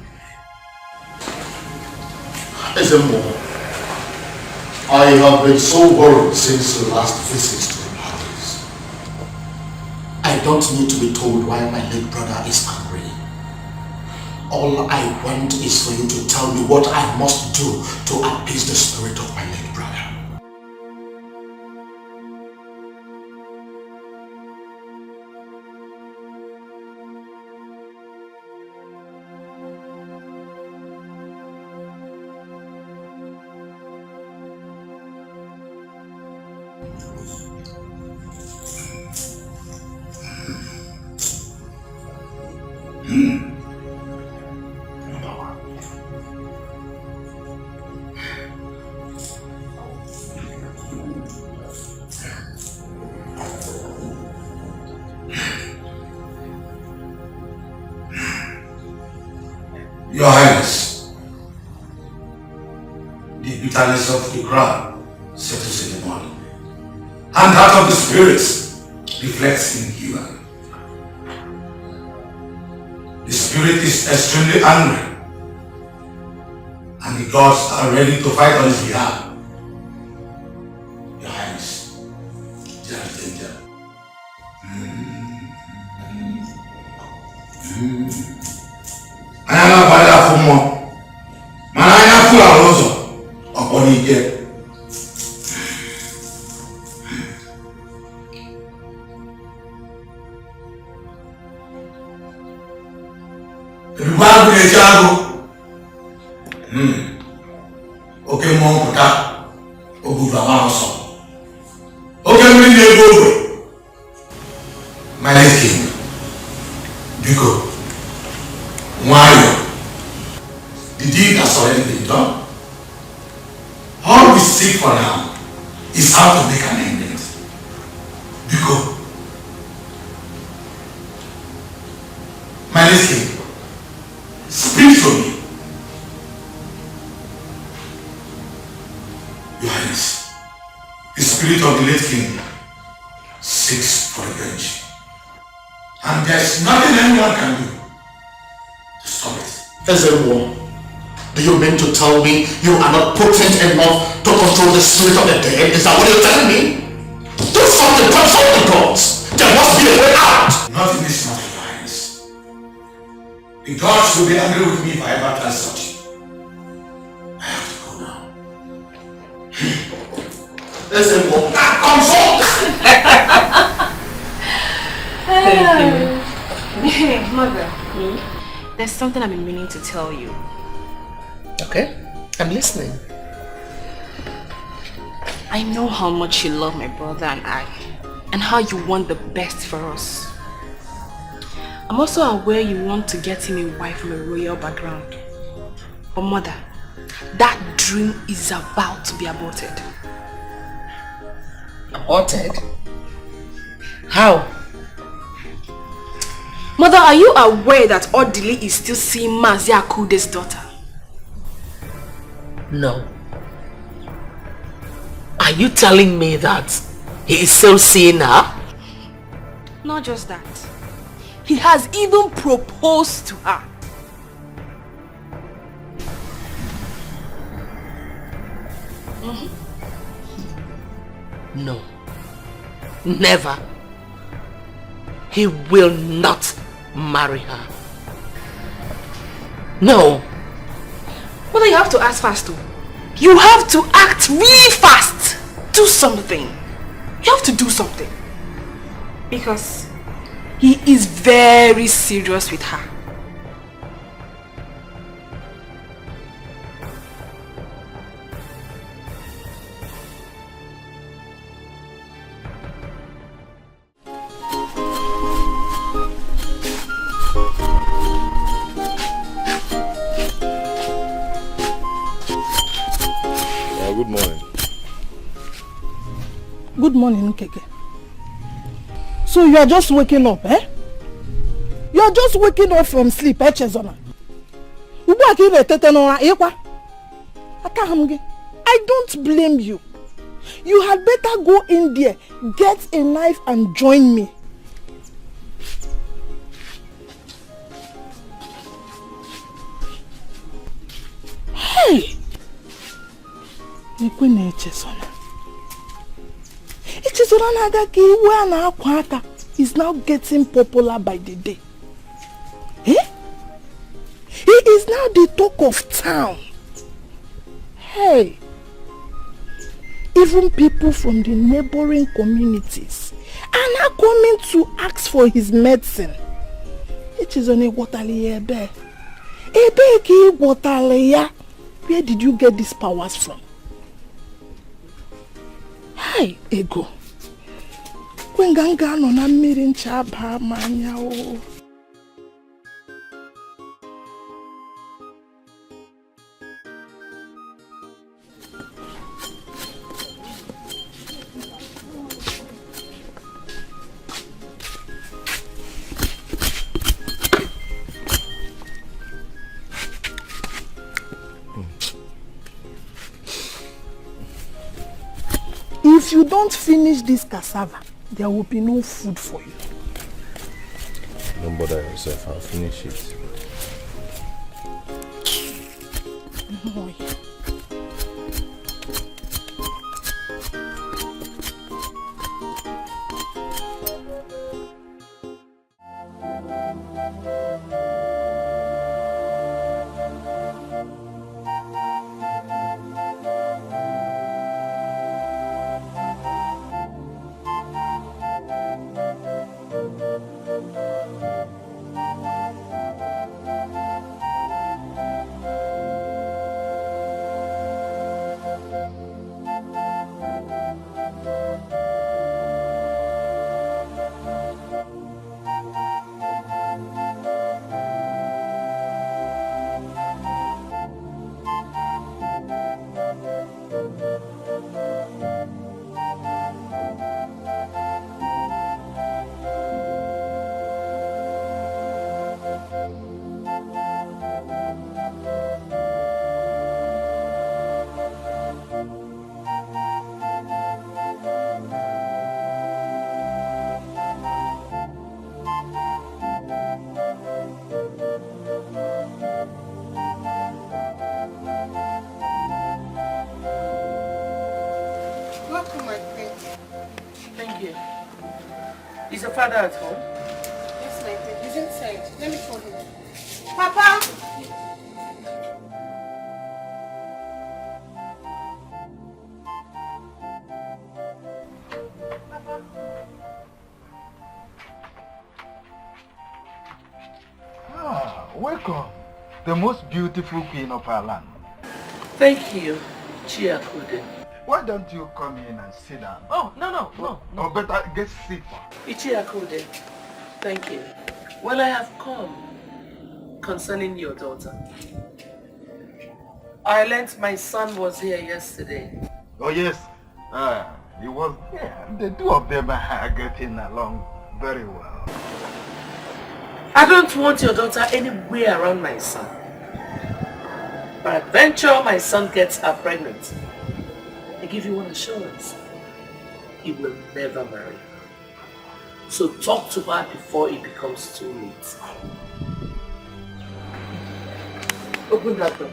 Speaker 2: I have been so worried since your last visit to the palace. I don't need to be told why my late brother is angry. All I want is for you to tell me what I must do to appease the spirit of my late brother.
Speaker 7: Your Highness, the bitterness of the ground settles in the morning, and that of the spirits reflects in human. The spirit is extremely angry, and the gods are ready to fight on his behalf. Your Highness, there is danger. Another father for more. Manana full of rose upon it yet. Everybody will jago. Okay, mom, put that. Obuva also. Okay, me dey go. My late king. Biko. Why? The deed has already been done. All we seek for now is how to make an ending. Because my late king, speak to me. Your Highness, the spirit of the late king seeks for revenge. And there's nothing anyone can do. Stop it.
Speaker 2: Ezreal, do you mean to tell me you are not potent enough to control the spirit of the dead? Is that what you're telling me? Do something, consult the gods. There must be a way out.
Speaker 7: Not in this matter, Your Highness. The gods will be angry with me if I ever try such. I have to go now.
Speaker 2: Ezreal, consult!
Speaker 4: Thank you. Mother. There's something I've been meaning to tell you.
Speaker 12: Okay, I'm listening.
Speaker 4: I know how much you love my brother and I, and how you want the best for us. I'm also aware you want to get him a wife from a royal background. But mother, that dream is about to be aborted.
Speaker 12: Aborted? How?
Speaker 4: Mother, are you aware that Odili is still seeing Mazia Akude's daughter?
Speaker 12: No. Are you telling me that he is still seeing her?
Speaker 4: Not just that. He has even proposed to her.
Speaker 12: No. Never. He will not marry her. No.
Speaker 4: Mother, you have to act fast too. You have to act really fast. Do something. You have to do something. Because he is very serious with her.
Speaker 22: Good morning.
Speaker 10: Good morning, Nkeke. So you are just waking up, eh? You are just waking up from sleep, eh, Chezona? I don't blame you. You had better go in there, get a knife and join me. Hey! Is now getting popular by the day. Eh? He is now the talk of town. Hey! Even people from the neighboring communities are now coming to ask for his medicine. It is only Ebe. Where did you get these powers from? Hi, Ego. Kwenganga no na mmiri ncha ba manya o. If you don't finish this cassava, there will be no food for you.
Speaker 17: Don't bother yourself, I'll finish it.
Speaker 10: No.
Speaker 12: Is your father at home?
Speaker 21: Yes, my dear. He's inside. Let me call him. Papa!
Speaker 13: Welcome, the most beautiful queen of our land.
Speaker 12: Thank you, Chiakude.
Speaker 13: Why don't you come in and sit down?
Speaker 12: Oh, no.
Speaker 13: Or better, get seat.
Speaker 12: Chiakude, thank you. Well, I have come concerning your daughter. I learned my son was here yesterday.
Speaker 2: Oh yes, he was here. The two of them are getting along very well.
Speaker 12: I don't want your daughter anywhere around my son. Peradventure my son gets her pregnant. I give you one assurance. He will never marry. So talk to her before it becomes too late. Open that door.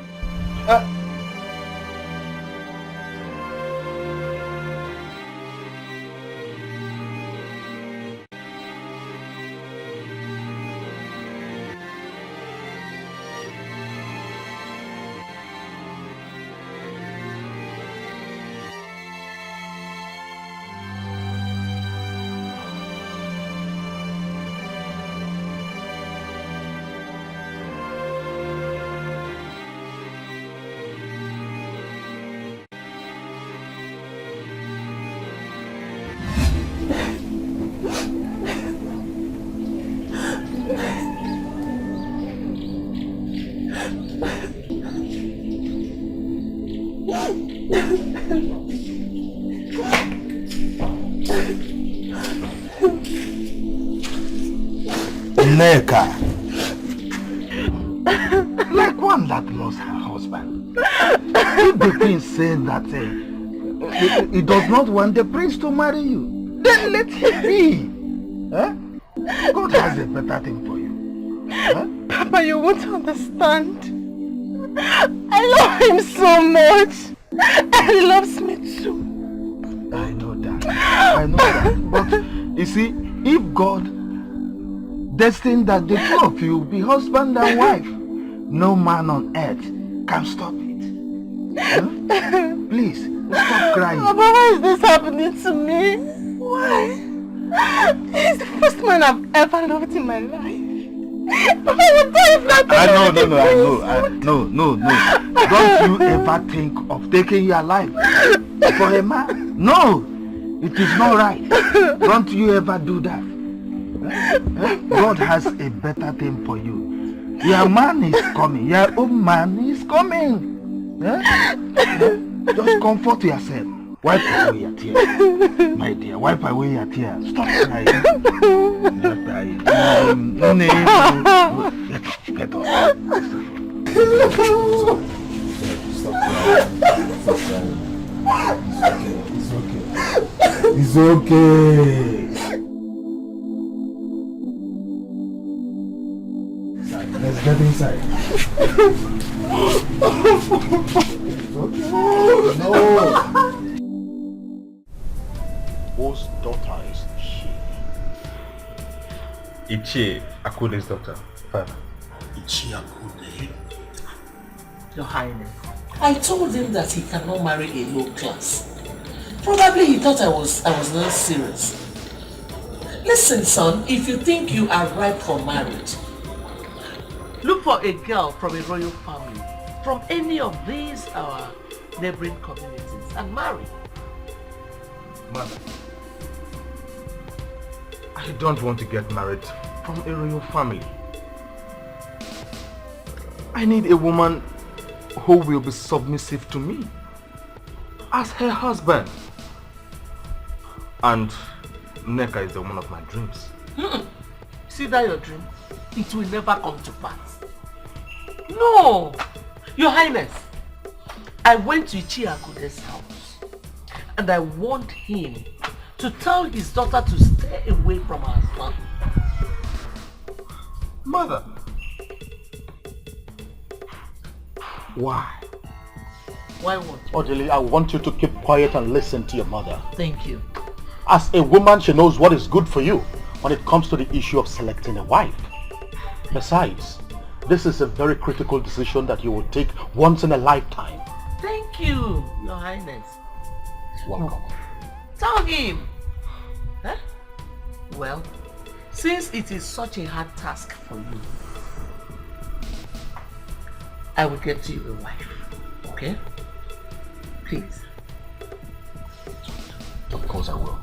Speaker 2: Neka, like one that lost her husband. If the prince said that he does not want the prince to marry you, then let him be. God has a better thing for you.
Speaker 9: Papa, you won't understand. I love him so much. And he loves me too.
Speaker 2: I know that. But you see, if God destined that the two of you be husband and wife, no man on earth can stop it. Please, stop crying.
Speaker 9: Papa, why is this happening to me? Why? He's the first man I've ever loved in my life. Papa, I would die if not.
Speaker 2: I know. Don't you ever think of taking your life for a man? No, it is not right. Don't you ever do that. God has a better thing for you. Your man is coming. Your own man is coming. Just comfort yourself. Wipe away your tears. My dear, wipe away your tears. Stop crying. Stop crying. Get up. It's okay. Let's get inside. No. Whose daughter is she?
Speaker 15: Ichie Akude's daughter, Father.
Speaker 11: Ichie Akude?
Speaker 12: Your Highness, I told him that he cannot marry a low class. Probably he thought I was not serious. Listen, son, if you think you are ripe for marriage, look for a girl from a royal family, from any of these our neighboring communities, and marry.
Speaker 15: Mother, I don't want to get married from a royal family. I need a woman who will be submissive to me as her husband. And Neka is the woman of my dreams.
Speaker 12: See that your dream? It will never come to pass. No! Your Highness, I went to Ichie Akude's house and I warned him to tell his daughter to stay away from our son.
Speaker 15: Mother!
Speaker 2: Why?
Speaker 12: Why what?
Speaker 19: Odili, I want you to keep quiet and listen to your mother.
Speaker 12: Thank you.
Speaker 19: As a woman, she knows what is good for you when it comes to the issue of selecting a wife. Besides, this is a very critical decision that you will take once in a lifetime.
Speaker 12: Thank you, Your Highness.
Speaker 19: Welcome.
Speaker 12: Tell him. Huh? Well, since it is such a hard task for you, I will get you a wife. Okay? Please.
Speaker 19: Of course I will.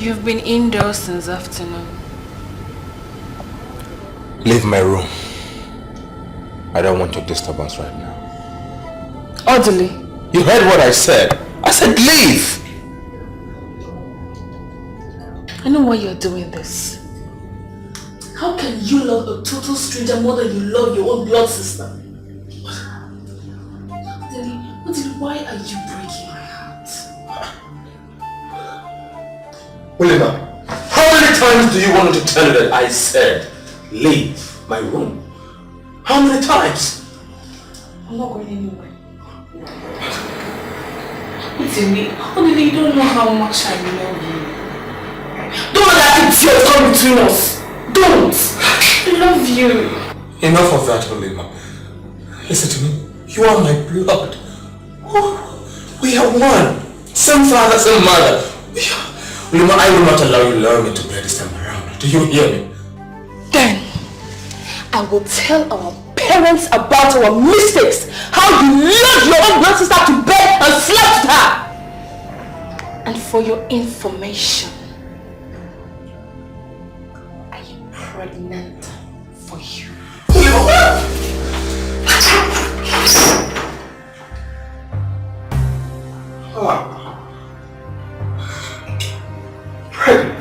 Speaker 4: You've been indoors since afternoon.
Speaker 17: Leave my room. I don't want your disturbance right now.
Speaker 4: Orderly.
Speaker 17: You heard what I said. I said leave.
Speaker 4: I know why you're doing this. How can you love a total stranger more than you love your own blood sister? Orderly, why are you breaking my heart?
Speaker 17: William, how many times do you want me to tell you that I said leave my room? How many times?
Speaker 4: I'm not going anywhere. Orderly, you don't know how much I love you. Don't let that idiot come between us. Don't! I love you.
Speaker 17: Enough of that, William. Listen to me. You are my blood. We are one. Same father, same mother. William, I will not allow you to love me to bear this time around. Do you hear me?
Speaker 4: Then, I will tell our parents about our mistakes. How you loved your own blood sister to bed and slept with her. And for your information, I am pregnant for you.
Speaker 17: Pregnant.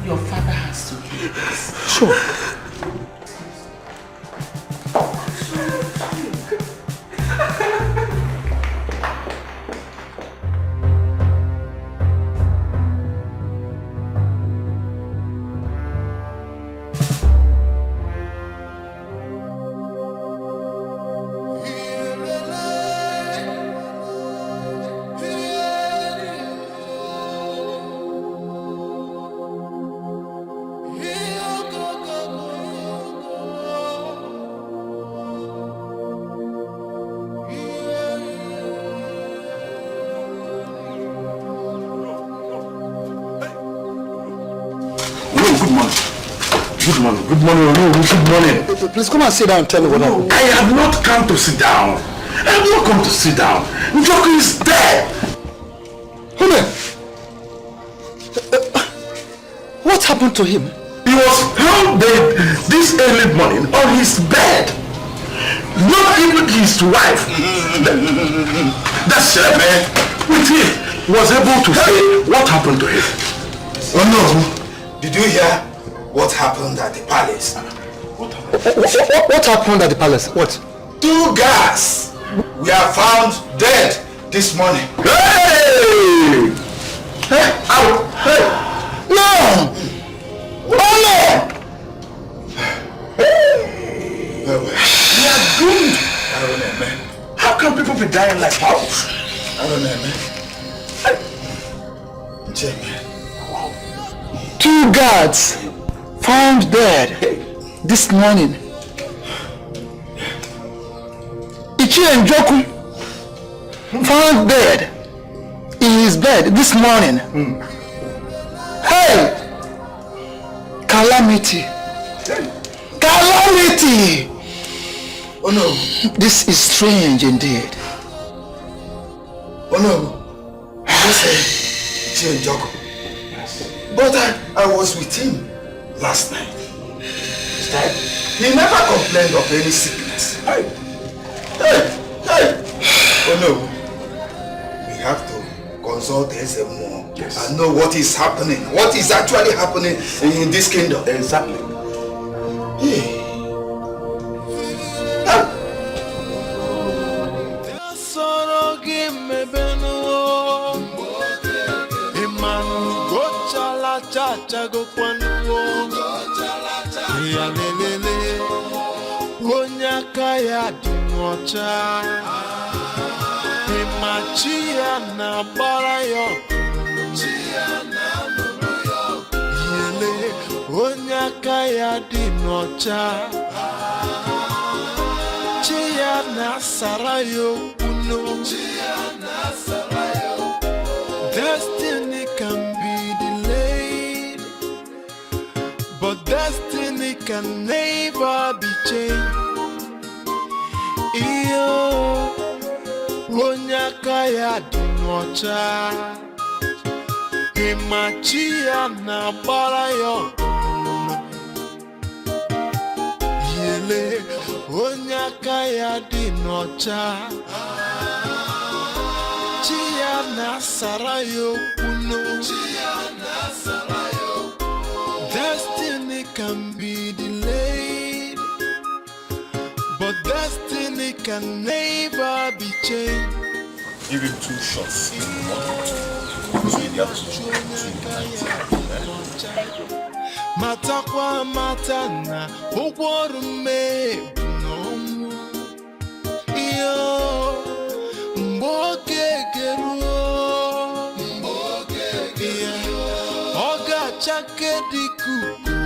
Speaker 12: Your father has to hear this.
Speaker 19: Sure.
Speaker 2: Good morning.
Speaker 19: Please come and sit down and tell me what happened.
Speaker 2: I have not come to sit down. I have not come to sit down. Njoku is dead.
Speaker 19: What happened to him?
Speaker 2: He was found dead this early morning on his bed. Not even his wife, that man with him, was able to say what happened to him.
Speaker 7: Oh no! Did you hear what happened at the palace?
Speaker 19: What happened at the palace? What?
Speaker 7: 2 guards were found dead this morning.
Speaker 2: Hey! Hey! Out! Hey!
Speaker 7: No! Oh no! We are doomed. I don't know, man.
Speaker 2: How can people be dying like that?
Speaker 7: I don't know, man. Check, man.
Speaker 19: 2 guards found dead this morning. Ichi and Joku found dead in his bed this morning. Hey! Calamity! Calamity!
Speaker 7: Oh no!
Speaker 19: This is strange indeed.
Speaker 7: Oh no! You say Ichi and Joku. But I was with him last night. He never complained of any sickness. Hey! Oh no. We have to consult SMO and know what is happening. What is actually happening in this kingdom.
Speaker 2: Exactly.
Speaker 7: Hey.
Speaker 14: chago kwanuo ya lelele onyaka ya dinocha imachia na barayo chia na nuruyo yele onyaka ya dinocha chia na sarayo kuno chia na sarayo. Destiny can be delayed, but destiny can never be changed. Iyo onyaka ya dinocha imachia na barayo yele onyaka ya dinocha chia na sarayo kuno chia na sarayo. Destiny can be delayed, but destiny can never be changed.
Speaker 22: Give him 2 shots in the morning, 2 in the afternoon, 2 in the night.
Speaker 14: Matakwa matana ogworume no iyo mboke geruo oga chake dikuku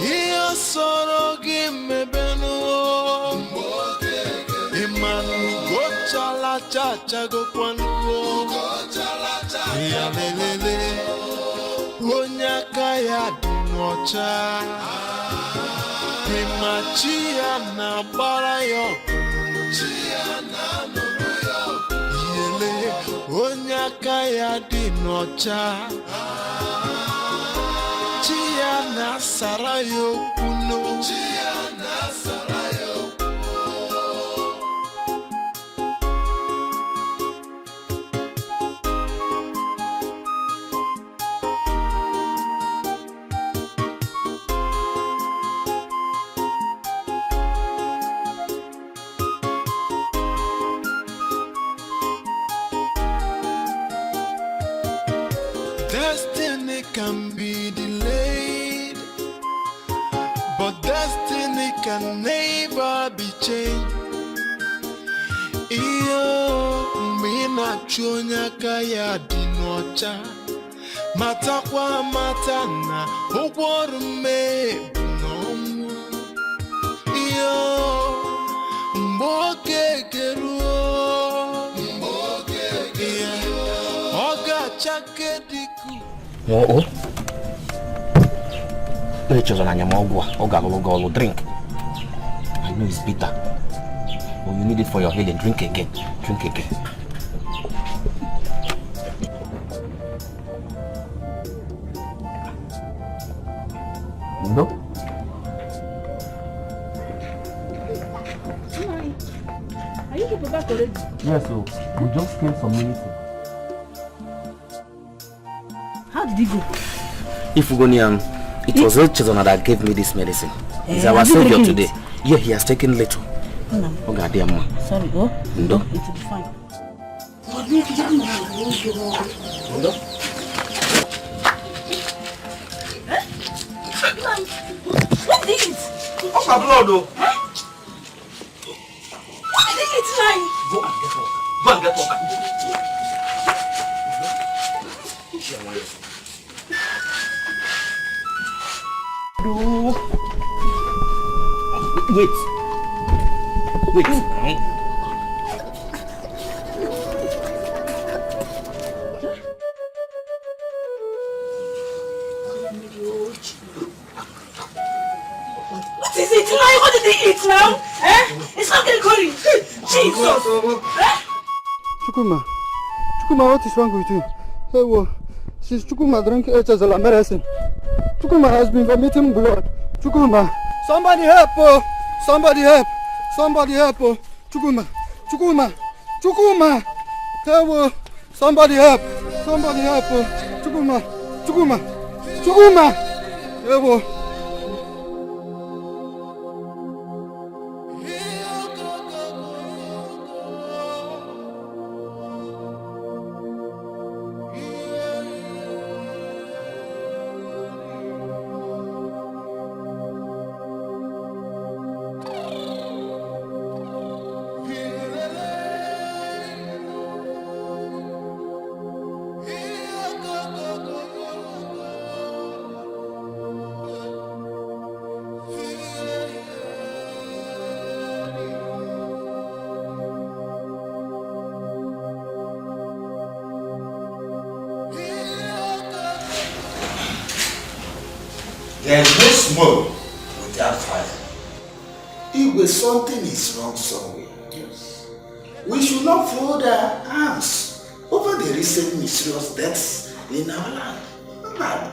Speaker 14: iyo soro gimebenu imanu gochala chacha go kwanuo ya lelele onyaka ya dinocha imachia na barayo chia na nuruyo yele onyaka ya dinocha chia na sarayo kuno chia na sarayo. Destiny can be delayed, but destiny can never be changed. Iyo mina chonyaka ya dinocha matakwa matana ogworume no iyo mboke geruo oga chake diku.
Speaker 16: Oh, drink. I know it's bitter, but you need it for your healing. Drink again. Drink again. No?
Speaker 1: Are you people back already?
Speaker 16: Yes, so we just came some minutes ago.
Speaker 1: How did he go?
Speaker 16: Ifugonian, it was Chizona that gave me this medicine. He's our savior today. Yeah, he has taken little. Oh, goddamn.
Speaker 1: Sorry, oh?
Speaker 16: No.
Speaker 1: It will be fine.
Speaker 16: No.
Speaker 1: What did he eat?
Speaker 16: Oh, my blood, though.
Speaker 1: What did he eat tonight?
Speaker 16: Go and get water. Wait.
Speaker 1: What is it tonight? What did he eat now? It's not getting curry. Jesus.
Speaker 5: Chukuma, what is wrong with you? Hey, well, since Chukuma drank Echazala medicine, Chukuma has been vomiting blood. Chukuma, somebody help! Oh, somebody help! Somebody help! Oh, Chukuma, hey, well, somebody help! Somebody help! Oh, Chukuma, hey, well.
Speaker 7: There is no smoke without fire. If something is wrong somewhere, yes, we should not fold our arms over the recent mysterious deaths in our land. Bad.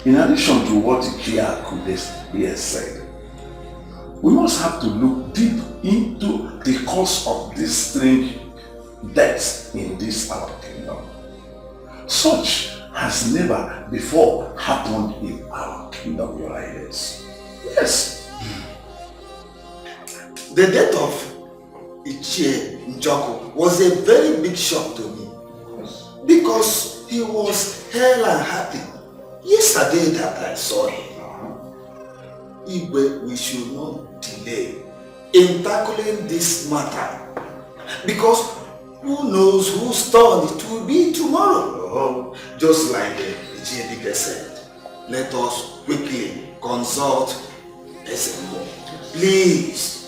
Speaker 2: In addition to what Ichiaku has said, we must have to look deep into the cause of this strange deaths in this our kingdom. Such has never before happened in our kingdom, Your Highness. Yes.
Speaker 7: The death of Ichie Njoku was a very big shock to me. Yes. Because he was hale and happy yesterday that I saw him. Igwe, we should not delay in tackling this matter, because who knows whose turn it will be tomorrow. Oh, just like Ichie said, let us quickly consult SMO. Please.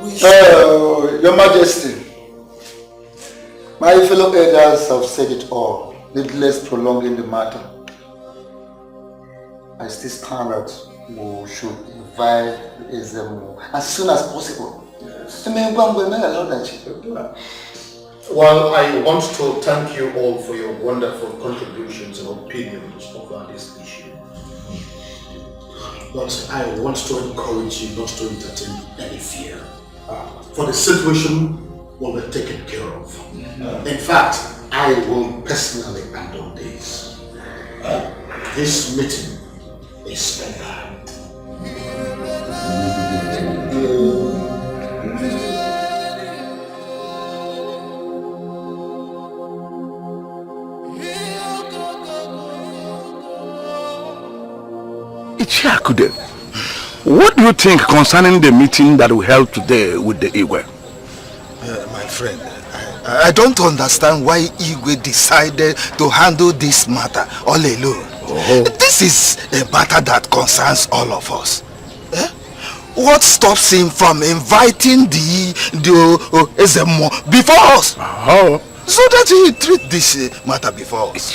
Speaker 5: Your Majesty, my fellow elders have said it all, needless prolonging the matter. I still stand that we should invite SMO as soon as possible. Yes.
Speaker 19: Well, I want to thank you all for your wonderful contributions and opinions over this issue. But I want to encourage you not to entertain any fear. For the situation will be taken care of. In fact, I will personally handle this. This meeting is over.
Speaker 2: Ichiakude, what do you think concerning the meeting that we held today with the Igwe?
Speaker 7: My friend, I don't understand why Igwe decided to handle this matter all alone. Oh. This is a matter that concerns all of us. What stops him from inviting the SMO before us?
Speaker 2: Oh.
Speaker 7: So that he treat this matter before us.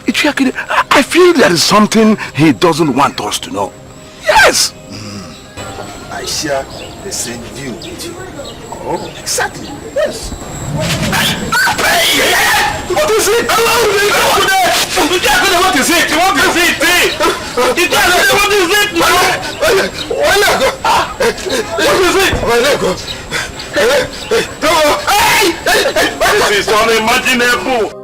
Speaker 2: Ichiakude, I feel there is something he doesn't want us to know. Yes!
Speaker 7: I share the same view with you. Oh, exactly. Yes.
Speaker 2: What is it? What is it? What is it? What is it? This is unimaginable.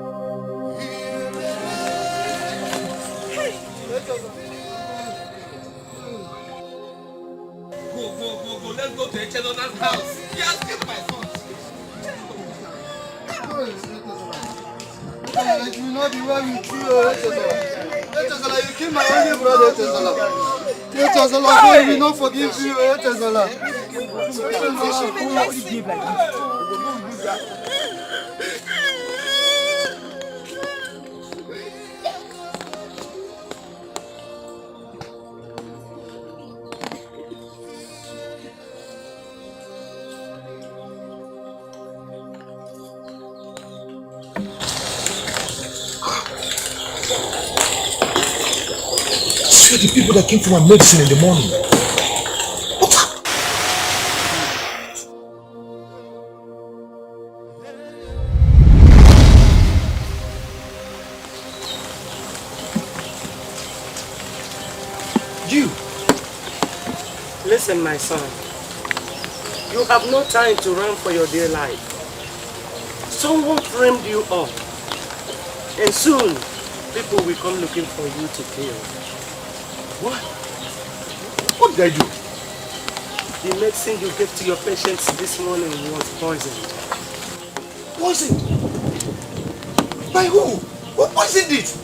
Speaker 6: Let's go to Echezona's house. He has killed my son.
Speaker 5: It will not be well with you, Echezola. You killed my only brother, Echezola. Echezola, God will not forgive you, Echezola.
Speaker 7: The people that came for my medicine in the morning. What happened?
Speaker 8: You! Listen, my son. You have no time to run for your dear life. Someone framed you up. And soon, people will come looking for you to kill.
Speaker 19: What? What did I do?
Speaker 8: The medicine you gave to your patients this morning was poisoned.
Speaker 7: Poisoned? By who? Who poisoned it?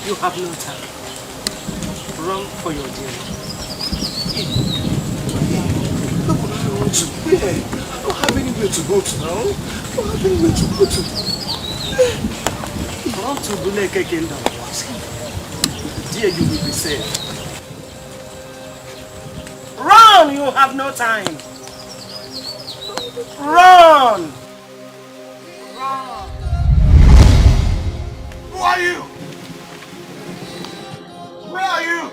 Speaker 8: You have no time. Run for your dear life.
Speaker 7: I don't have anywhere to go to now. I don't have anywhere to go to.
Speaker 8: Run to Buleke Kingdom. Here you will be safe. Run! You have no time. Run!
Speaker 7: Who are you?
Speaker 6: Where are you?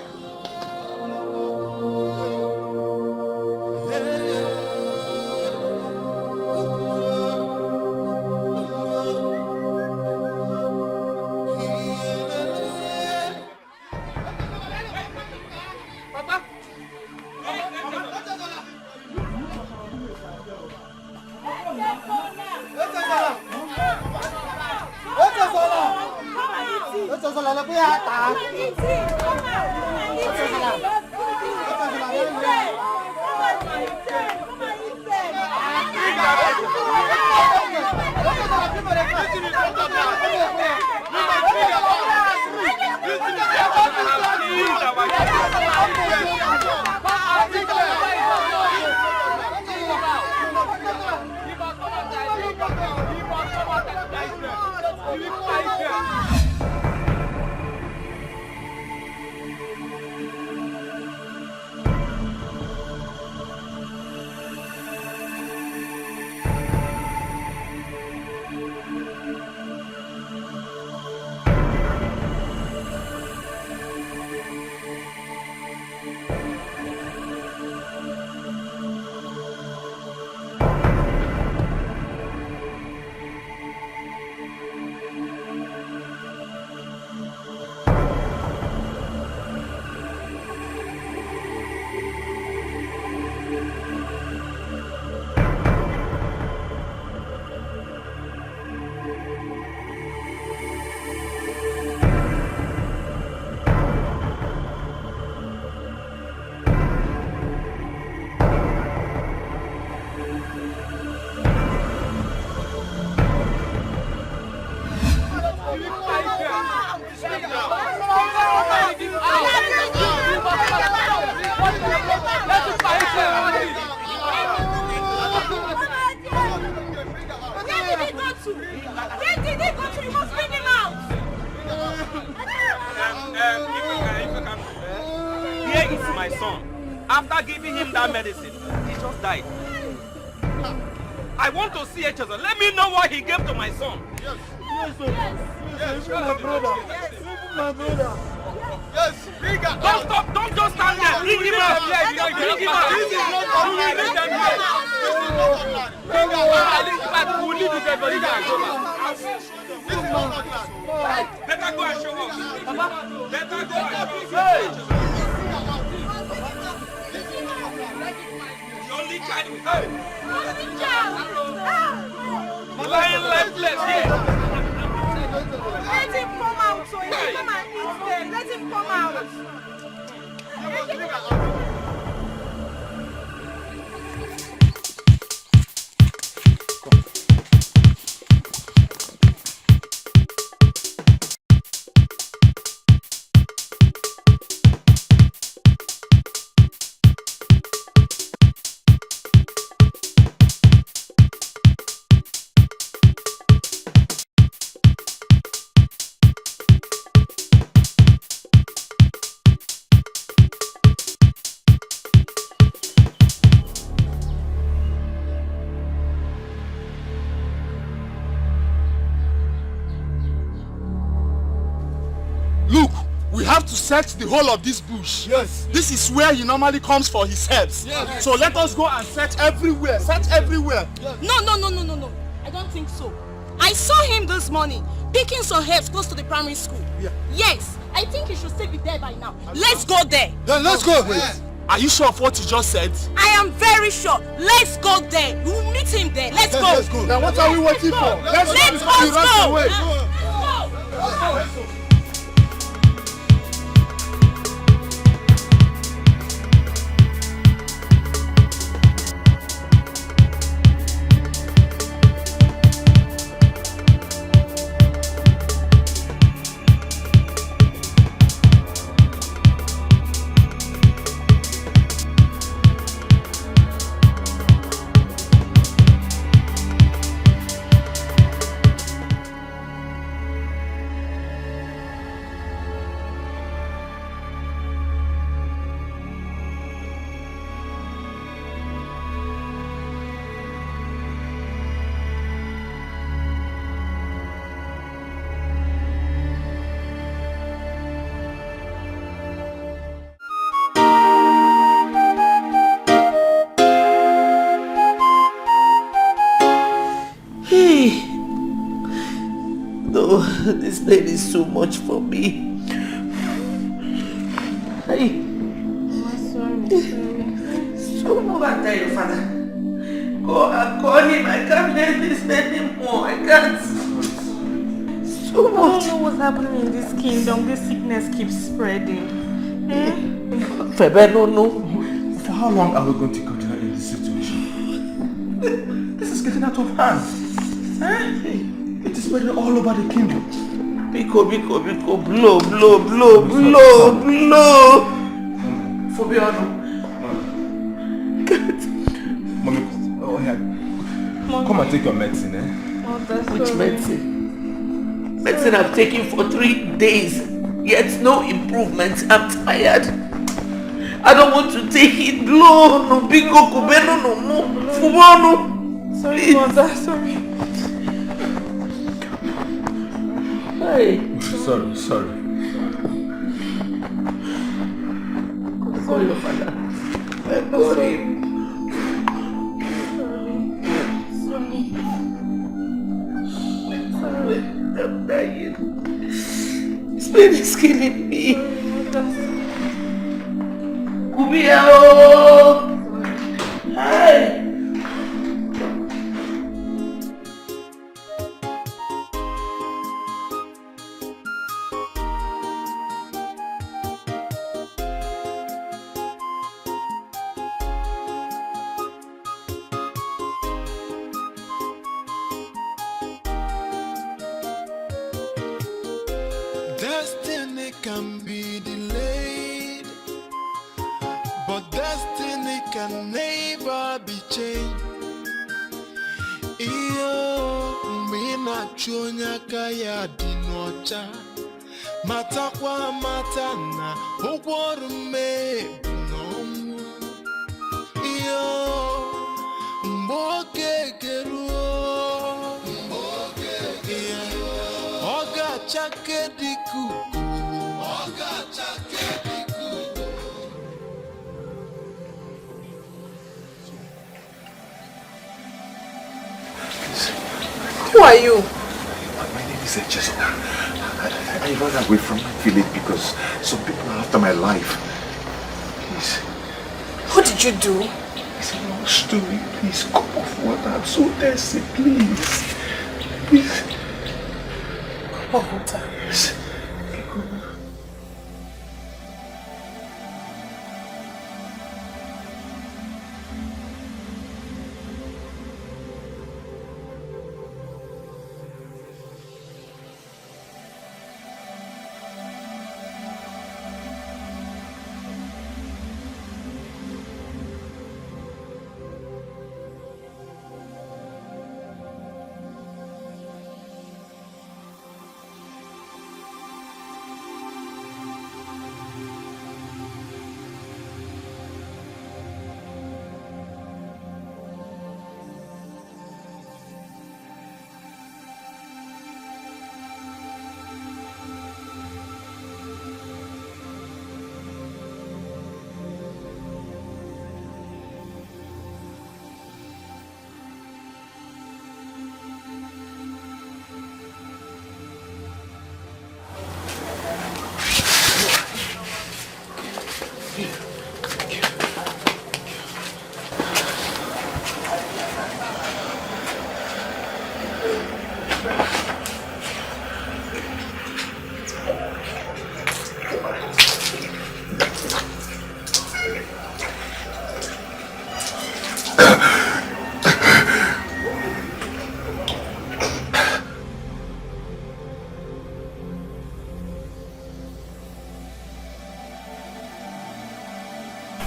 Speaker 3: After giving him that medicine, he just died. I want to see Echezon. Let me know what he gave to my son.
Speaker 6: Yes. Yes, my brother. My brother. Yes, bring him out.
Speaker 3: Don't just stand there. Bring him out. Bring him out.
Speaker 6: This is not ordinary. Bring him out.
Speaker 3: We'll leave the dead body there.
Speaker 6: This is not ordinary.
Speaker 3: Better go and show us. Better go and show us. The only child we have. Lying lifeless here.
Speaker 21: Let him come out so he can come and eat there. Let him come out.
Speaker 6: Search the whole of this bush. Yes. This is where he normally comes for his herbs. Yes. So let us go and search everywhere. Search everywhere.
Speaker 21: Yes. No. I don't think so. I saw him this morning picking some herbs close to the primary school. Yeah. Yes. I think he should still be there by now. Let's go there.
Speaker 6: Then let's go. Wait. Are you sure of what you just said?
Speaker 21: I am very sure. Let's go there. We'll meet him there. Let's go.
Speaker 6: Let's go. Then what are we waiting for?
Speaker 21: Let's go. Let's go.
Speaker 12: No, this pain is too much for me. Hey. So go back to your father. Go and call him. I can't bear this anymore. I can't. So much.
Speaker 21: I don't know what's happening in this kingdom. This sickness keeps spreading.
Speaker 12: Febe, no.
Speaker 17: For how long are we going to continue in this situation? This is getting out of hand. It is spreading all over the kingdom.
Speaker 12: Biko, blow. Fabiano.
Speaker 17: Mommy, oh yeah. Come and take your medicine, eh?
Speaker 12: Which medicine? Medicine I've taken for 3 days, yet no improvement. I'm tired. I don't want to take it. Blow, no, Biko, Kubeno, no more. Fubano.
Speaker 21: Sorry, mother, sorry.
Speaker 12: Hey.
Speaker 17: Sorry.
Speaker 12: Call your father. I call him. Sorry. I'm dying. This pain is killing me. Kubiao! Hey!
Speaker 14: Destiny can be delayed, but destiny can never be changed. Iyo mina chonya kaya dinocha mata kwa mata na ogworume no. Iyo mboke keruo oga chake diku.
Speaker 21: Who are you?
Speaker 2: My name is Jason. I ran away from my village because some people are after my life. Please.
Speaker 21: What did you do?
Speaker 2: It's a long story. Please, cup of water. I'm so thirsty. Please. Please.
Speaker 21: Cup of water?
Speaker 2: Yes.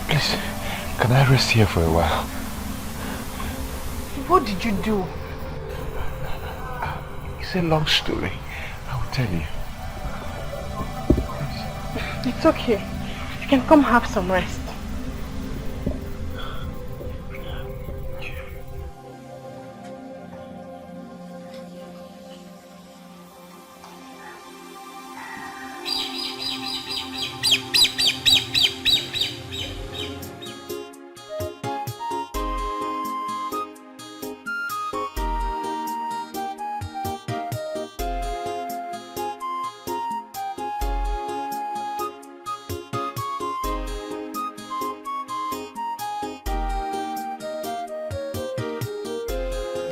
Speaker 17: Please, can I rest here for a while?
Speaker 21: What did you do?
Speaker 17: It's a long story. I will tell you.
Speaker 21: It's okay. You can come have some rest.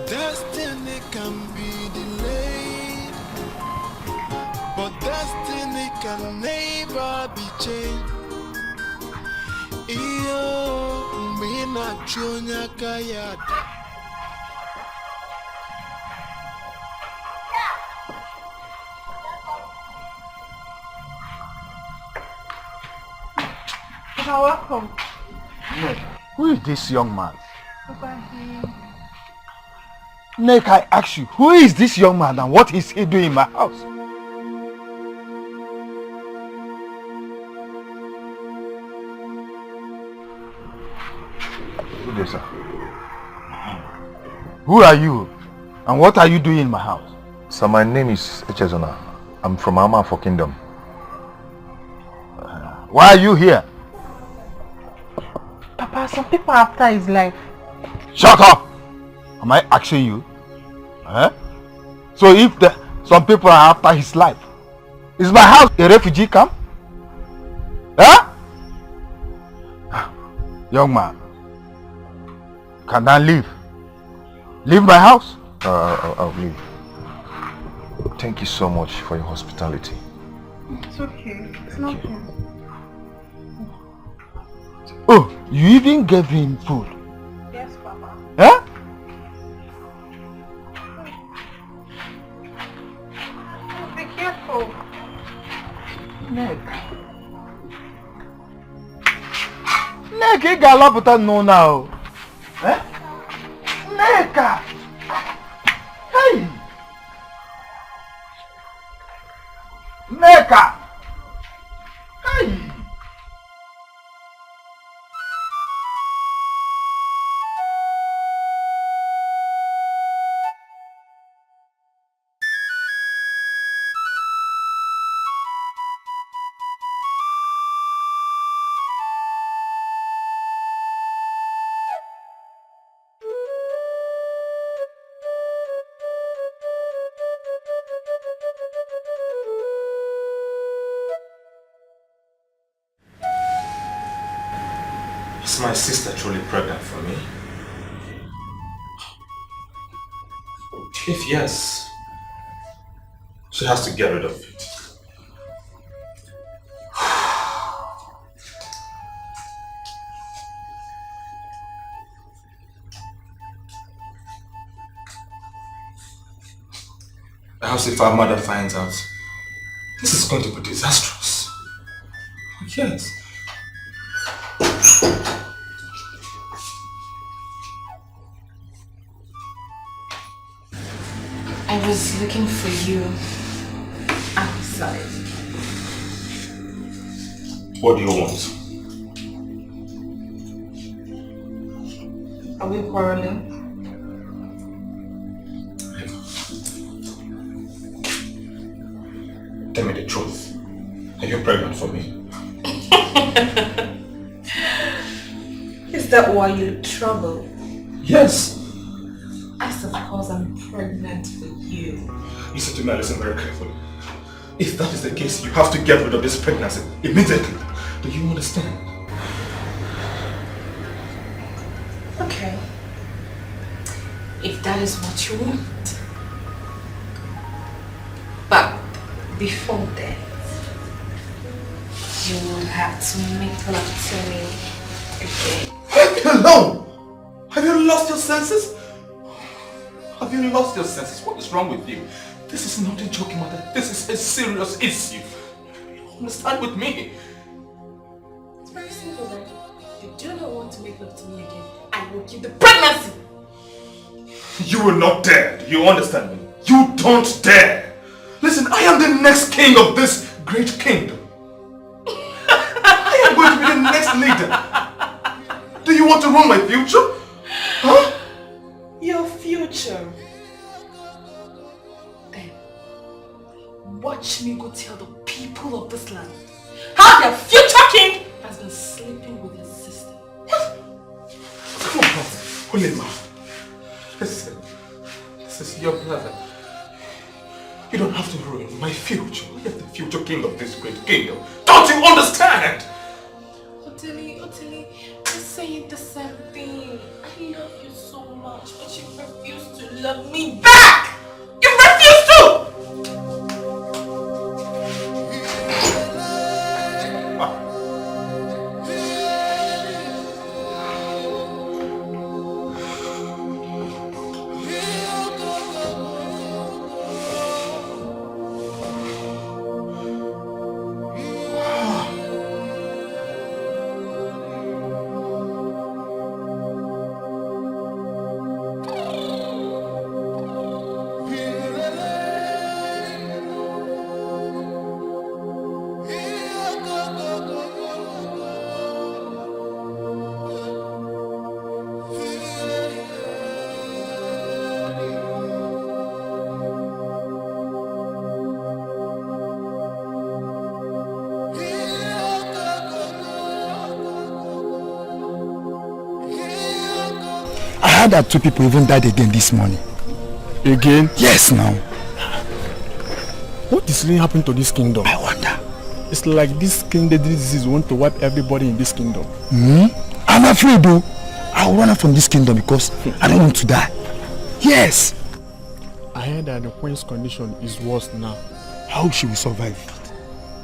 Speaker 14: Destiny can be delayed, but destiny can never be changed. Iyo mina chonya kaya.
Speaker 10: You're welcome.
Speaker 5: Who is this young man?
Speaker 10: Papa,
Speaker 5: Nick, I ask you, who is this young man and what is he doing in my house?
Speaker 17: Good day, sir.
Speaker 5: Who are you and what are you doing in my house?
Speaker 17: Sir, my name is Echezona. I'm from Ama for Kingdom.
Speaker 5: Why are you here?
Speaker 10: Papa, some people are after his life.
Speaker 5: Shut up! Am I asking you? So if some people are after his life, is my house a refugee camp? Young man, can I leave? Leave my house?
Speaker 17: I'll leave. Thank you so much for your hospitality.
Speaker 10: It's okay. It's nothing.
Speaker 5: Oh, you even gave him food?
Speaker 10: Yes, Papa. Be careful.
Speaker 5: Nick, ị ga-alapụta nnụọ now. Nneka! Hey! Nneka! Hey!
Speaker 17: Is my sister truly pregnant for me? If yes, she has to get rid of it. Perhaps if our mother finds out, this is going to be disastrous. Yes.
Speaker 4: I was looking for you outside.
Speaker 17: What do you want?
Speaker 4: Are we quarreling?
Speaker 17: Tell me the truth. Are you pregnant for me?
Speaker 4: Is that why you're trouble?
Speaker 17: Yes.
Speaker 4: Yes, of course I'm pregnant for you.
Speaker 17: Listen to me and listen very carefully. If that is the case, you have to get rid of this pregnancy immediately. Do you understand?
Speaker 4: Okay. If that is what you want. But before that, you will have to make love to me again.
Speaker 17: Leave me alone! Have you lost your senses? Have you lost your senses? What is wrong with you? This is not a joking matter. This is a serious issue. Understand with me.
Speaker 4: It's very simple, right? If you do not want to make love to me again, I will keep the pregnancy.
Speaker 17: You will not dare. Do you understand me? You don't dare. Listen, I am the next king of this great kingdom. I am going to be the next leader. Do you want to ruin my future? Huh?
Speaker 4: Your future. Then, watch me go tell the people of this land how their future king has been sleeping with his sister.
Speaker 17: Come on, Ulema. Listen, this is your brother. You don't have to ruin my future. I am the future king of this great kingdom. Don't you understand?
Speaker 4: Otili, we're saying the same thing. I love you so much, but you refuse to
Speaker 12: love me back! You refuse to!
Speaker 5: I heard that 2 people even died again this morning.
Speaker 18: Again?
Speaker 5: Yes, now.
Speaker 18: What is really happening to this kingdom?
Speaker 5: I wonder.
Speaker 18: It's like this king deadly disease want to wipe everybody in this kingdom.
Speaker 5: I'm afraid though. I'll run out from this kingdom because I don't want to die. Yes.
Speaker 18: I heard that the queen's condition is worse now.
Speaker 5: How she will survive?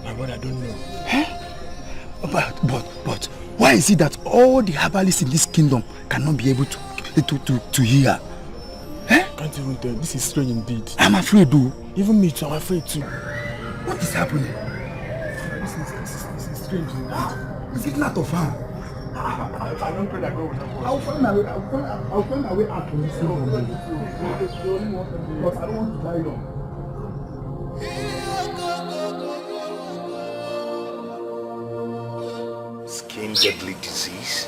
Speaker 18: My brother, I don't know.
Speaker 5: But why is it that all the herbalists in this kingdom cannot be able to heal her?
Speaker 18: Can't even tell. This is strange indeed.
Speaker 5: I'm afraid though.
Speaker 18: Even me too, I'm afraid too.
Speaker 5: What is happening?
Speaker 18: This is strange indeed.
Speaker 5: Is it not of harm?
Speaker 18: I don't pray that God will help us.
Speaker 5: I'll find my way out from this kingdom. Because I don't want to die long.
Speaker 11: Skin deadly disease.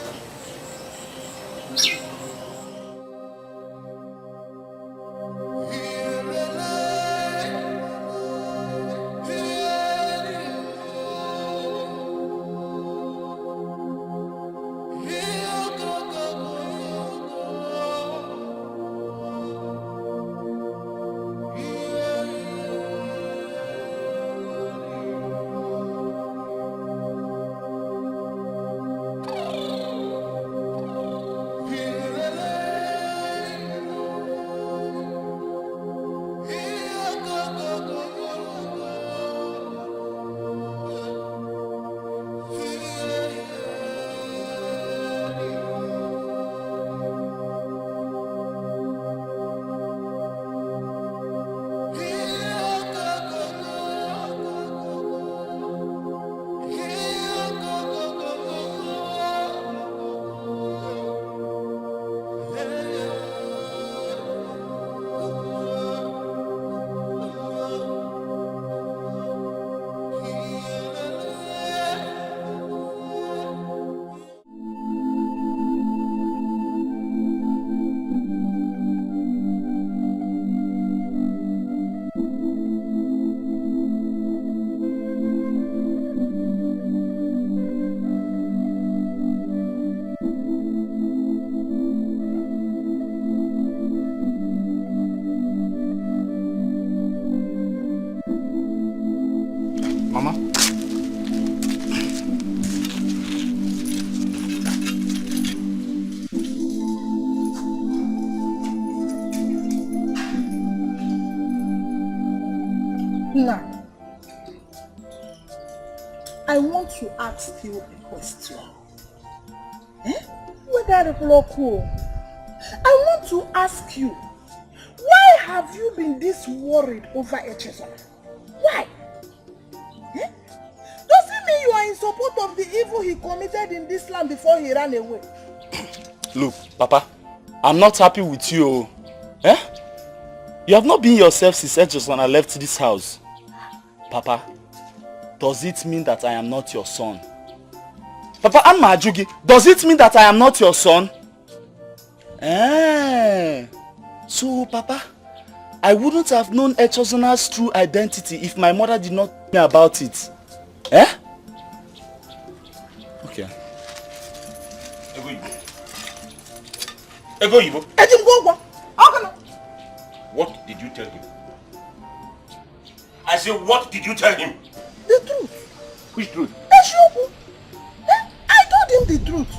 Speaker 10: Now, I want to ask you a question. Whether cool. I want to ask you, why have you been this worried over Echezona? Why? Does it mean you are in support of the evil he committed in this land before he ran away?
Speaker 20: Look, Papa, I'm not happy with you. You have not been yourself since Echezona left this house. Papa, does it mean that I am not your son? Papa, I'm Majugi. Does it mean that I am not your son? So, Papa, I wouldn't have known Echezona's true identity if my mother did not tell me about it. Okay.
Speaker 11: Ego Yibo. What did you tell him? I said, what did you tell him?
Speaker 10: The truth.
Speaker 11: Which truth?
Speaker 10: I told him the truth.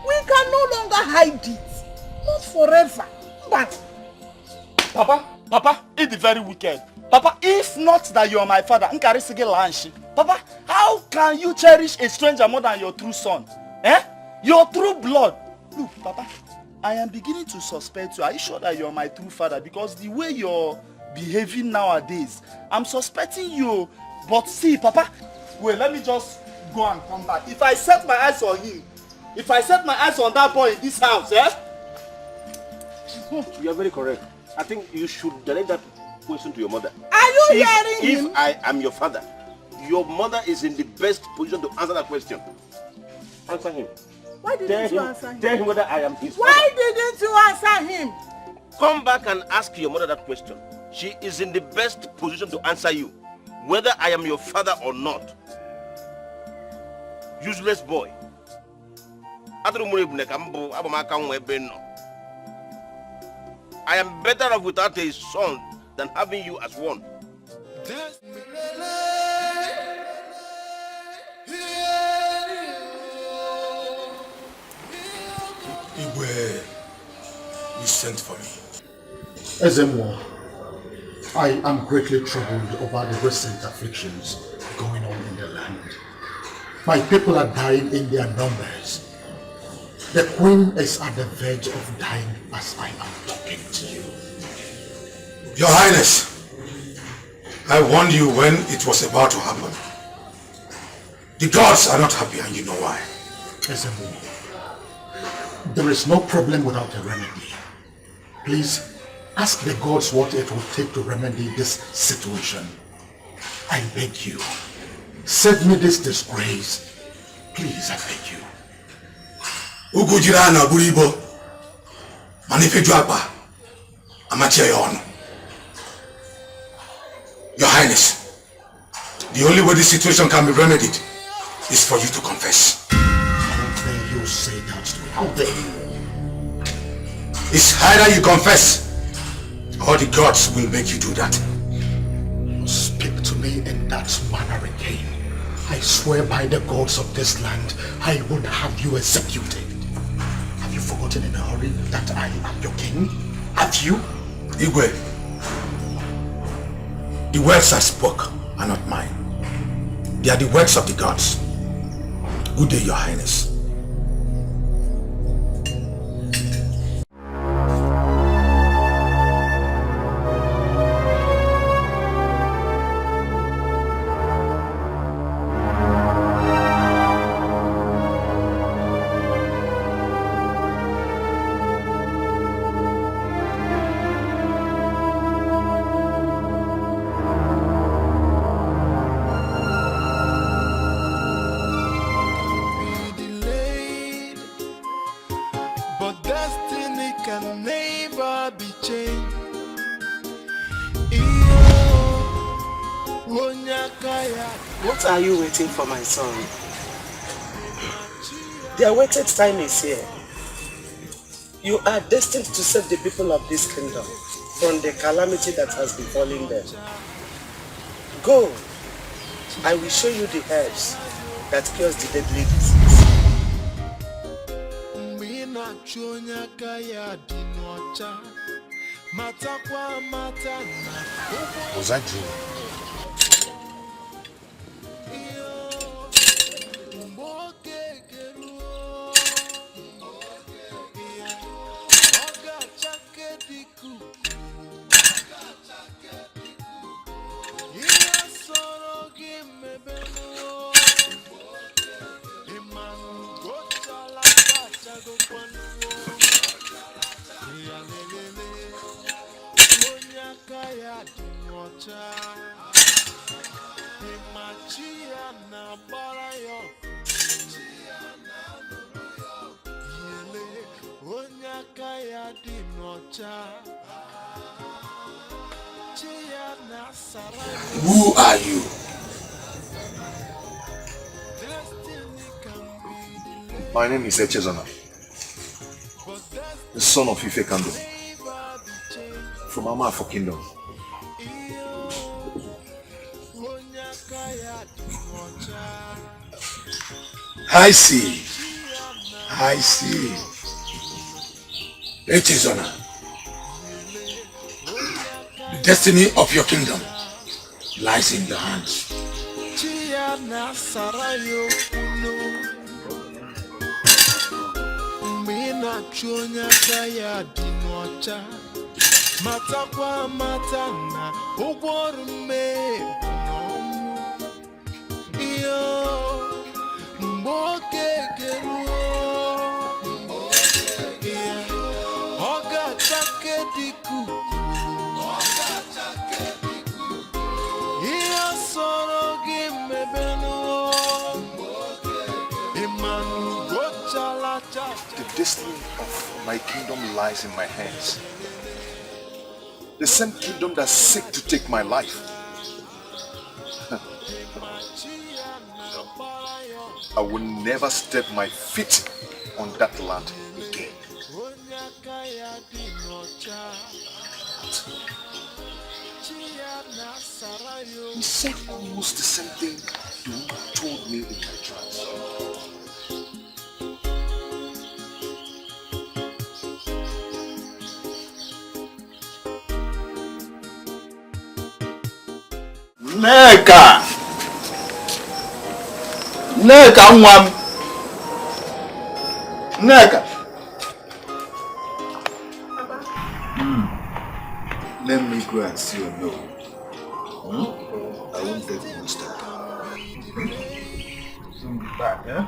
Speaker 10: We can no longer hide it. Not forever. But
Speaker 20: Papa, it's very wicked. Papa, if not that you are my father, Papa, how can you cherish a stranger more than your true son? Your true blood. Look, Papa, I am beginning to suspect you. Are you sure that you are my true father? Because the way you're behaving nowadays, I'm suspecting you. But see, Papa, wait, let me just go and come back. If I set my eyes on him, if I set my eyes on that boy in this house,
Speaker 16: You are very correct. I think you should direct that question to your mother.
Speaker 10: Are you hearing him?
Speaker 16: If I am your father, your mother is in the best position to answer that question. Answer him.
Speaker 10: Why didn't you answer him?
Speaker 16: Tell him whether I am his
Speaker 10: Why
Speaker 16: father.
Speaker 10: didn't you answer him?
Speaker 16: Come back and ask your mother that question. She is in the best position to answer you, whether I am your father or not. Useless boy. I am better off without a son than having you as one.
Speaker 7: Igwe, you sent for me.
Speaker 19: Ezemo, I am greatly troubled over the recent afflictions going on in the land. My people are dying in their numbers. The queen is at the verge of dying as I am talking to you.
Speaker 7: Your Highness, I warned you when it was about to happen. The gods are not happy and you know why.
Speaker 19: Ezemo, there is no problem without a remedy. Please, ask the gods what it will take to remedy this situation. I beg you, save me this disgrace. Please, I beg you.
Speaker 7: Ugujirana Buribo, Manifejuapa, Amachayon. Your Highness, the only way this situation can be remedied is for you to confess.
Speaker 19: How dare you say that to me? How dare you?
Speaker 7: It's either you confess or the gods will make you do that.
Speaker 19: Speak to me in that manner again. I swear by the gods of this land, I would have you executed. Have you forgotten in a hurry that I am your king? Have you?
Speaker 7: Igwe, the words I spoke are not mine. They are the words of the gods. Good day, Your Highness.
Speaker 8: What are you waiting for, my son? The awaited time is here. You are destined to save the people of this kingdom from the calamity that has befallen them. Go. I will show you the herbs that cures the deadly disease.
Speaker 22: Was that dream?
Speaker 7: Who are you?
Speaker 22: My name is Echezona, the son of Ife Kando, from Amafo Kingdom.
Speaker 7: I see. Echezona. destiny of your kingdom lies in your hands.
Speaker 14: Matakwa matana ugworume iyo mboke geruo oga chake diku iyo soro gimebenu imanu gochala cha.
Speaker 22: The destiny of my kingdom lies in my hands. The same kingdom that seek to take my life. I will never step my feet on that land again. He said almost the same thing you told me in my trance.
Speaker 2: Nneka nwa m. Nneka. Let me go and see your no. I won't take one step. Soon be back, yeah?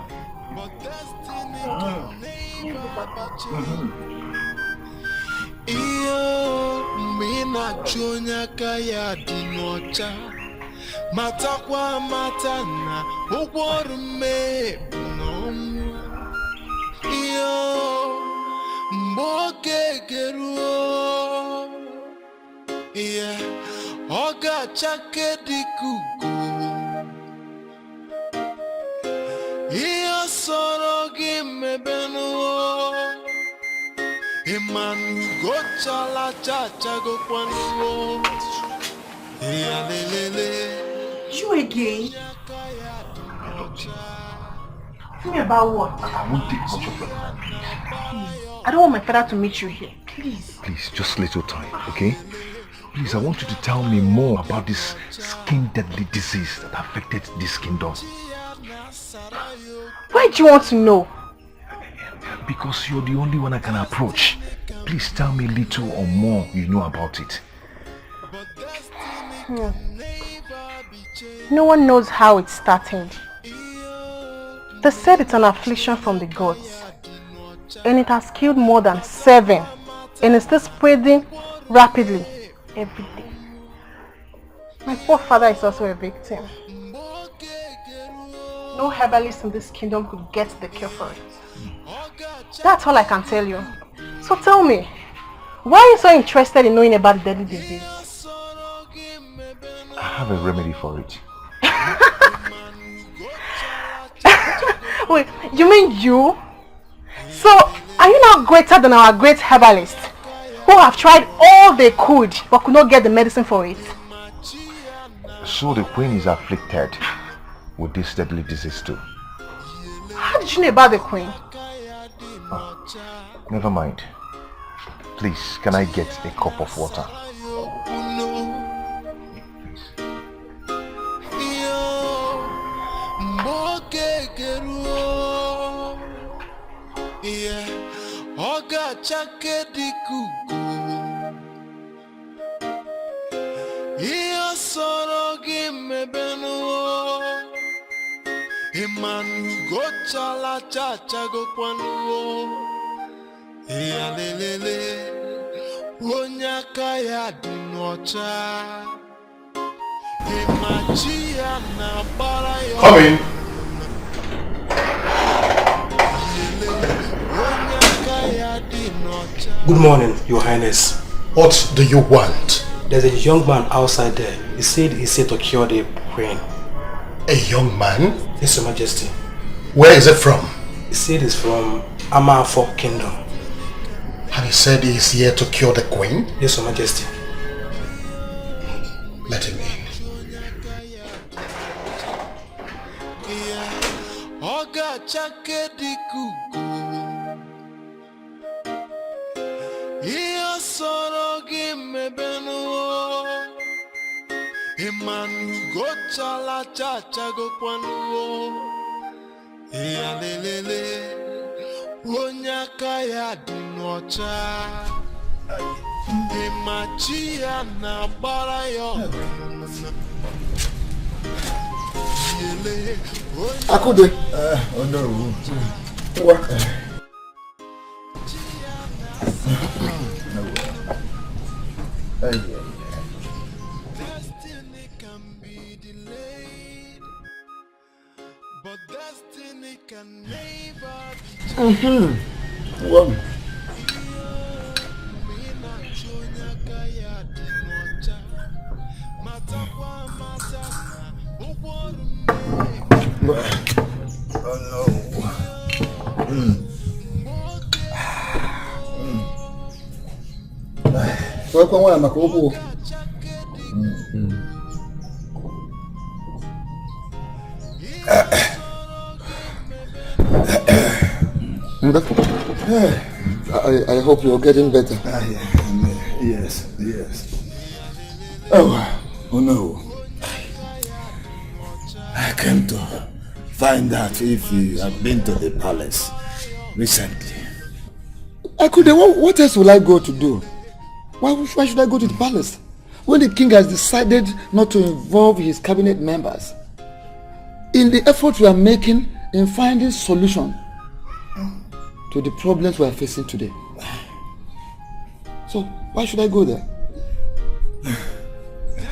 Speaker 14: Iyo mina chonya kaya dinocha matakwa matana ugworume nomu iyo mboke geruo yeah oga chake dikugu iyo soro gimebenuo Imanu gochala chacha go kwanu.
Speaker 10: You again? Tell me about what?
Speaker 22: I won't take much of your time,
Speaker 10: Please. I don't want my father to meet you here. Please.
Speaker 22: Please, just little time, okay? Please, I want you to tell me more about this skin deadly disease that affected this kingdom.
Speaker 10: Why do you want to know?
Speaker 22: Because you're the only one I can approach. Please tell me little or more you know about it.
Speaker 10: No one knows how it started. They said it's an affliction from the gods. And it has killed more than 7. And it's still spreading rapidly every day. My poor father is also a victim. No herbalist in this kingdom could get the cure for it. That's all I can tell you. So tell me, why are you so interested in knowing about the deadly disease?
Speaker 22: I have a remedy for it.
Speaker 10: Wait, you mean you? So, are you now greater than our great herbalists who have tried all they could but could not get the medicine for it?
Speaker 22: So the queen is afflicted with this deadly disease too.
Speaker 10: How did you know about the queen?
Speaker 22: Oh, never mind. Please, can I get a cup of water?
Speaker 14: Imanu gochala chacha go kwanu ya lelele onyaka ya dinocha imachia na bara yo.
Speaker 22: Come in.
Speaker 9: Good morning, Your Highness.
Speaker 19: What do you want?
Speaker 9: There's a young man outside there. He said he's here to cure the queen.
Speaker 19: A young man?
Speaker 9: Yes, Your Majesty.
Speaker 19: Where is it from?
Speaker 9: He said he's from Amafo Kingdom.
Speaker 19: And he said he's here to cure the queen?
Speaker 9: Yes, Your Majesty.
Speaker 19: Let him in.
Speaker 14: Iyo soro gimebenu Emanu go chala cha cha go kwanu. Eyalelele. Onyaka ya dinocha. Emachia na bara yo.
Speaker 5: Akude. Oh no. What?
Speaker 14: Destiny can be delayed, but destiny can never be
Speaker 5: Well. Oh no. Welcome, where am I? I hope you're getting better.
Speaker 19: Yes. Oh no. I came to find out if you have been to the palace recently.
Speaker 5: What else will I go to do? Why should I go to the palace? When the king has decided not to involve his cabinet members in the effort we are making in finding solution to the problems we are facing today. So why should I go there?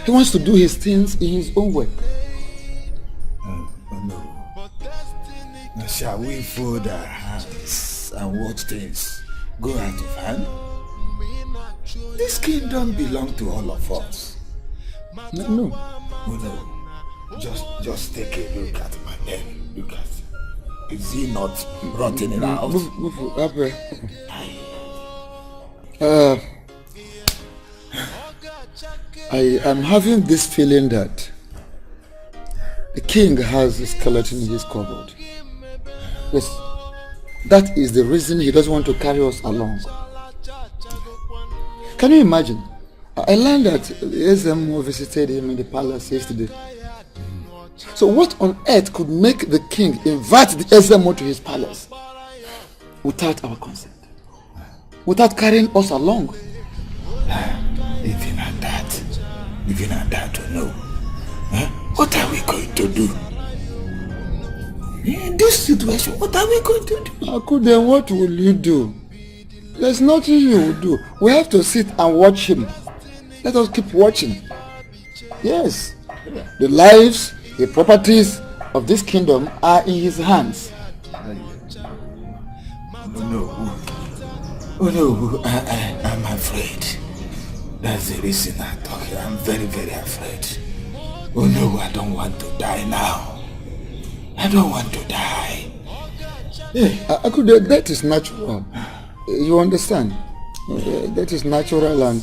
Speaker 5: He wants to do his things in his own way.
Speaker 19: Oh no. Now shall we fold our hands and watch things go out of hand? This kingdom belongs to all of us.
Speaker 5: No.
Speaker 19: Oh no. Just take a look at my name. Look at it. Is he not rotting it out?
Speaker 5: Move up. I am having this feeling that the king has a skeleton in his cupboard. Yes, that is the reason he doesn't want to carry us along. Can you imagine? I learned that the SMO visited him in the palace yesterday. So what on earth could make the king invite the SMO to his palace without our consent? Without carrying us along?
Speaker 19: Even at that, to know. What are we going to do? In this situation, what are we going to do?
Speaker 5: Akude, what will you do? There's nothing you will do. We have to sit and watch him. Let us keep watching. Yes, the lives, the properties of this kingdom are in his hands.
Speaker 19: Oh no, I'm afraid. That's the reason I'm talking. I'm very, very afraid. Oh no, I don't want to die now. I don't want to die.
Speaker 5: Akude, that is natural. You understand? That is natural, and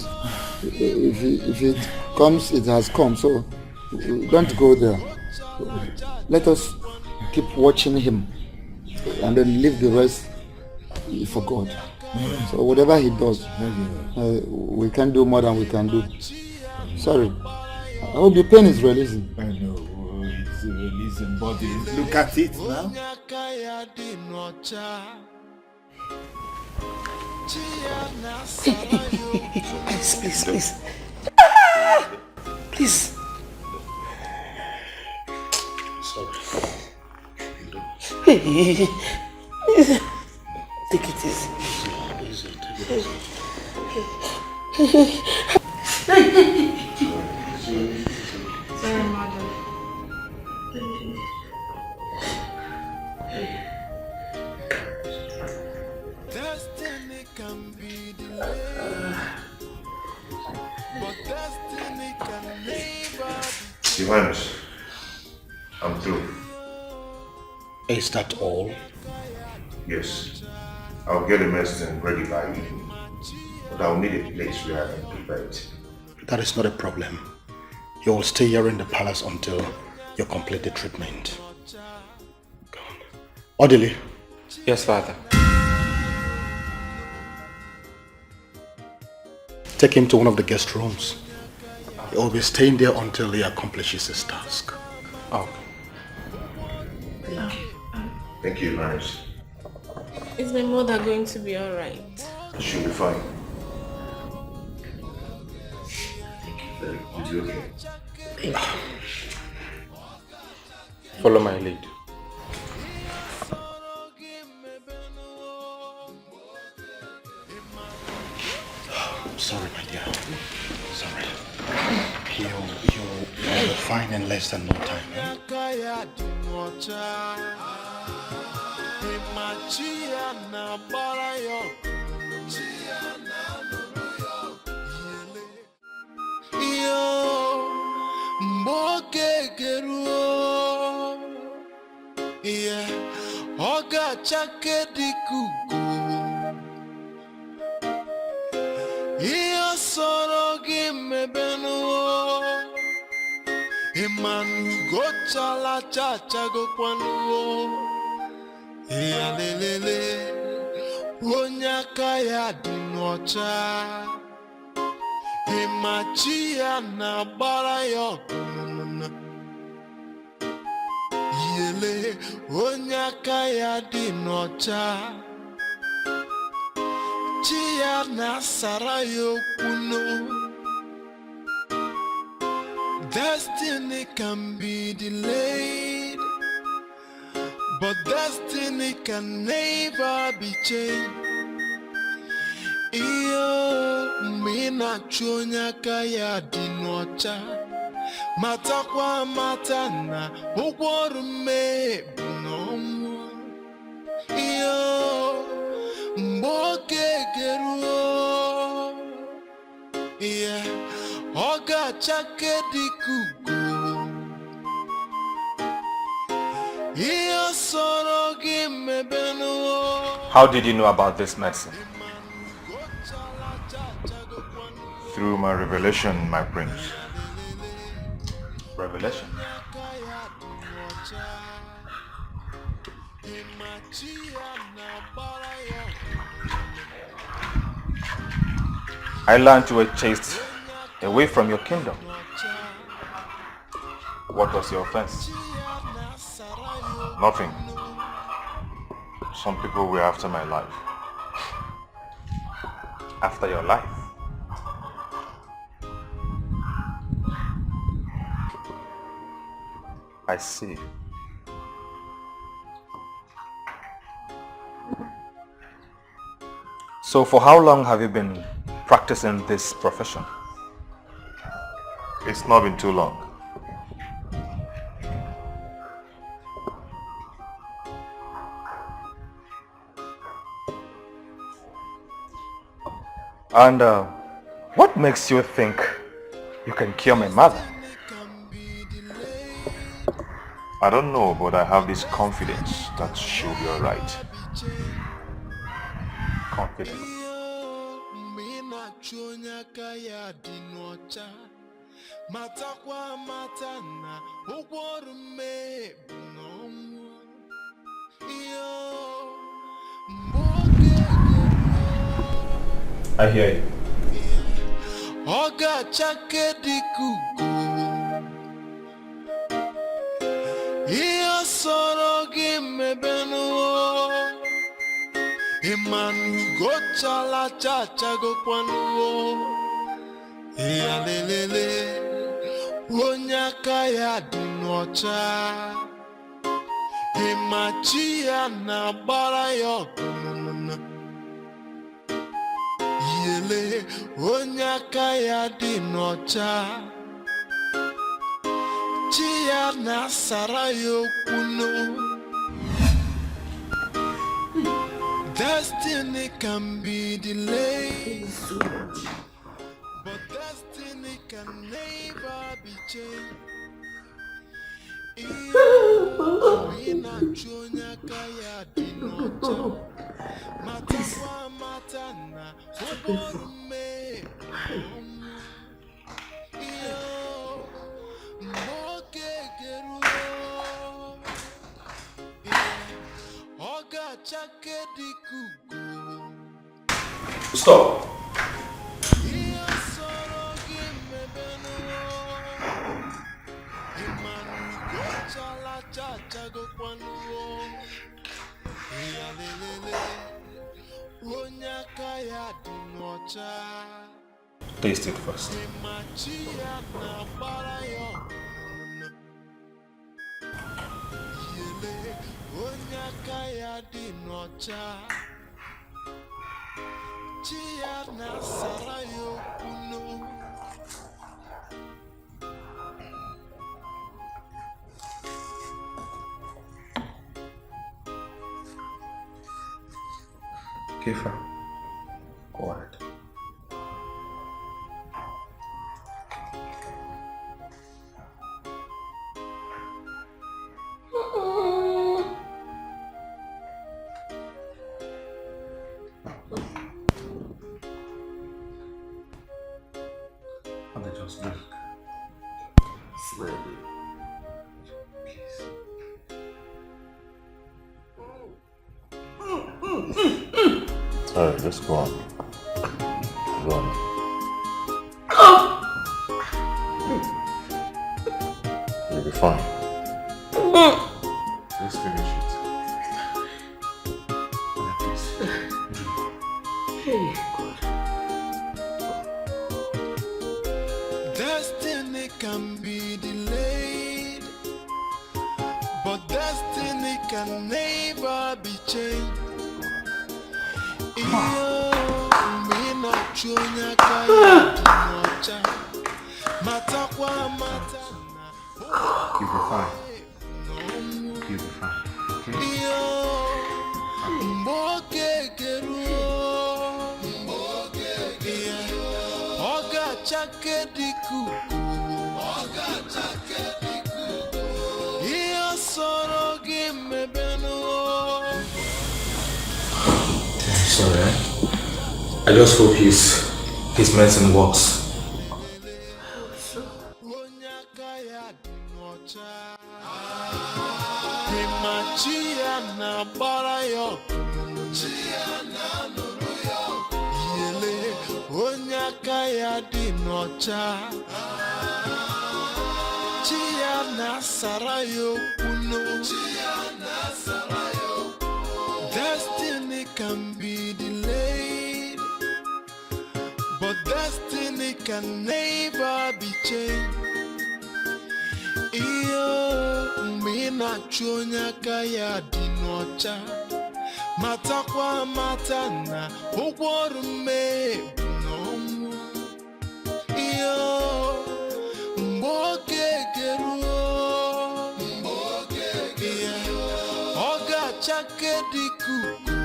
Speaker 5: if it comes, it has come. So don't go there. Let us keep watching him and then leave the rest for God. So whatever he does, we can do more than we can do. Sorry. I hope your pain is releasing.
Speaker 19: I know, it's releasing, but look at it now.
Speaker 12: Please. Please.
Speaker 19: Sorry.
Speaker 12: Take it easy.
Speaker 4: Sorry, madam.
Speaker 14: Destiny can be delayed, but destiny can never be.
Speaker 22: Your Highness, I'm through.
Speaker 19: Is that all?
Speaker 22: Yes. I'll get the medicine ready by evening. But I'll need a place where I can prepare it.
Speaker 19: That is not a problem. You will stay here in the palace until you complete the treatment. Go on. Orderly.
Speaker 9: Yes, Father.
Speaker 19: Take him to one of the guest rooms. He will be staying there until he accomplishes his task.
Speaker 17: Okay. Thank you, Maris.
Speaker 4: Is my mother going to be alright?
Speaker 17: She'll be fine. Is you okay?
Speaker 4: Thank you.
Speaker 17: Follow my lead.
Speaker 19: Sorry, my dear. Sorry. You'll be fine in less than no time.
Speaker 14: Imanu go chala cha cha go kwanu ya lelele onyaka ya dinocha imachi ya na bara yo yele onyaka ya dinocha chi ya na sarayo kuno. Destiny can be delayed, but destiny can never be changed. Iyo mina chonya kaya dinocha matakwa matana ugworume bunomu. Iyo mboke geruo, yeah. Oga chake dikugu Iyo soro gimebenu.
Speaker 17: How did you know about this medicine?
Speaker 22: Through my revelation, my prince.
Speaker 17: Revelation? I learned you were chased away from your kingdom. What was your offense?
Speaker 22: Nothing. Some people were after my life.
Speaker 17: After your life? I see. So for how long have you been practicing this profession?
Speaker 22: It's not been too long.
Speaker 17: And what makes you think you can cure my mother?
Speaker 22: I don't know, but I have this confidence that she'll be alright.
Speaker 17: Confidence? I hear you.
Speaker 14: Oga chake dikugu Iyo soro gimebenu. Imanu go chala cha cha go kwanu ya lelele onyaka ya dinocha imachi ya na bara yo yele onyaka ya dinocha chi ya na sarayo kuno. Destiny can be delayed, but destiny can never be changed.
Speaker 17: Stop. Taste it first. Kifa, go ahead. And just drink. Slowly. Please.
Speaker 22: Alright, just go on. Go on. You'll be fine. Just finish it.
Speaker 12: Hey,
Speaker 14: Destiny can be delayed, but destiny can never be changed.
Speaker 17: You'll be fine. You'll be fine. Sorry. I just hope his medicine works.
Speaker 14: Destiny can be delayed, but destiny can never be changed. Mina chonya kaya dinocha, matakwa matana, uwarume nomu. Mboke geruo, oga chake dikuku,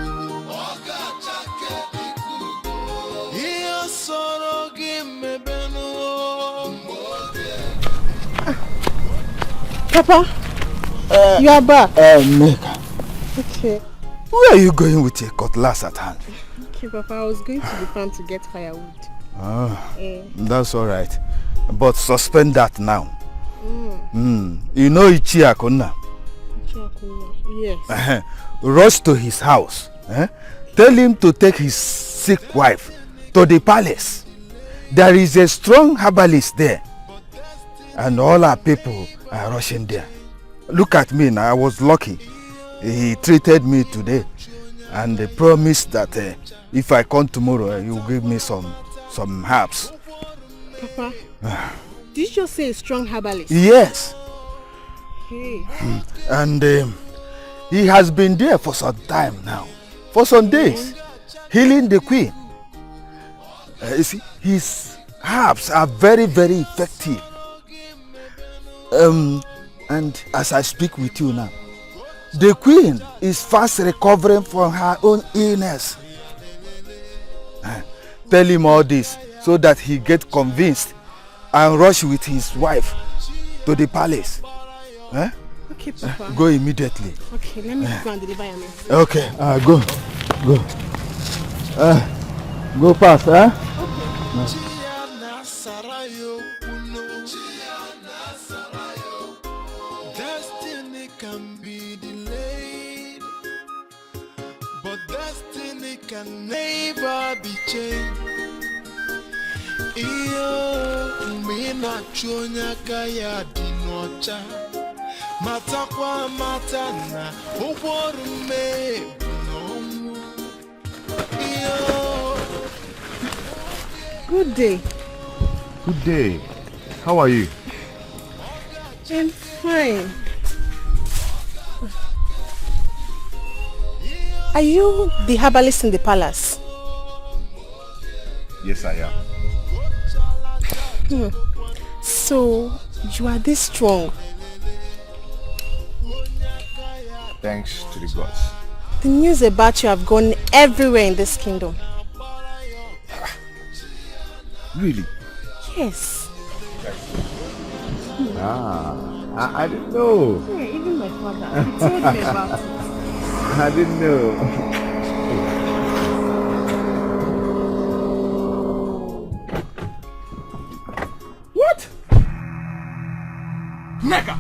Speaker 14: soro gimebenu.
Speaker 10: Papa, you are back.
Speaker 5: Neka,
Speaker 10: Okay.
Speaker 5: where are you going with your cutlass at hand?
Speaker 10: Okay, Papa, I was going to the farm to get firewood.
Speaker 5: That's all right. But suspend that now. You know Ichiakuna?
Speaker 10: Yes.
Speaker 5: Rush to his house. Tell him to take his sick wife to the palace. There is a strong herbalist there. And all our people are rushing there. Look at me now, I was lucky. He treated me today. And they promised that if I come tomorrow, he will give me some herbs.
Speaker 10: Papa, did you just say a strong herbalist?
Speaker 5: Yes.
Speaker 10: Hey.
Speaker 5: And he has been there for some time now. For some days. Healing the queen. You see, his herbs are very, very effective. And as I speak with you now, the queen is fast recovering from her own illness. Tell him all this so that he get convinced and rush with his wife to the palace.
Speaker 10: Okay, Papa.
Speaker 5: Go immediately.
Speaker 10: Okay, let me go and deliver your medicine.
Speaker 5: Okay, go. Go past,
Speaker 14: Destiny can be delayed, but destiny can never be changed. Mina chonya kaya dinocha, matakwa matana, uwarume nomu.
Speaker 10: Good day.
Speaker 22: Good day. How are you?
Speaker 10: I'm fine. Are you the herbalist in the palace?
Speaker 22: Yes, I am.
Speaker 10: So, you are this strong?
Speaker 22: Thanks to the gods.
Speaker 10: The news about you have gone everywhere in this kingdom.
Speaker 22: Really?
Speaker 10: Yes.
Speaker 22: I didn't know.
Speaker 10: Yeah, even my father, he told me about it.
Speaker 22: I didn't know.
Speaker 6: What? Mecca!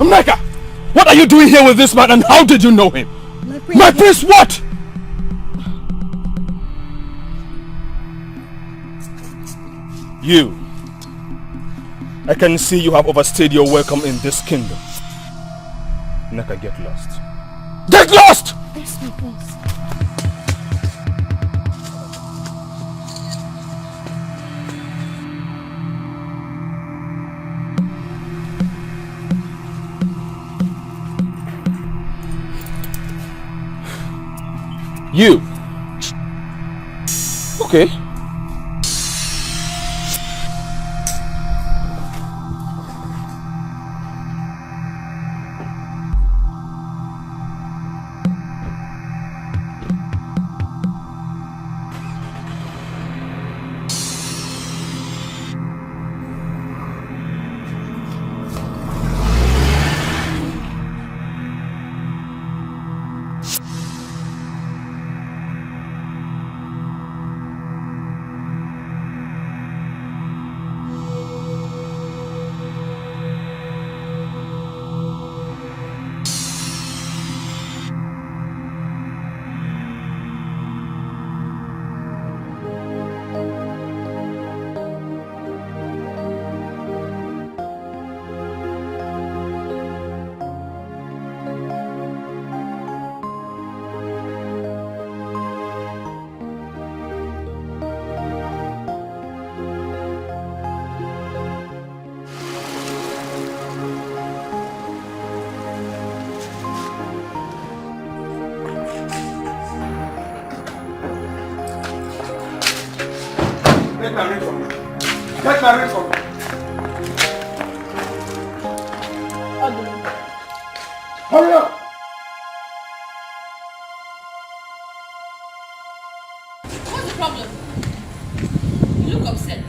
Speaker 6: Mecca! What are you doing here with this man and how did you know him? My prince what? You. I can see you have overstayed your welcome in this kingdom. Neka, get lost. Get lost!
Speaker 10: Yes, my prince.
Speaker 6: You. Okay.
Speaker 3: Get my ring from me. Get my ring from me. Hurry up!
Speaker 1: What's the problem? You look upset.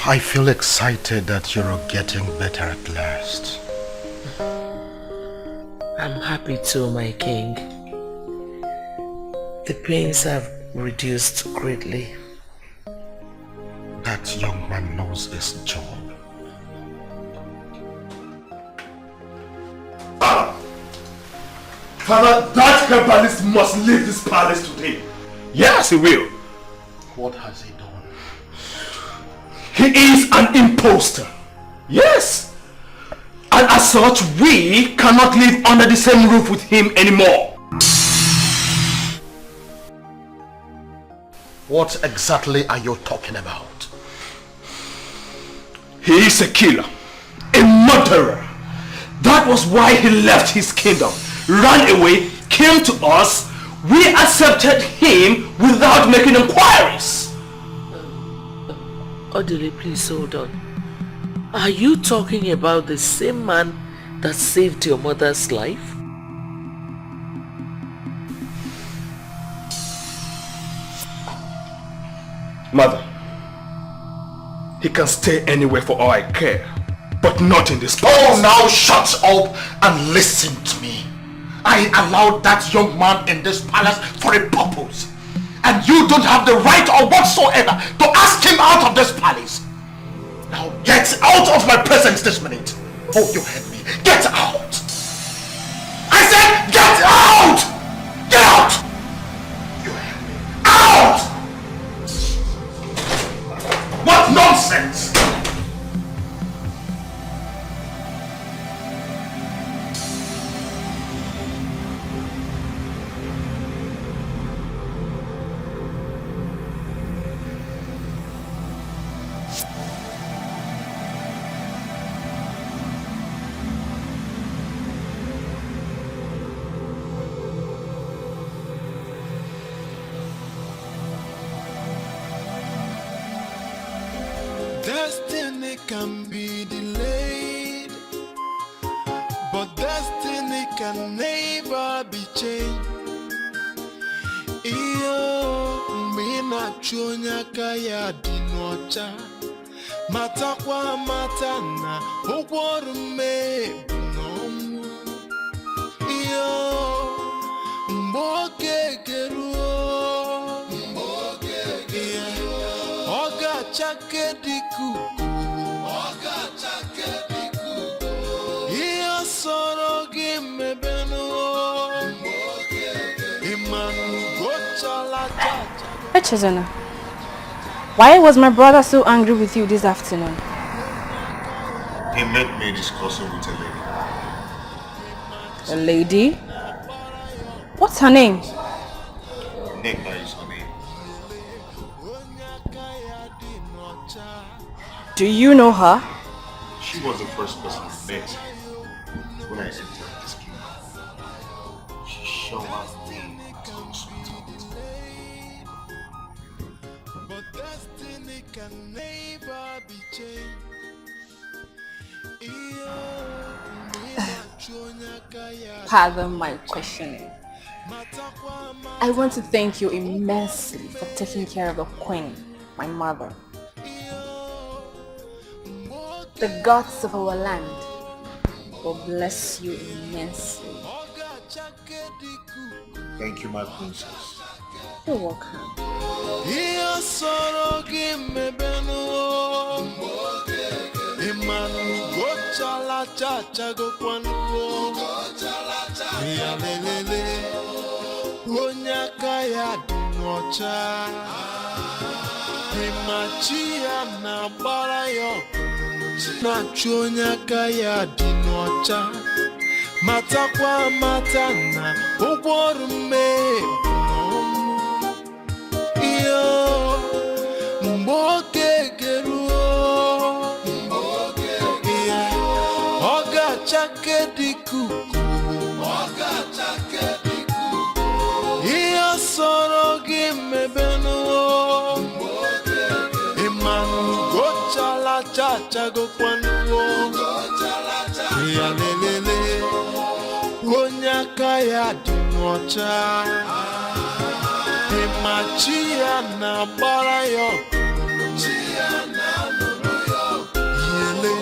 Speaker 19: I feel excited that you're getting better at last.
Speaker 12: I'm happy too, my king. The pains have reduced greatly.
Speaker 19: That young man knows his job.
Speaker 6: Father, that herbalist must leave this palace today. Yes, he will.
Speaker 19: What has he done?
Speaker 6: He is an imposter. Yes. And as such, we cannot live under the same roof with him anymore.
Speaker 19: What exactly are you talking about?
Speaker 6: He is a killer, a murderer. That was why he left his kingdom, ran away, came to us. We accepted him without making inquiries.
Speaker 12: Odile, please hold on. Are you talking about the same man that saved your mother's life?
Speaker 6: Mother, he can stay anywhere for all I care, but not in this place.
Speaker 19: Oh, now shut up and listen to me. I allowed that young man in this palace for a purpose. And you don't have the right or whatsoever to ask him out of this palace. Now get out of my presence this minute. Oh, you heard me. Get out. I said get out. Get out. You heard me. Out. What nonsense.
Speaker 14: Destiny can be delayed, but destiny can never be changed. Iyo mbina chonya kaya dinocha, matakwa matana ogwarume bunomu. Iyo mboke keruo, oga chake diku.
Speaker 21: Echezona, why was my brother so angry with you this afternoon?
Speaker 22: He met me discussing with a lady.
Speaker 21: A lady? What's her name?
Speaker 22: Nigma is her name.
Speaker 21: Do you know her?
Speaker 22: She was the first person I met when I entered this kingdom. She showered me with hospitality.
Speaker 14: But destiny can never be changed.
Speaker 4: Pardon my questioning. I want to thank you immensely for taking care of the queen, my mother. The gods of our land will bless you immensely.
Speaker 22: Thank you, my princess.
Speaker 4: You're welcome.
Speaker 14: Nachonya kaya dinocha, matakwa matana ogwarume bunomu. Iyo mboke geruo, oga chake dikuku, iyo soro gimebenuo, imanu gochala chacha go kwanuo, ya lelele, onyaka ya dinocha, imachia na barayo, yele,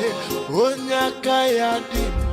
Speaker 14: onyaka ya dinocha.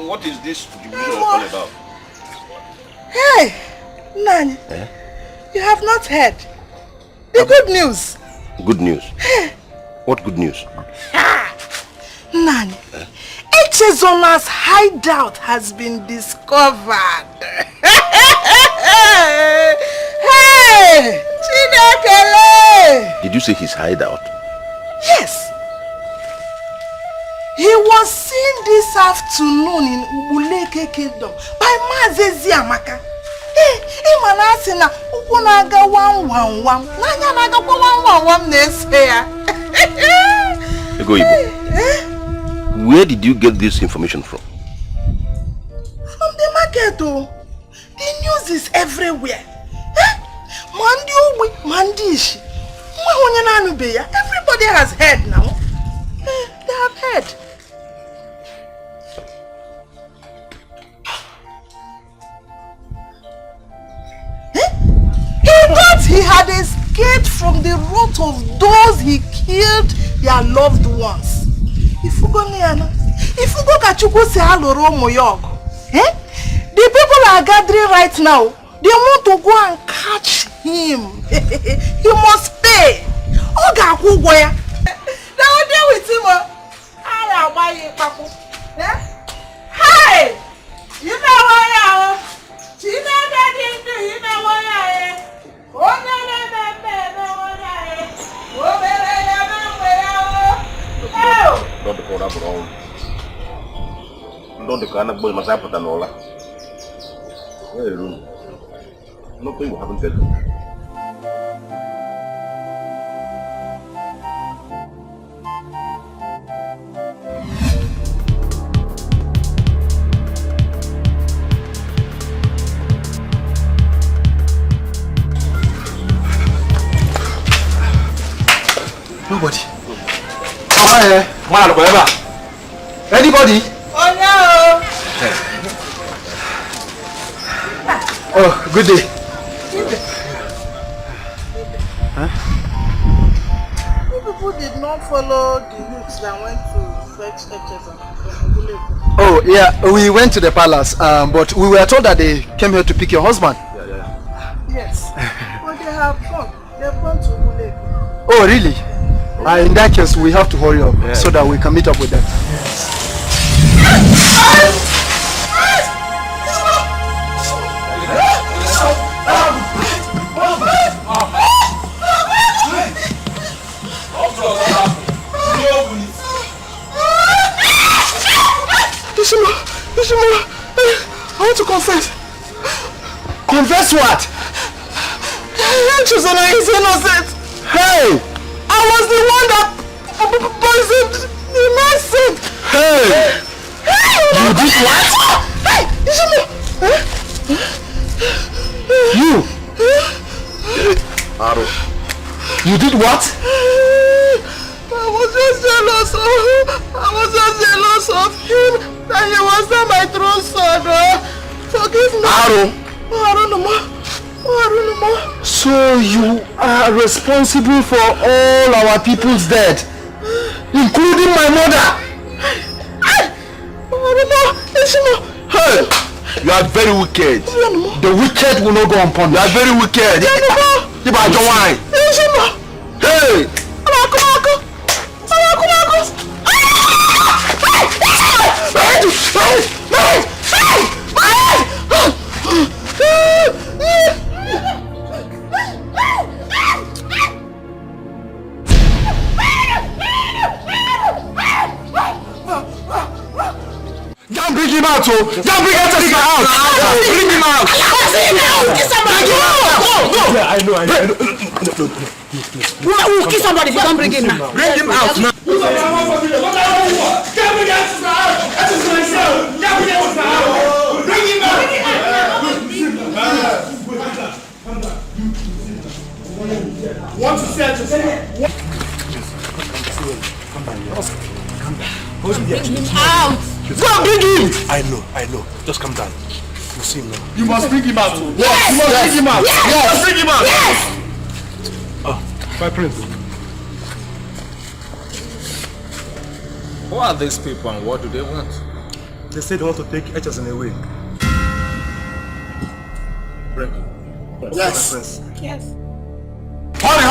Speaker 13: What is this all about?
Speaker 10: Hey, Nani, you have not heard the good news.
Speaker 13: Good news? What good news?
Speaker 10: Nani, Echezona's hideout has been discovered. Hey,
Speaker 13: Did you say his hideout?
Speaker 10: Yes. He was seen this afternoon in Ubuleke Kingdom by Mazezi Amaka. Imanasi na ukunaga 111. Nanya naga 111 nesea.
Speaker 13: Ego Ibo. Where did you get this information from?
Speaker 10: From the market, oh. The news is everywhere. Mandishi. Everybody has heard now. They have heard. He thought he had escaped from the wrath of those he killed their loved ones. If you go Kachuku say hello Moyog. The people are gathering right now. They want to go and catch him. He must pay. Oga Kugoya. Now deal with him. I buy you, Papu. Hey! You know what I am? You know that you know what I am. Oh, no,
Speaker 13: Don't call up wrong. Don't the kind of boy must happen than all that. Nothing will happen to you.
Speaker 5: Nobody. Anybody?
Speaker 10: Oh no!
Speaker 5: Oh, good day. Huh?
Speaker 10: You people did not follow the routes that went to fetch HS from Nollywood.
Speaker 5: Oh, yeah, we went to the palace, but we were told that they came here to pick your husband.
Speaker 10: Yes. But they have gone. They have gone to Nollywood.
Speaker 5: Oh, really? In that case, we have to hurry up so that we can meet up with them. Ishimo, I want to confess. Confess what? Chuzana is innocent. Hey! I was the one that poisoned the medicine. Hey! You did what? Hey! Ishimo! You!
Speaker 13: Aro.
Speaker 5: You did what?
Speaker 10: I was just jealous of him. And he was not my true son. Forgive me.
Speaker 5: Aro.
Speaker 10: So
Speaker 5: you are responsible for all our people's death, including my mother.
Speaker 13: Hey, you are very wicked.
Speaker 5: The wicked will not go unpunished.
Speaker 13: You are very wicked. Hey.
Speaker 5: Don't bring him out, oh! Don't bring him out! Bring him out!
Speaker 6: Go! I know.
Speaker 10: We'll kill somebody if you don't bring him now.
Speaker 6: Bring him out now.
Speaker 10: Want to say
Speaker 6: Bring
Speaker 10: him out!
Speaker 5: Go and bring him!
Speaker 6: I know. Just calm down. We'll see him now.
Speaker 5: You must bring him out.
Speaker 10: Yes!
Speaker 5: You must bring him out.
Speaker 10: Yes!
Speaker 5: You must bring him out.
Speaker 10: Yes!
Speaker 6: Oh, my prince.
Speaker 17: Who are these people and what do they want?
Speaker 6: They say they want to take Etcherson away.
Speaker 5: Yes.
Speaker 10: Yes.
Speaker 6: Hurry!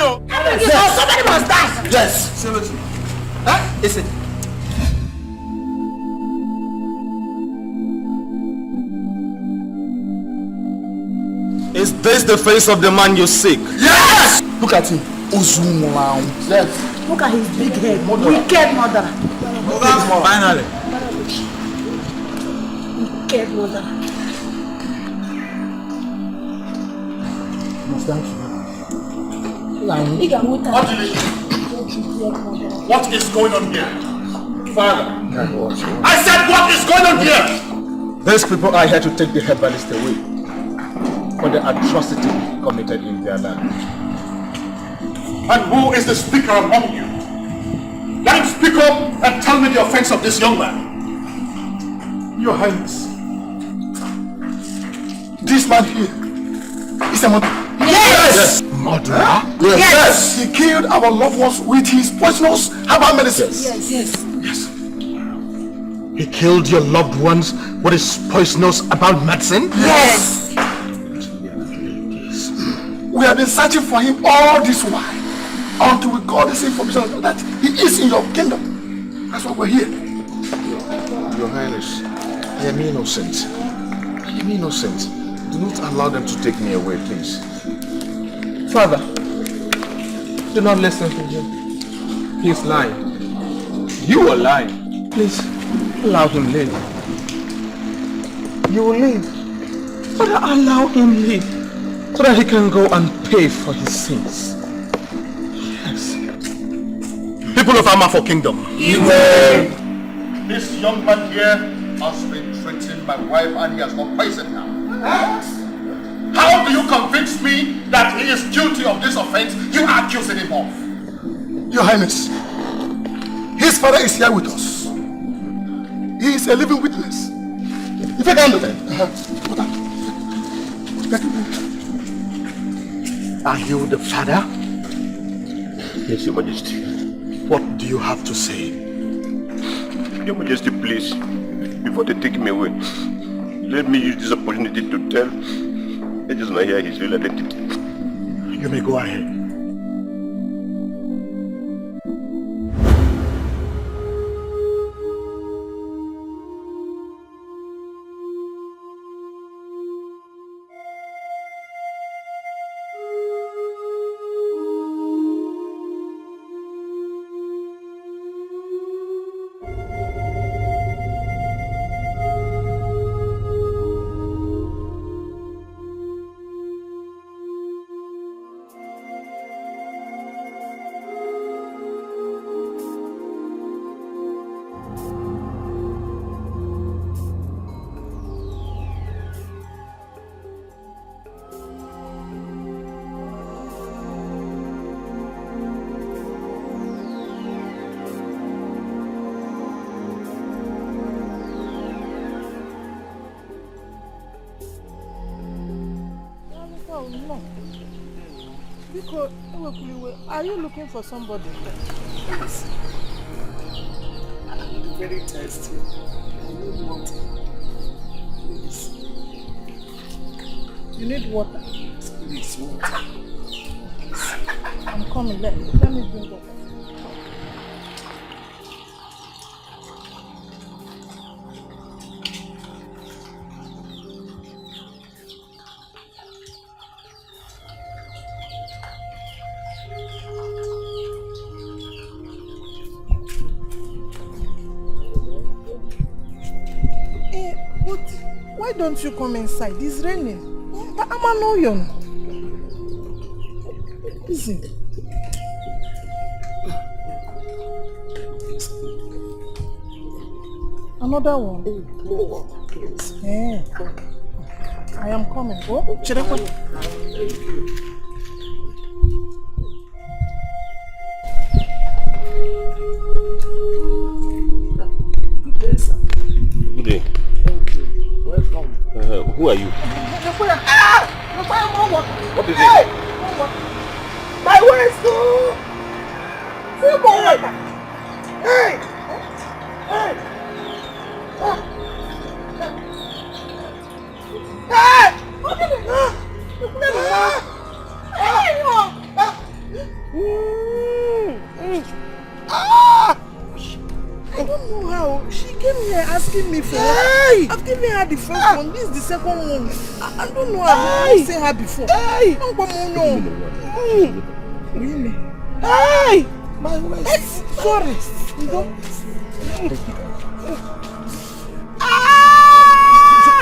Speaker 6: Oh.
Speaker 10: Yes. Somebody must die.
Speaker 5: Yes.
Speaker 6: Seriously.
Speaker 5: Huh? Is it?
Speaker 6: Is this the face of the man you seek?
Speaker 19: Yes!
Speaker 6: Look at him. Uzumulao.
Speaker 10: Yes. Look at his big head. Wicked mother.
Speaker 6: Finally.
Speaker 10: Wicked mother.
Speaker 19: What is going on here? Father. I said, what is going on here?
Speaker 6: These people are here to take the herbalist away for the atrocity committed in their land.
Speaker 19: And who is the speaker among you? Let him speak up and tell me the offense of this young man.
Speaker 5: Your Highness, this man here is a murderer.
Speaker 19: Yes!
Speaker 5: Murderer?
Speaker 19: Yes!
Speaker 5: He killed our loved ones with his poisonous herbal medicines.
Speaker 10: Yes.
Speaker 19: He killed your loved ones with his poisonous herbal medicine?
Speaker 10: Yes.
Speaker 5: We have been searching for him all this while until we got this information that he is in your kingdom. That's why we're here.
Speaker 22: Your Highness, I am innocent. I am innocent. Do not allow them to take me away, please.
Speaker 6: Father, do not listen to him. He's lying. You are lying. Please, allow him live. You will live. Father, allow him live so that he can go and pay for his sins. Yes.
Speaker 19: People of Amafo Kingdom. This young man here has been treating my wife and he has not poisoned her. How do you convince me that he is guilty of this offense you are accusing him of?
Speaker 5: Your Highness, his father is here with us. He is a living witness. If I can do that.
Speaker 19: Are you the father?
Speaker 13: Yes, Your Majesty.
Speaker 19: What do you have to say?
Speaker 13: Your Majesty, please, before they take me away, let me use this opportunity to tell Ejusmaya his real identity.
Speaker 19: You may go ahead.
Speaker 10: Are you looking for somebody?
Speaker 8: Yes. I'm very thirsty. I need water. Please.
Speaker 10: You need water?
Speaker 8: Please, water.
Speaker 10: I'm coming. Let me bring water. Why don't you come inside? It's raining. I'm an oyon. Easy. Another one.
Speaker 8: More, please.
Speaker 10: Yeah. I am coming. Oh, Chirapa.
Speaker 13: Good day.
Speaker 8: Welcome.
Speaker 13: Who are you? What is it?
Speaker 10: My waist, oh! See, boy! Hey! Hey! Hey! I don't don't know how. She came here asking me for one. I've given her the first one. This is the second one. I don't know. I've never seen her before. Really?
Speaker 5: Hey! My waist.
Speaker 10: Sorry. You don't.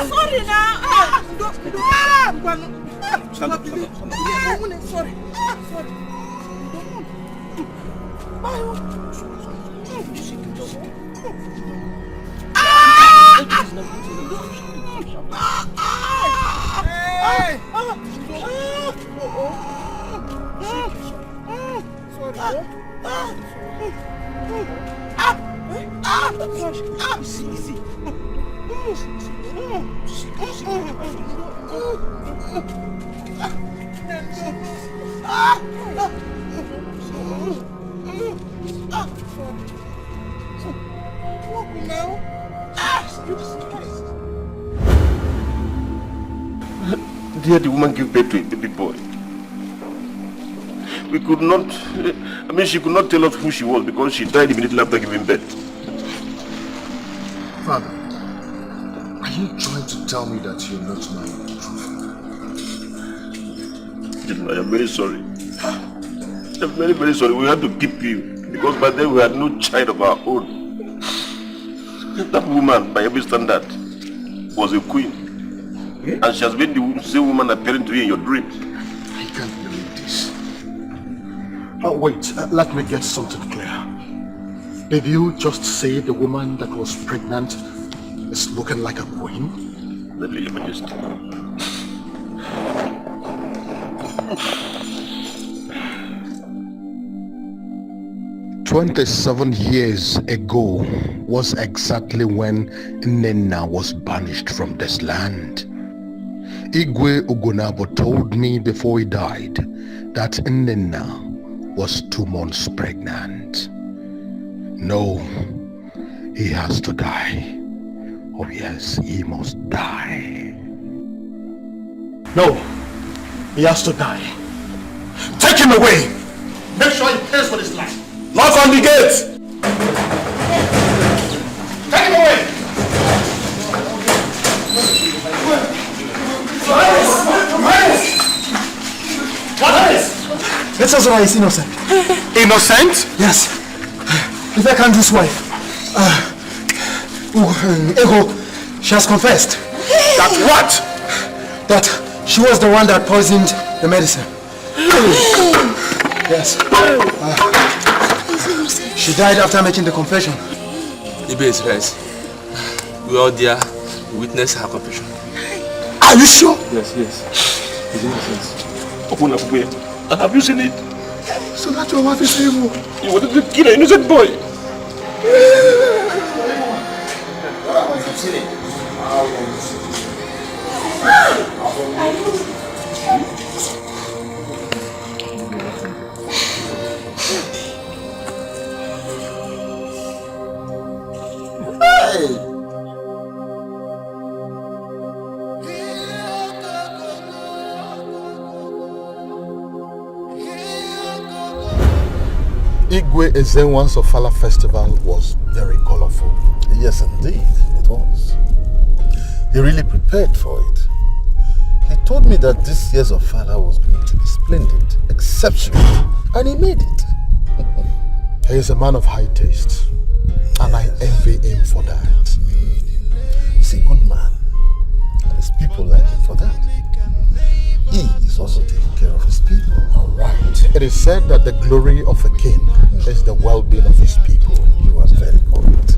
Speaker 10: Sorry now. Sorry.
Speaker 13: Dear, the woman gave birth to a baby boy. We could not, she could not tell us who she was because she died immediately after giving birth.
Speaker 19: Father, are you trying to tell me that you're not my true father?
Speaker 13: I am very sorry. I'm very, very sorry. We had to keep you because by then we had no child of our own. That woman, by every standard, was a queen. And she has been the same woman appearing to you in your dreams.
Speaker 19: I can't believe this. Oh, wait, let me get something clear. Did you just say the woman that was pregnant is looking like a queen?
Speaker 13: Let me just...
Speaker 19: 27 years ago was exactly when Nnenna was banished from this land. Igwe Ogonabo told me before he died that Nnenna was 2 months pregnant. No, he has to die. Oh yes, he must die. No, he has to die. Take him away! Make sure he pays for his life.
Speaker 6: Knock on the gate!
Speaker 19: Take him away! What is?
Speaker 5: Let us know he's innocent.
Speaker 19: Innocent?
Speaker 5: Yes. If I can't do his wife. Ego, she has confessed.
Speaker 19: That what?
Speaker 5: That she was the one that poisoned the medicine. Yes. She died after making the confession.
Speaker 15: Ibe is right. We all there witness her confession.
Speaker 19: Are you sure?
Speaker 15: Yes, yes. It's innocent.
Speaker 13: Open up, where? Have you seen it?
Speaker 19: So that your wife is evil.
Speaker 13: You wanted to kill an innocent boy.
Speaker 19: I've seen it. Igwe Ezenwan's Ofala festival was very colorful.
Speaker 2: Yes, indeed, it was. He really prepared for it. He told me that this year's Ofala was going to be splendid, exceptional, and he made it.
Speaker 19: He is a man of high taste, and I envy him for that.
Speaker 2: He's a good man, and his people like him for that. He is also taking care of his people.
Speaker 19: All right. It is said that the glory of a king is the well-being of his people.
Speaker 2: You are very correct.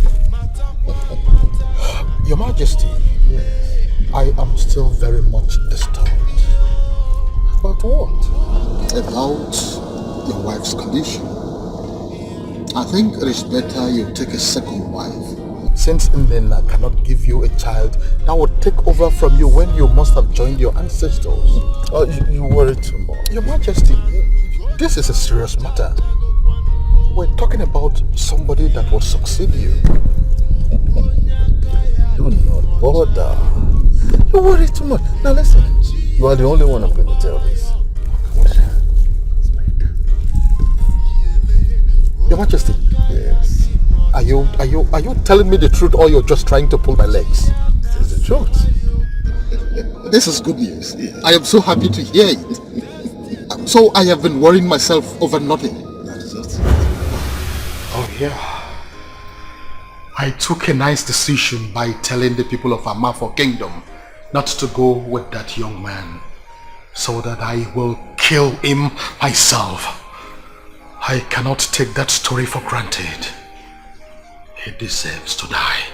Speaker 19: Your Majesty,
Speaker 2: yes.
Speaker 19: I am still very much disturbed.
Speaker 2: About what?
Speaker 19: About your wife's condition. I think it is better you take a second wife. Since Nnenna cannot give you a child that will take over from you when you must have joined your ancestors.
Speaker 2: Oh, you worry too much.
Speaker 19: Your Majesty, this is a serious matter. We're talking about somebody that will succeed you.
Speaker 2: Do not bother. You worry too much. Now listen, you are the only one I'm going to tell this.
Speaker 19: Your Majesty,
Speaker 2: yes.
Speaker 19: Are you telling me the truth, or you're just trying to pull my legs?
Speaker 22: It's the truth.
Speaker 19: This is good news. I am so happy to hear it. So I have been worrying myself over nothing.
Speaker 22: That is it.
Speaker 19: Oh yeah. I took a nice decision by telling the people of Amafo Kingdom not to go with that young man, so that I will kill him myself. I cannot take that story for granted. He deserves to die.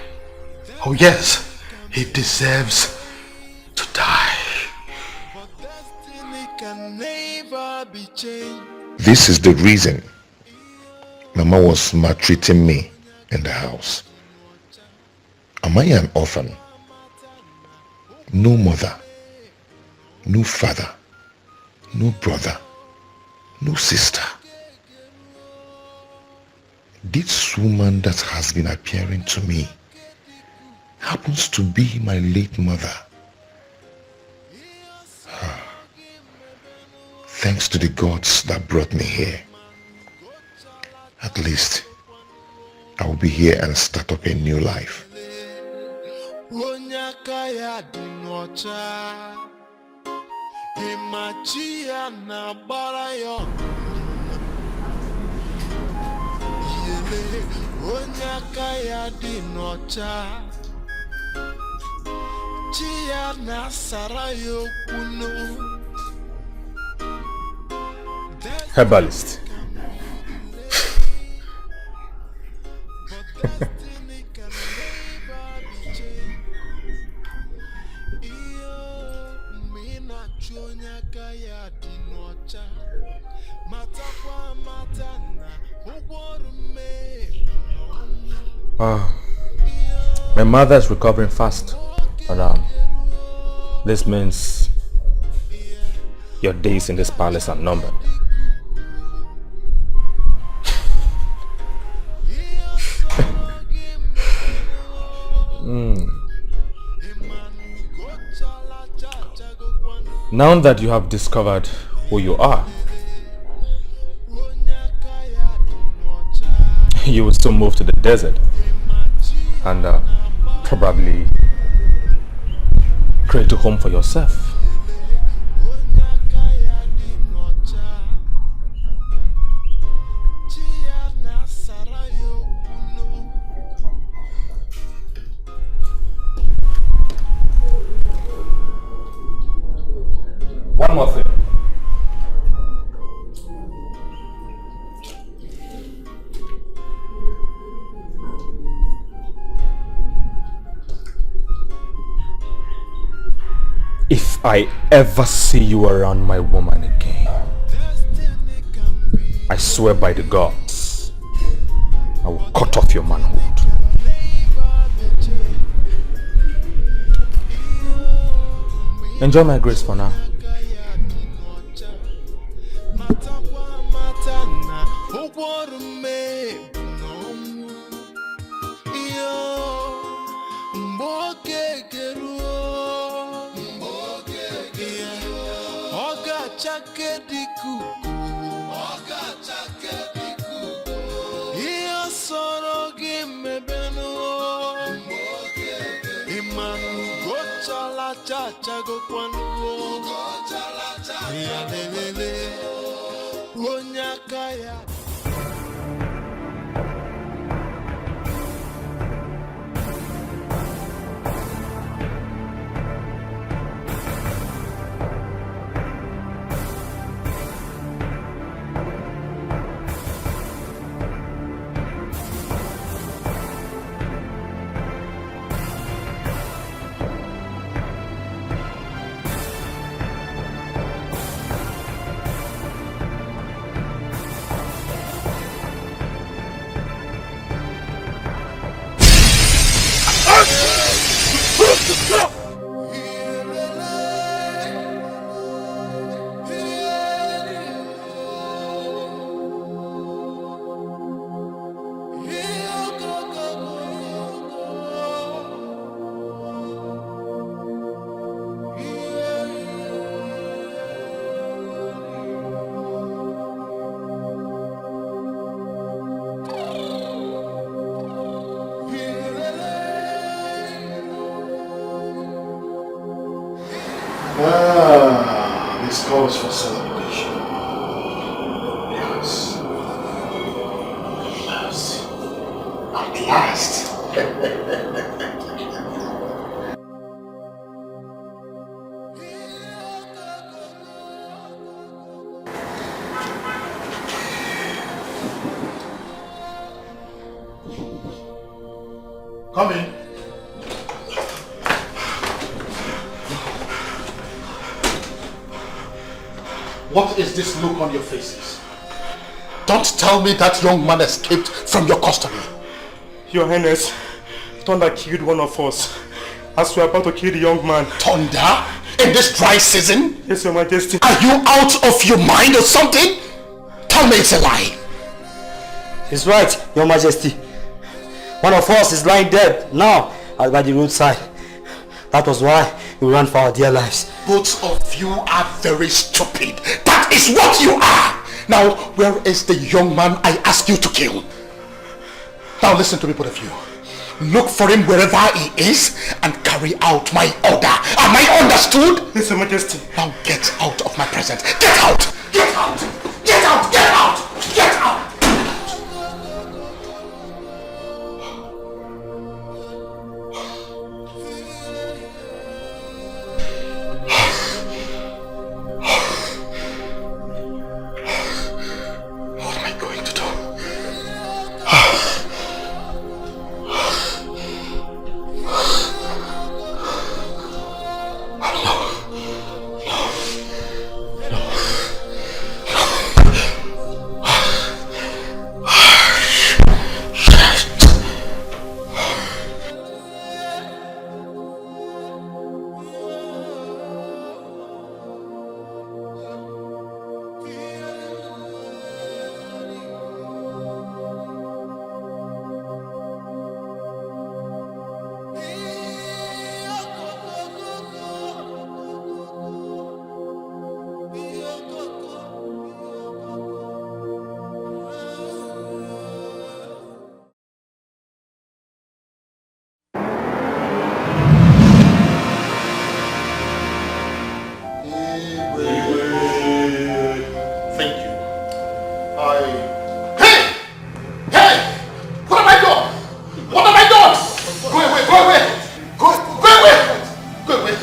Speaker 19: Oh yes, he deserves to die.
Speaker 22: This is the reason Mama was maltreating me in the house. Am I an orphan? No mother, no father, no brother, no sister. This woman that has been appearing to me happens to be my late mother. Thanks to the gods that brought me here. At least I will be here and start up a new life.
Speaker 17: Herbalist. My mother is recovering fast, but this means your days in this palace are numbered. Now that you have discovered who you are, you will soon move to the desert and probably create a home for yourself. One more thing. If I ever see you around my woman again, I swear by the gods, I will cut off your manhood. Enjoy my grace for now.
Speaker 19: cause for celebration. Yes. At last. Come in. What is this look on your faces? Don't tell me that young man escaped from your custody.
Speaker 6: Your Highness, Thunder killed one of us as we are about to kill the young man.
Speaker 19: Thunder? In this dry season?
Speaker 6: Yes, Your Majesty.
Speaker 19: Are you out of your mind or something? Tell me it's a lie.
Speaker 11: It's right, Your Majesty. One of us is lying dead now by the roadside. That was why we ran for our dear lives.
Speaker 19: Both of you are very stupid. That is what you are. Now, where is the young man I asked you to kill? Now listen to me, both of you. Look for him wherever he is and carry out my order. Am I understood?
Speaker 6: Yes, Your Majesty.
Speaker 19: Now get out of my presence. Get out! Get out! Get out! Get out! Get out! What am I going to do? Thank you. Hey! Hey! What have I done? What have I done? Go away! Go away! Go away! Go away!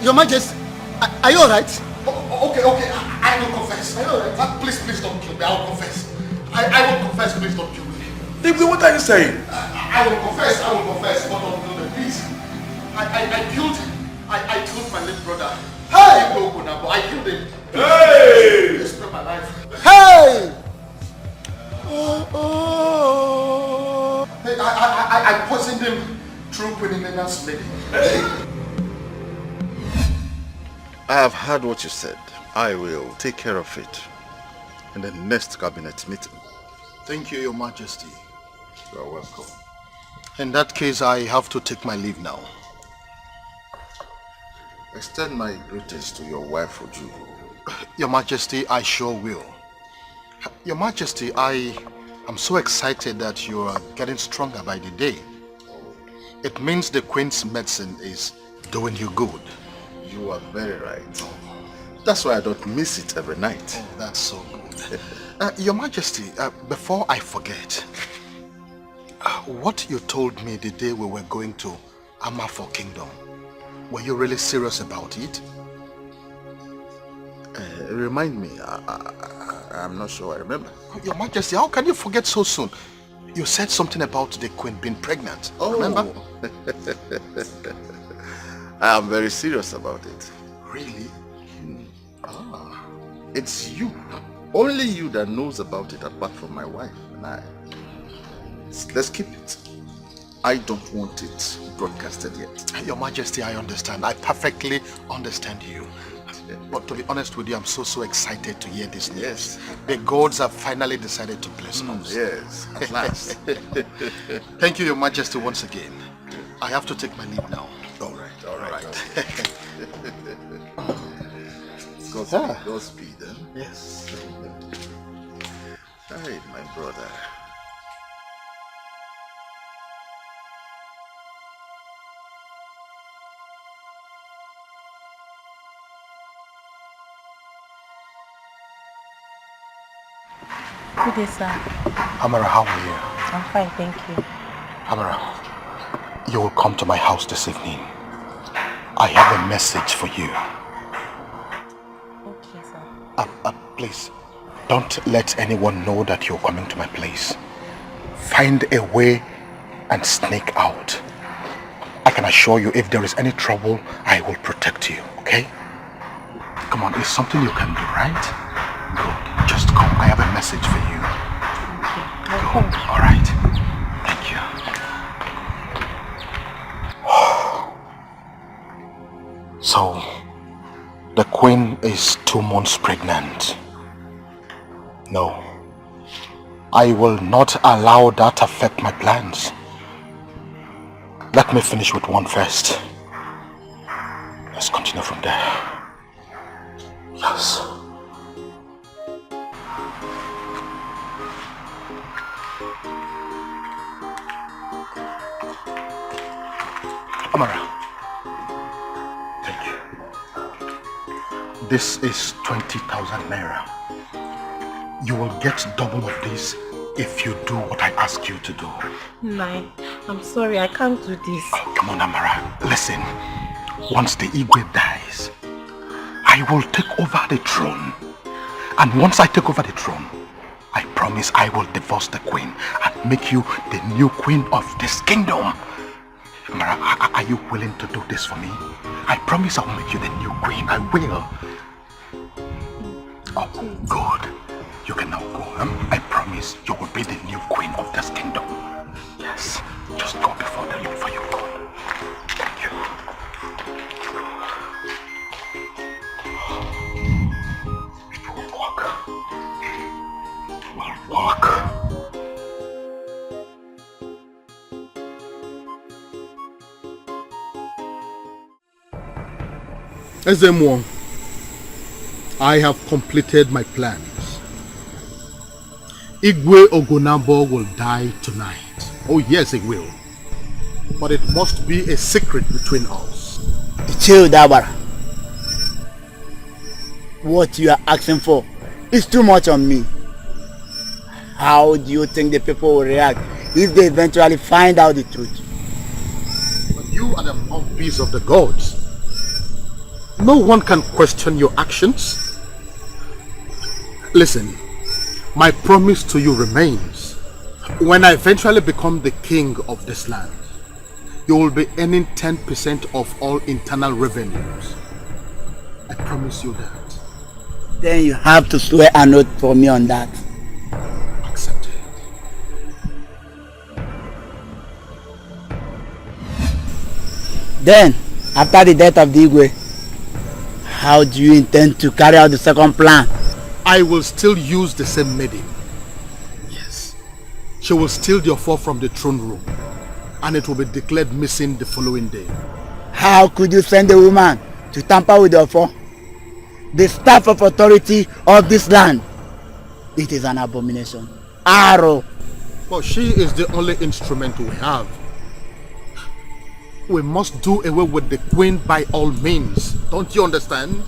Speaker 5: Your Majesty, are you alright?
Speaker 19: Okay. I will confess. Are you alright? Please don't kill me. I will confess. I will confess. Please don't kill me.
Speaker 13: What are you saying?
Speaker 19: I will confess, but don't kill me, please. I killed my late brother. Hey! I killed him.
Speaker 13: Hey!
Speaker 19: He spared my life.
Speaker 5: Hey!
Speaker 19: Hey, I poisoned him through Quinina's lady.
Speaker 2: I have heard what you said. I will take care of it in the next cabinet meeting.
Speaker 19: Thank you, Your Majesty.
Speaker 2: You are welcome.
Speaker 19: In that case, I have to take my leave now.
Speaker 2: Extend my greetings to your wife, Oju.
Speaker 19: Your Majesty, I sure will. Your Majesty, I am so excited that you are getting stronger by the day. It means the Queen's medicine is doing you good.
Speaker 2: You are very right. That's why I don't miss it every night.
Speaker 19: Oh, that's so good. Your Majesty, before I forget, what you told me the day we were going to Amafor Kingdom, were you really serious about it?
Speaker 2: Remind me, I'm not sure I remember.
Speaker 19: Your Majesty, how can you forget so soon? You said something about the Queen being pregnant, remember?
Speaker 2: I am very serious about it.
Speaker 19: Really?
Speaker 2: It's you. Only you that knows about it apart from my wife and I. Let's keep it. I don't want it broadcasted yet.
Speaker 19: Your Majesty, I understand. I perfectly understand you. But to be honest with you, I'm so excited to hear this news.
Speaker 2: Yes.
Speaker 19: The gods have finally decided to bless us.
Speaker 2: Yes, at last.
Speaker 19: Thank you, Your Majesty, once again. I have to take my leave now.
Speaker 2: All right. Godspeed, eh?
Speaker 19: Yes.
Speaker 2: Hey, my brother.
Speaker 18: Good day, sir.
Speaker 2: Amara, how are you?
Speaker 18: I'm fine, thank you.
Speaker 2: Amara, you will come to my house this evening. I have a message for you.
Speaker 18: Okay, sir.
Speaker 2: Please, don't let anyone know that you're coming to my place. Find a way and sneak out. I can assure you, if there is any trouble, I will protect you, okay? Come on, it's something you can do, right? Good. Just come. I have a message for you. Good. All right. Thank you. So, the queen is 2 months pregnant. No. I will not allow that to affect my plans. Let me finish with one first. Let's continue from there. Yes. Amara. Thank you. This is 20,000 naira. You will get double of this if you do what I ask you to do.
Speaker 18: Nine, I'm sorry, I can't do this.
Speaker 2: Oh, come on, Amara. Listen, once the Igwe dies, I will take over the throne. And once I take over the throne, I promise I will divorce the queen and make you the new queen of this kingdom. Amara, are you willing to do this for me? I promise I'll make you the new queen. I will. Oh, good. You can now go. I promise you will be the new queen of this kingdom. Yes. Just go before the Lord for your God. Thank you. We'll walk. We'll walk.
Speaker 19: Ezemo, I have completed my plans. Igwe Ogonabo will die tonight. Oh yes, it will. But it must be a secret between us.
Speaker 20: Chill, Dabara. What you are asking for is too much on me. How do you think the people will react if they eventually find out the truth?
Speaker 19: But you are the mouthpiece of the gods. No one can question your actions. Listen, my promise to you remains. When I eventually become the king of this land, you will be earning 10% of all internal revenues. I promise you that.
Speaker 20: Then you have to swear an oath for me on that.
Speaker 19: Accept it.
Speaker 20: Then, after the death of the Igwe, how do you intend to carry out the second plan?
Speaker 19: I will still use the same maiden. Yes. She will steal the offer from the throne room, and it will be declared missing the following day.
Speaker 20: How could you send a woman to tamper with the offer? The staff of authority of this land. It is an abomination. Arrow.
Speaker 19: But she is the only instrument we have. We must do away with the queen by all means. Don't you understand?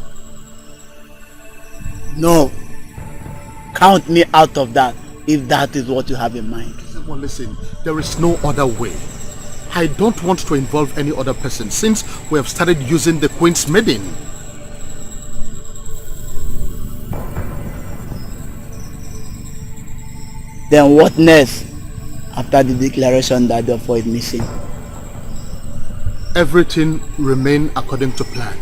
Speaker 20: No. Count me out of that, if that is what you have in mind.
Speaker 19: Well, listen, there is no other way. I don't want to involve any other person since we have started using the queen's maiden.
Speaker 20: Then what next after the declaration that the offer is missing?
Speaker 19: Everything remain according to plan.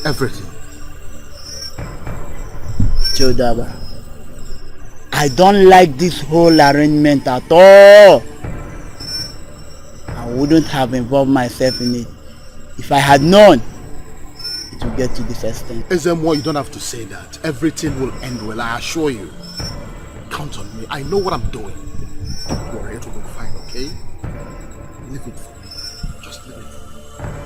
Speaker 19: Everything.
Speaker 20: Chodaba, I don't like this whole arrangement at all. I wouldn't have involved myself in it. If I had known, it would get to this extent.
Speaker 19: Ezemo, you don't have to say that. Everything will end well, I assure you. Count on me. I know what I'm doing. Don't worry, it will be fine, okay? Leave it for me. Just leave it for me.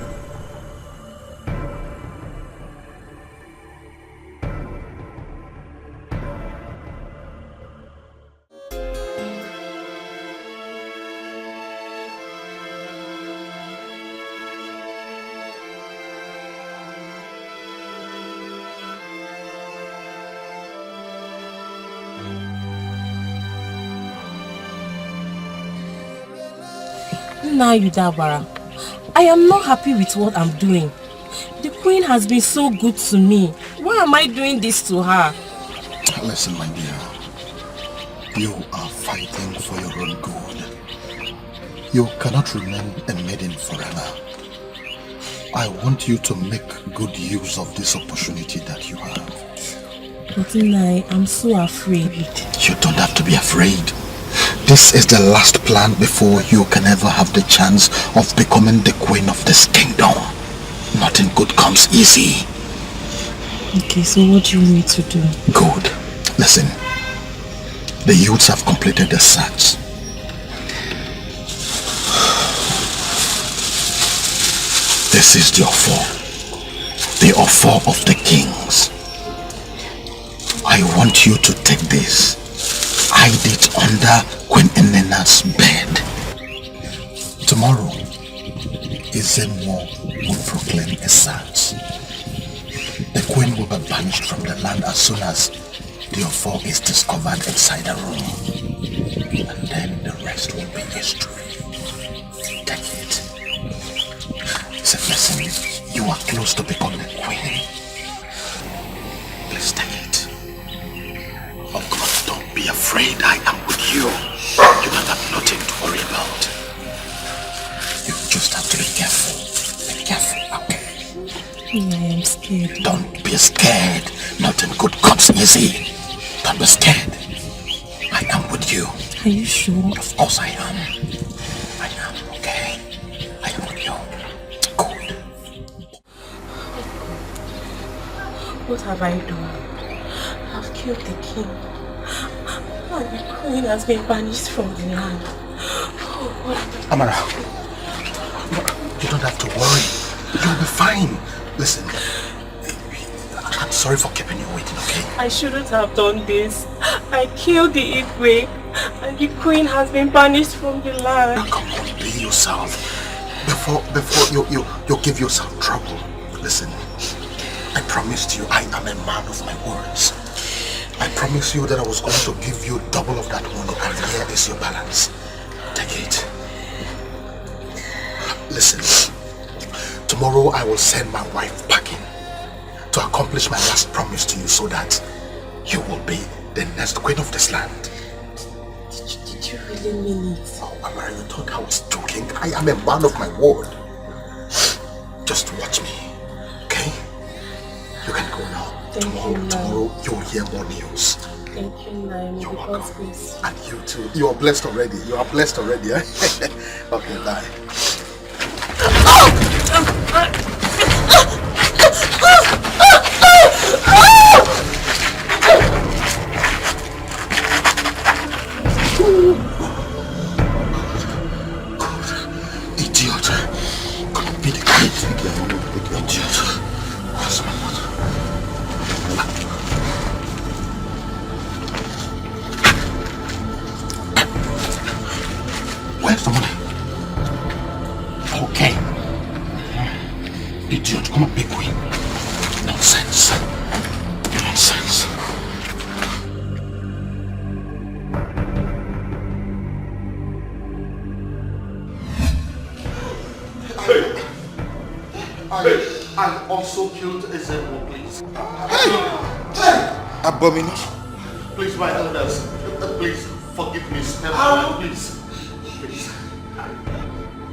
Speaker 18: Now Yudabara, I am not happy with what I'm doing. The queen has been so good to me. Why am I doing this to her?
Speaker 19: Listen, my dear. You are fighting for your own good. You cannot remain a maiden forever. I want you to make good use of this opportunity that you have.
Speaker 18: But Nai, I'm so afraid.
Speaker 19: You don't have to be afraid. This is the last plan before you can ever have the chance of becoming the queen of this kingdom. Nothing good comes easy.
Speaker 18: Okay, so what do you need me to do?
Speaker 19: Good. Listen. The youths have completed the search. This is the offer. The offer of the kings. I want you to take this. Hide it under Queen Enena's bed. Tomorrow, Izemwo will proclaim a search. The queen will be banished from the land as soon as the offer is discovered inside the room. And then the rest will be history. Take it. It's a blessing. You are close to becoming a queen. Please take it. Oh God, don't be afraid. I am with you. You don't have nothing to worry about. You just have to be careful. Be careful, okay?
Speaker 18: Yeah, I am scared.
Speaker 19: Don't be scared. Nothing good comes easy. Don't be scared. I am with you.
Speaker 18: Are you sure?
Speaker 19: Of course I am. I am, okay? I am with you. Good.
Speaker 18: What have I done? I've killed the king. And the queen has been banished from the land.
Speaker 19: Amara, you don't have to worry. You'll be fine. Listen, I'm sorry for keeping you waiting, okay?
Speaker 18: I shouldn't have done this. I killed the Igwe, and the queen has been banished from the land.
Speaker 19: Now come on, be yourself. Before you give yourself trouble. Listen, I promised you I am a man of my words. I promised you that I was going to give you double of that money, and here is your balance. Take it. Listen, tomorrow I will send my wife packing to accomplish my last promise to you so that you will be the next queen of this land.
Speaker 18: Did you really mean it?
Speaker 19: Oh, Amara, you thought I was joking? I am a man of my word. Just watch me, okay? You can go now. Tomorrow you will hear more news.
Speaker 18: Thank you, Naim.
Speaker 19: You're welcome. And you too. You are blessed already. You are blessed already, eh? Okay, bye. Idiot. Couldn't be the kid. Idiot. Where's my mother? Where's the money? Okay. Idiot, come on, big queen. Nonsense. Nonsense. I also killed Ezemo, please. Hey!
Speaker 2: Abomination.
Speaker 19: Please, my elders. Please, forgive me. Spare me, please. Please.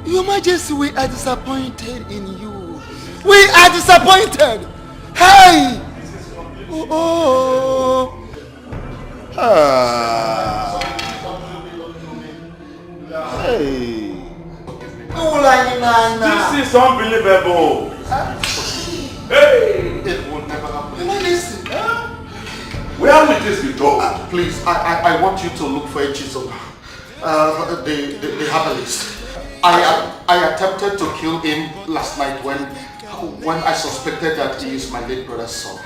Speaker 5: Your Majesty, we are disappointed in you. We are disappointed. Hey! Oh.
Speaker 2: Hey.
Speaker 13: This is unbelievable. Hey!
Speaker 19: It will never happen.
Speaker 13: Where will this be go?
Speaker 19: Please, I want you to look for a chisel. The herbalist. I attempted to kill him last night when I suspected that he is my late brother's son.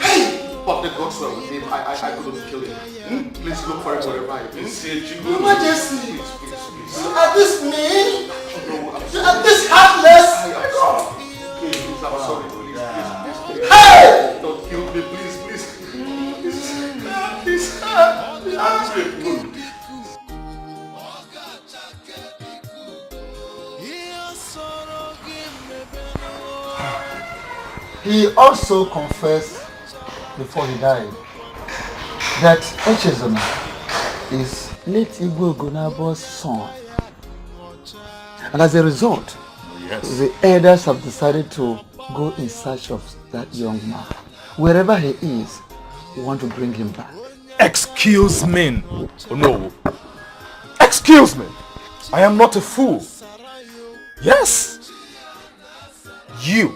Speaker 19: Hey! But the gods were with him. I couldn't kill him. Please look for him wherever he is.
Speaker 5: Your Majesty,
Speaker 19: please.
Speaker 5: you are this mean?
Speaker 19: No,
Speaker 5: You are this heartless?
Speaker 19: Please, I'm sorry. Please.
Speaker 5: Hey!
Speaker 19: Don't kill me, please.
Speaker 5: He also confessed before he died that Echezona is late Igwe Ogonabo's son. And as a result, the elders have decided to go in search of that young man. Wherever he is, we want to bring him back.
Speaker 6: Excuse me. Oh no. Excuse me. I am not a fool. Yes. You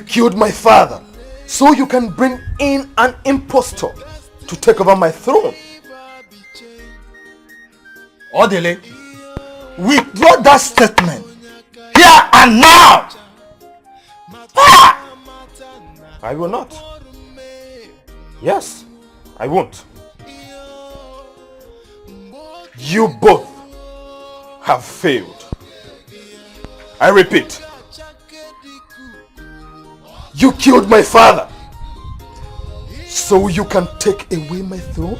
Speaker 6: killed my father so you can bring in an impostor to take over my throne. Odele, withdraw that statement here and now. I will not. Yes, I won't. You both have failed. I repeat, you killed my father so you can take away my throne?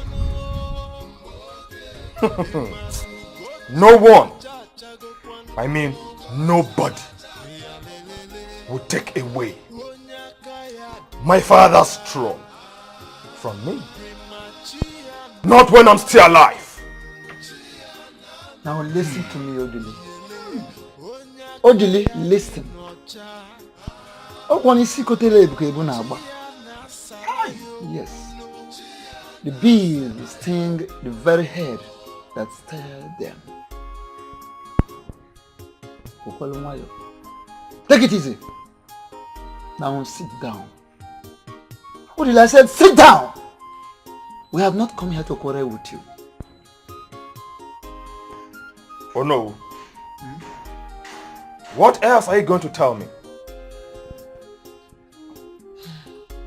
Speaker 6: No one, I mean nobody, will take away my father's throne from me. Not when I'm still alive.
Speaker 5: Now listen to me, Odili. Odili, listen. Yes. The bees sting the very head that stirred them. Take it easy. Now sit down. Odili, I said sit down. We have not come here to quarrel with you.
Speaker 6: Oh no. What else are you going to tell me?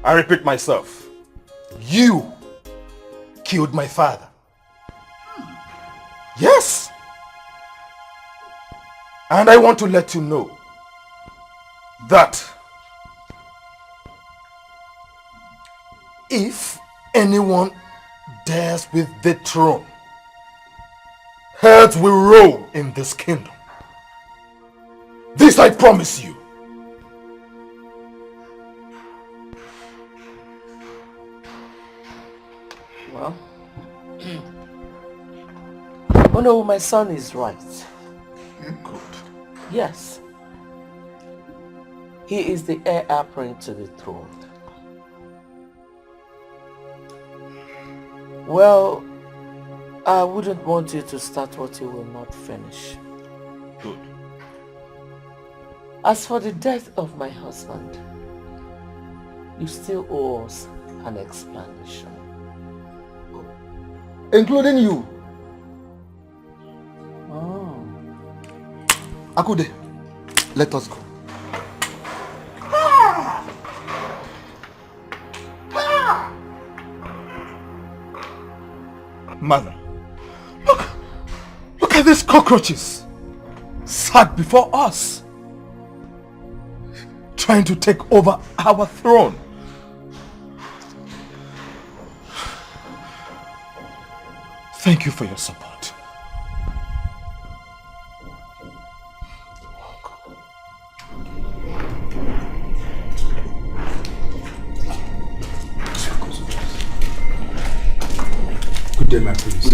Speaker 6: I repeat myself. You killed my father. Yes. And I want to let you know that if anyone dares with the throne, heads will roll in this kingdom. This I promise you.
Speaker 12: Well, oh no, my son is right.
Speaker 2: Good.
Speaker 12: Yes. He is the heir apparent to the throne. Well, I wouldn't want you to start what you will not finish.
Speaker 2: Good.
Speaker 12: As for the death of my husband, you still owe us an explanation.
Speaker 5: Including you. Oh. Akude, let us go.
Speaker 6: Mother, look at these cockroaches sat before us, trying to take over our throne. Thank you for your support.
Speaker 17: Good day, my prince.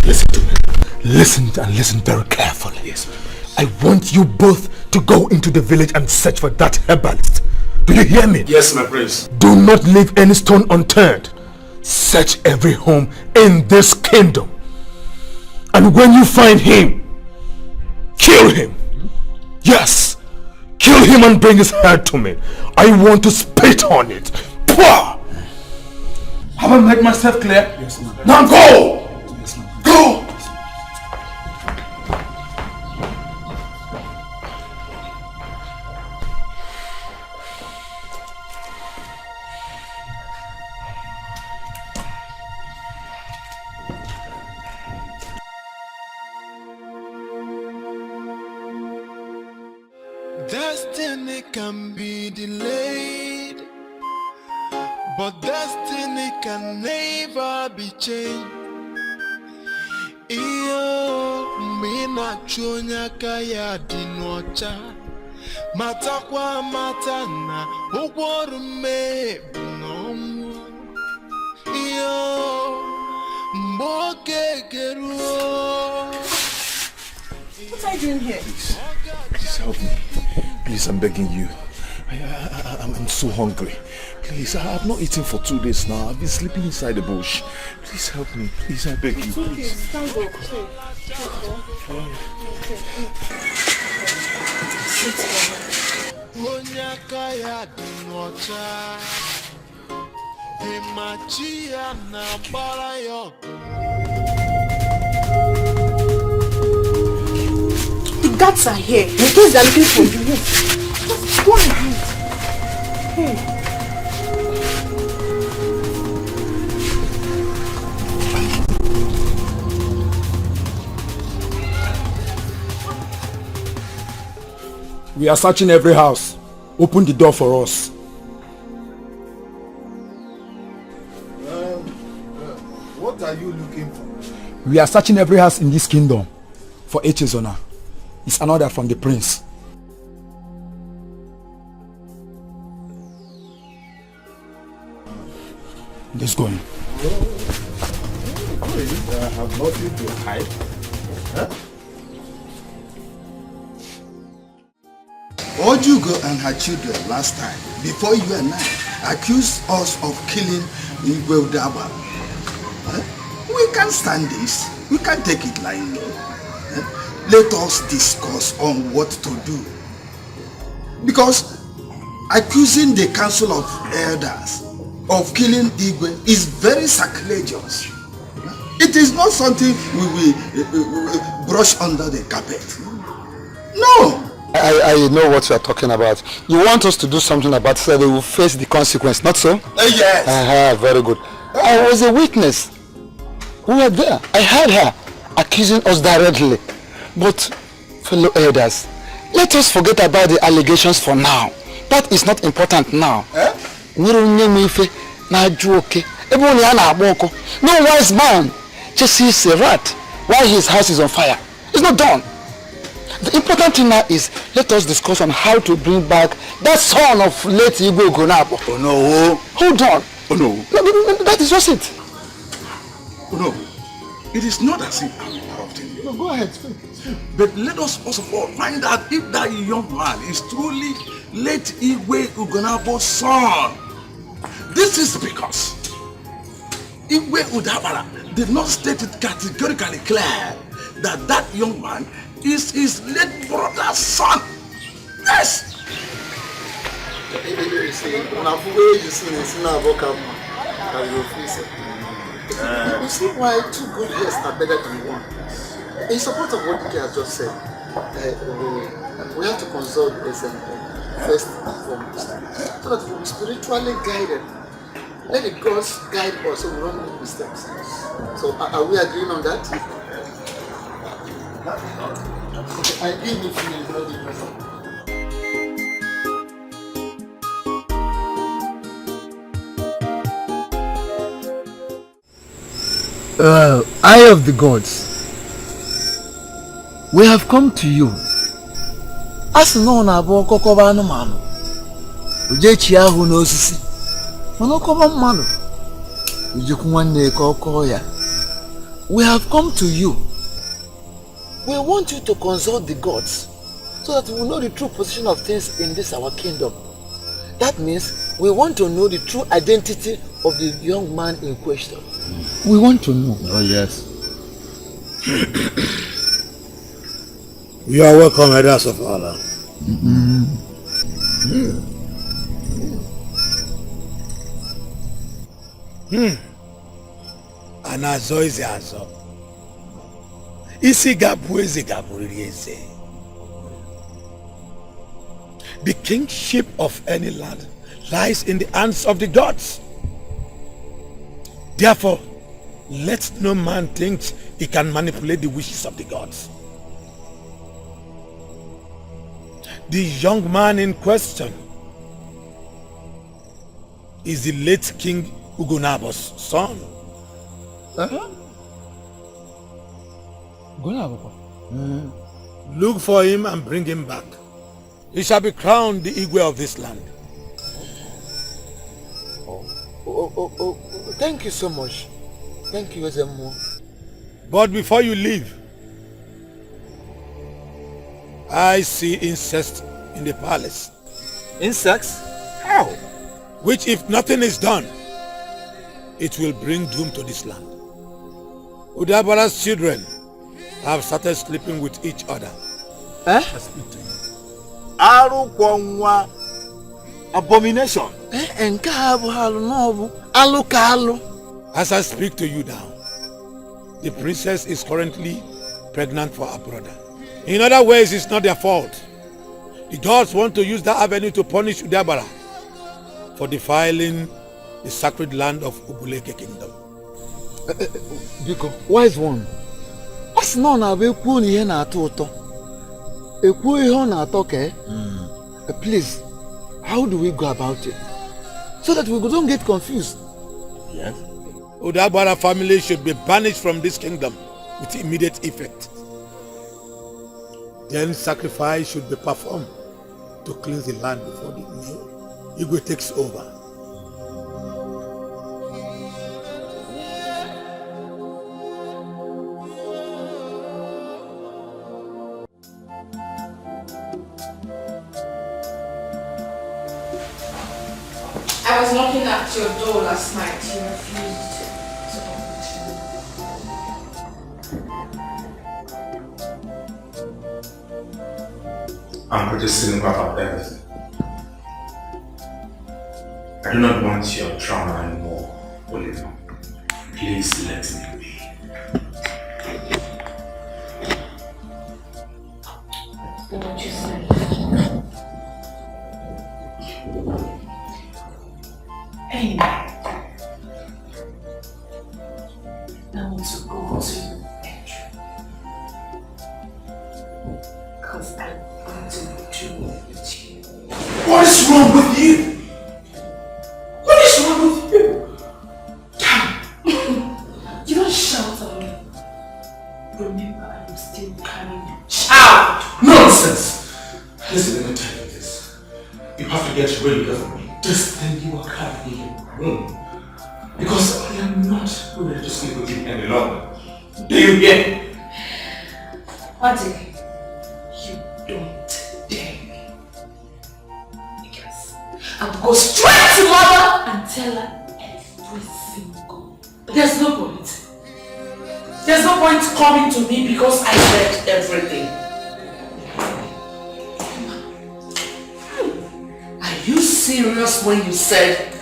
Speaker 6: Listen to me. Listen and listen very carefully.
Speaker 17: Yes, my prince.
Speaker 6: I want you both to go into the village and search for that herbalist. Do you hear me?
Speaker 17: Yes, my prince.
Speaker 6: Do not leave any stone unturned. Search every home in this kingdom. And when you find him, kill him. Yes. Kill him and bring his head to me. I want to spit on it. Pwah! Have I made myself clear?
Speaker 17: Yes, my prince.
Speaker 6: Now go!
Speaker 17: Yes, my prince.
Speaker 6: Go!
Speaker 14: Destiny can be delayed, but destiny can never be changed. Iyo mina chonya kaya dinocha matakwa matana ugworume no yo mboke geruo.
Speaker 10: What are you doing here?
Speaker 6: Please help me. Please, I'm begging you. I'm so hungry. Please, I have not eaten for 2 days now. I've been sleeping inside the bush. Please help me. Please, I beg you.
Speaker 10: It's okay.
Speaker 6: Please.
Speaker 10: Stand up. The guards are here. In case they're looking for you. Just go and hide. Hey.
Speaker 5: We are searching every house. Open the door for us.
Speaker 2: What are you looking for?
Speaker 5: We are searching every house in this kingdom for Echezona. It's an order from the prince. Let's go in.
Speaker 2: I have nothing to hide. Huh? Ojugo and her children last time, before you and I, accused us of killing Igwe Udaba. We can't stand this. We can't take it lightly. Let us discuss on what to do. Because accusing the council of elders of killing Igwe is very sacrilegious. It is not something we will brush under the carpet. No!
Speaker 20: I know what you are talking about. You want us to do something about it so they will face the consequence, not so?
Speaker 2: Yes.
Speaker 20: Very good. I was a witness. We were there. I heard her accusing us directly. But, fellow elders, let us forget about the allegations for now. That is not important now. No wise man just sees a rat while his house is on fire. It's not done. The important thing now is let us discuss on how to bring back that son of late Igwe Gonabo.
Speaker 2: Oh no.
Speaker 20: Hold on.
Speaker 2: Oh no.
Speaker 20: No, that is just it.
Speaker 2: Oh no. It is not as if I'm interrupting you.
Speaker 20: No, go ahead.
Speaker 2: But let us first of all find out if that young man is truly late Igwe Ugonabo's son. This is because Igwe Udabara did not state it categorically clear that that young man is his late brother's son. Yes!
Speaker 19: You see why 2 good years are better than 1. In support of what Ike has just said, we have to consult the person first and foremost, so that we will be spiritually guided. Let the gods guide us so we don't make mistakes. So are we agreeing on that? I give you
Speaker 5: Eye of the gods, we have come to you. As no na bo kokoba anụmanụ ojechi ahụ n'osisi mana ọkọba mmadụ ojekwu nwanne ka ọkọ ya. We have come to you. We want you to consult the gods so that we will know the true position of things in this our kingdom. That means we want to know the true identity of the young man in question. We want to know.
Speaker 19: Oh yes.
Speaker 7: You are welcome, elders of Allah. Anazo is azo. Isi gabu eze gabu eze. The kingship of any land lies in the hands of the gods. Therefore, let no man think he can manipulate the wishes of the gods. The young man in question is the late King Ugonabo's son. Look for him and bring him back. He shall be crowned the Igwe of this land.
Speaker 20: Oh, thank you so much. Thank you, Ezemo.
Speaker 7: But before you leave, I see incest in the palace.
Speaker 6: Insects? How?
Speaker 7: Which, if nothing is done, it will bring doom to this land. Udabara's children have started sleeping with each other.
Speaker 6: Eh? Arukwanwa abomination.
Speaker 7: As I speak to you now, the princess is currently pregnant for her brother. In other ways, it's not their fault. The gods want to use that avenue to punish Udabara for defiling the sacred land of Ubuleke Kingdom.
Speaker 20: Biko, wise one. As none of you put here na toto. Please, how do we go about it? So that we don't get confused.
Speaker 7: Yes. Udabara family should be banished from this kingdom with immediate effect. Then sacrifice should be performed to cleanse the land before the new Igwe takes over.
Speaker 4: I was knocking at your door last night. You refused to open.
Speaker 17: I'm pretty cynical about everything. I do not want your trauma anymore, Oliver. Please let me be.
Speaker 4: What you say? Hey, I want to go to Andrew. Because I want to do with you.
Speaker 17: What is wrong with you? What is wrong with you?
Speaker 4: You don't shout at me. Remember, I am still carrying your child.
Speaker 17: Nonsense! Listen, let me tell you this. You have to get rid of me. This thing you are carrying in your room. Because I am not ready to sleep with you any longer. Do you hear?
Speaker 4: Adi, you don't dare me. Because I will go straight to mother and tell her every single thing. There's no point. There's no point coming to me because I said everything. Are you serious when you said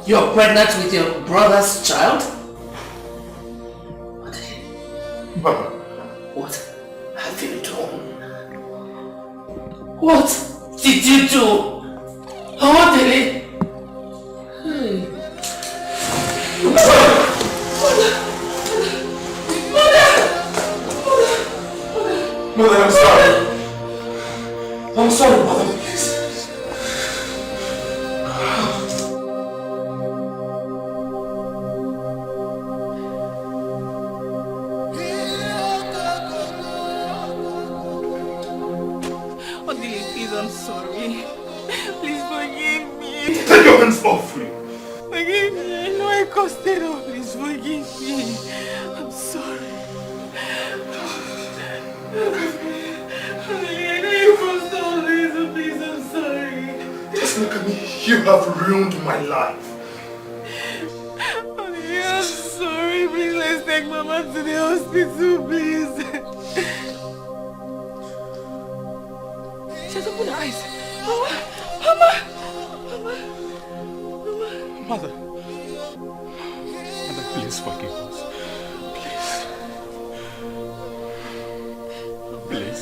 Speaker 4: you're pregnant with your brother's child?
Speaker 17: Mother.
Speaker 4: What have you done? What did you do? How did it?
Speaker 17: Mother, I'm sorry. I'm sorry, Mother, please.
Speaker 1: Odile, please, I'm sorry. Please forgive me.
Speaker 17: Take your hands off me.
Speaker 1: Forgive me. I know I caused it all. Please forgive me. I'm sorry. Odile, I know you caused all this, so please, I'm sorry.
Speaker 17: Just look at me. You have ruined my life.
Speaker 1: Odile, I'm sorry. Please, let's take Mama to the hospital, please. She has opened her eyes. Mama!
Speaker 6: Mother, please forgive us. Please.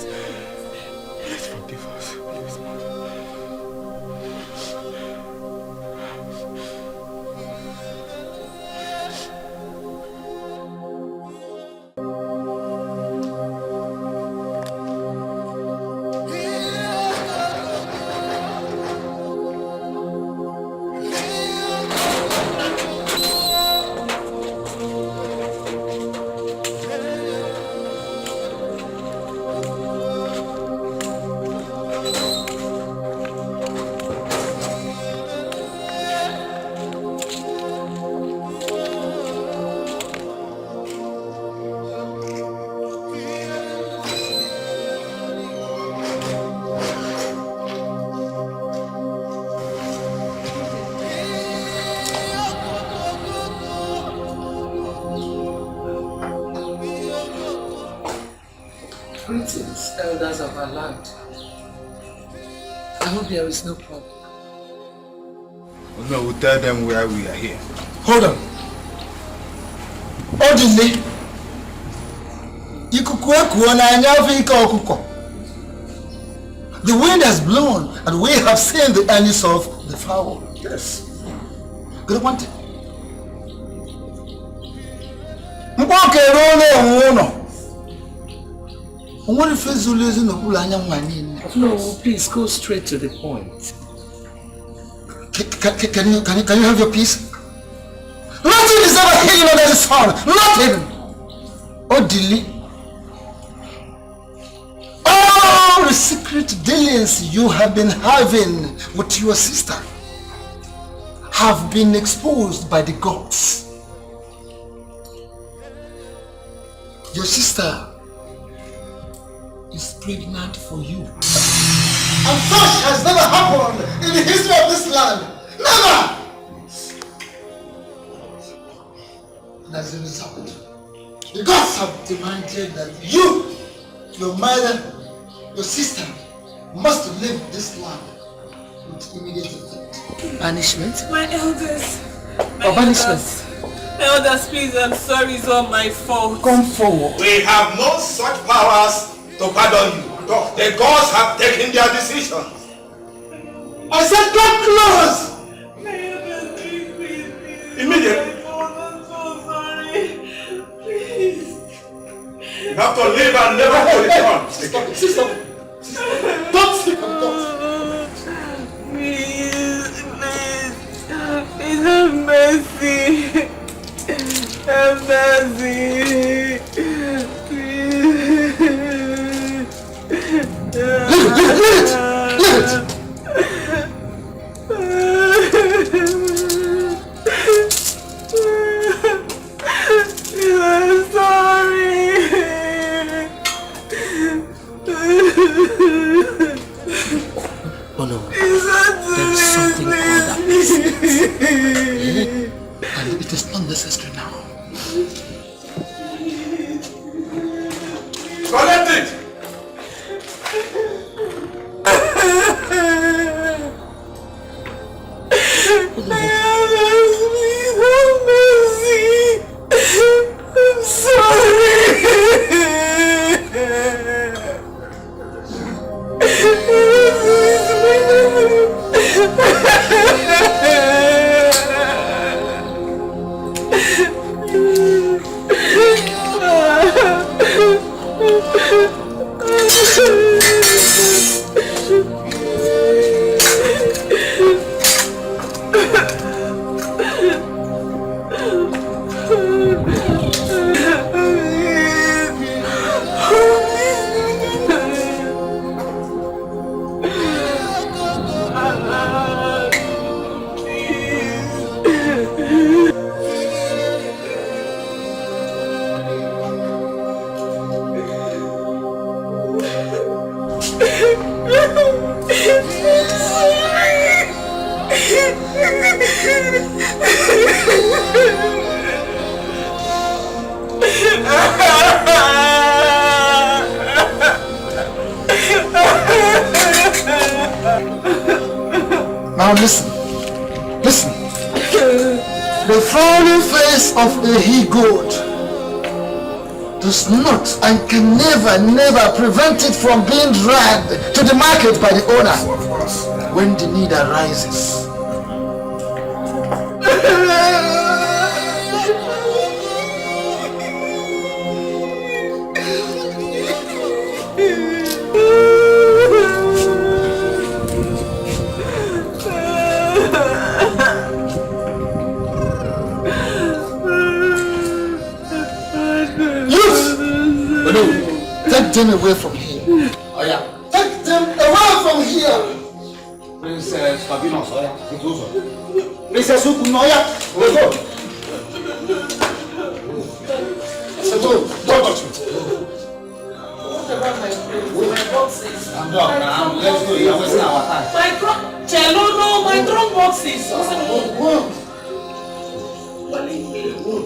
Speaker 6: Please forgive us. Please, Mother.
Speaker 12: Greetings, elders of our land. I hope there is no problem.
Speaker 6: No, we'll tell them why we are here.
Speaker 20: Hold on. Odile. The wind has blown and we have seen the earnings of the fowl. Yes. Good one.
Speaker 12: No, please go straight to the point.
Speaker 20: Can you have your peace? Nothing is ever hidden under the sun. Nothing. Odili. All the secret dealings you have been having with your sister have been exposed by the gods. Your sister is pregnant for you. And such has never happened in the history of this land. Never! And as a result, the gods have demanded that you, your mother, your sister, must leave this land with immediate effect.
Speaker 12: Banishment?
Speaker 18: My elders.
Speaker 12: Banishment.
Speaker 18: Elders, please, I'm sorry, it's all my fault.
Speaker 12: Come forward.
Speaker 6: We have no such powers to pardon you. The gods have taken their decision.
Speaker 20: I said come close!
Speaker 6: Immediately.
Speaker 18: I'm so sorry. Please.
Speaker 6: You have to leave and never to return.
Speaker 20: Stop it, stop it. Don't sleep on God.
Speaker 18: Please, have mercy. Have mercy.
Speaker 20: Leave it!
Speaker 18: I'm sorry.
Speaker 12: Oh no, there is something called appeasement.
Speaker 20: And it is not necessary now.
Speaker 6: Collect it!
Speaker 18: I'm sorry.
Speaker 20: Now listen. The frowning face of a he-goat does not and can never prevent it from being dragged to the market by the owner when the need arises. Take them away from here. Oh yeah. Take them away from here. Princess Fabinos, oh yeah. Princess Ukunoya, let's go. Don't touch me.
Speaker 18: What about my boxes?
Speaker 20: I'm done now. Let's go. You're wasting our time.
Speaker 18: My cello, no, my drum boxes.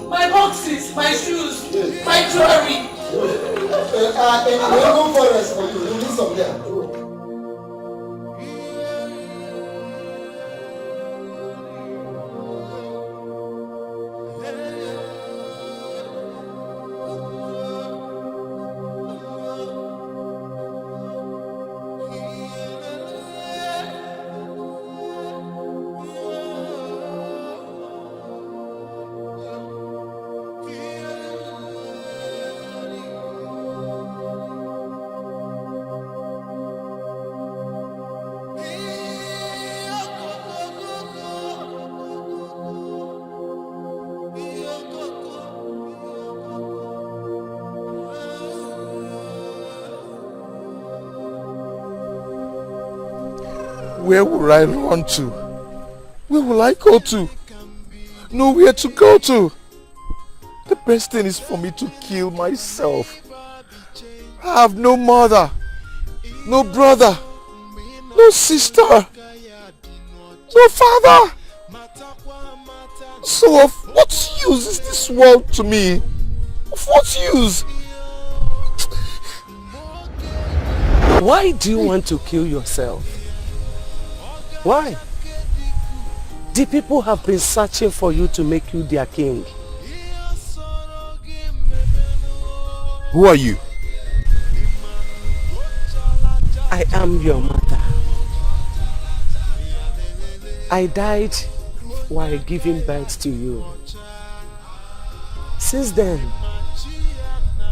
Speaker 18: My boxes, my shoes, my jewelry.
Speaker 5: are in Rainbow Forest, or you release from there.
Speaker 6: Where will I run to? Where will I go to? Nowhere to go to. The best thing is for me to kill myself. I have no mother, no brother, no sister, no father. So of what use is this world to me? Of what use?
Speaker 8: Why do you want to kill yourself? Why? The people have been searching for you to make you their king.
Speaker 6: Who are you?
Speaker 8: I am your mother. I died while giving birth to you. Since then,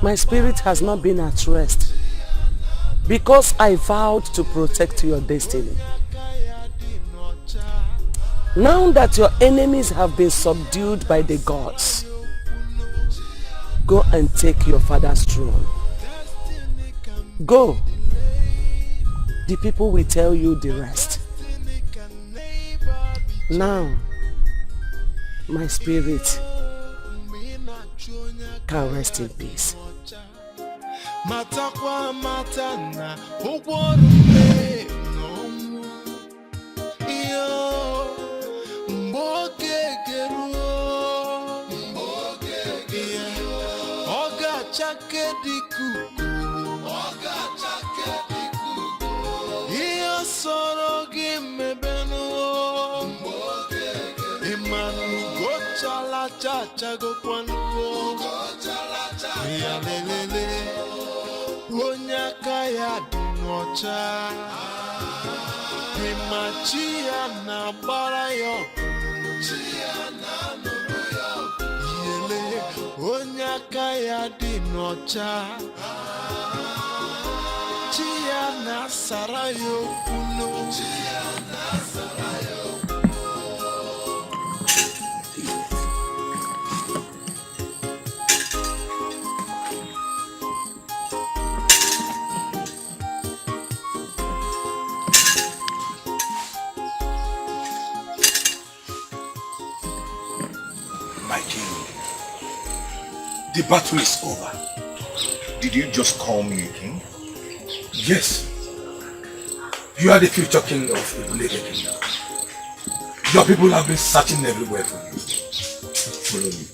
Speaker 8: my spirit has not been at rest because I vowed to protect your destiny. Now that your enemies have been subdued by the gods, go and take your father's throne. Go. The people will tell you the rest. Now, my spirit can rest in peace.
Speaker 14: Matakwa matana ugworume nomu iyo mboge geruo oga chake dikuku iyo soro gimebenuo imanu gochala chacha gokwanuo ya lelele onyaka ya dinocha imachia na barayo yele onyaka ya dinocha chia na sarayo kuno
Speaker 2: My king, the battle is over. Did you just call me a king?
Speaker 7: Yes. You are the future king of the Lady Kingdom. Your people have been searching everywhere for you. Follow me.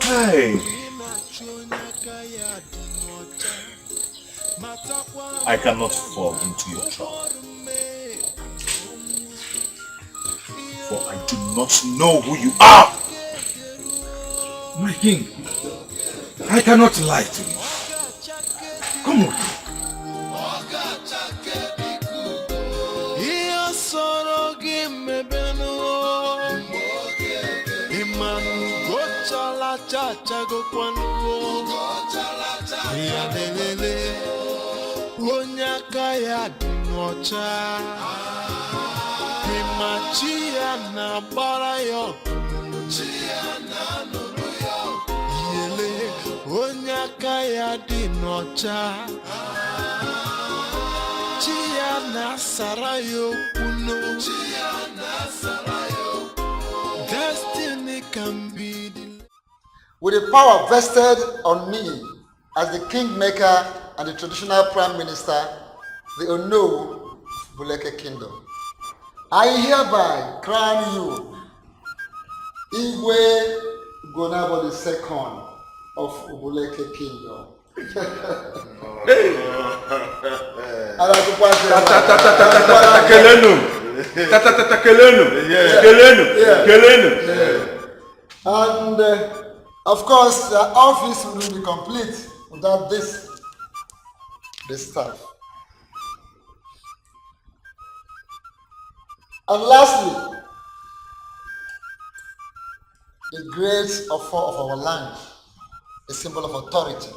Speaker 2: Hey. I cannot fall into your trap. For I do not know who you are.
Speaker 7: My king, I cannot lie to you. Come on.
Speaker 14: Onyaka ya dinocha imachia na barayo yele onyaka ya dinocha chia na sarayo kuno destiny can be
Speaker 5: With the power vested on me as the kingmaker and the traditional prime minister, the Ono Buleke Kingdom,
Speaker 20: I hereby crown you Igwe Gonabo II of Ubuleke Kingdom. And of course, the office will be complete without this staff. And lastly, the great offer of our land, a symbol of authority.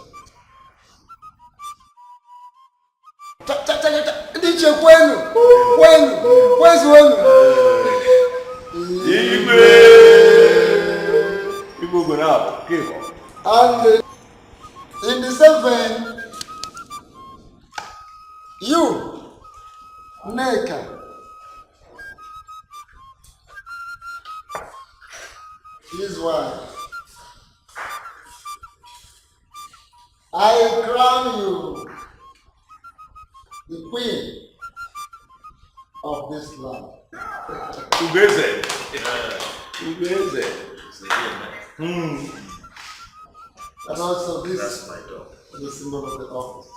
Speaker 20: And in the same vein, you, Neka, his wife, I crown you the queen of this land. And also this is the symbol of the office.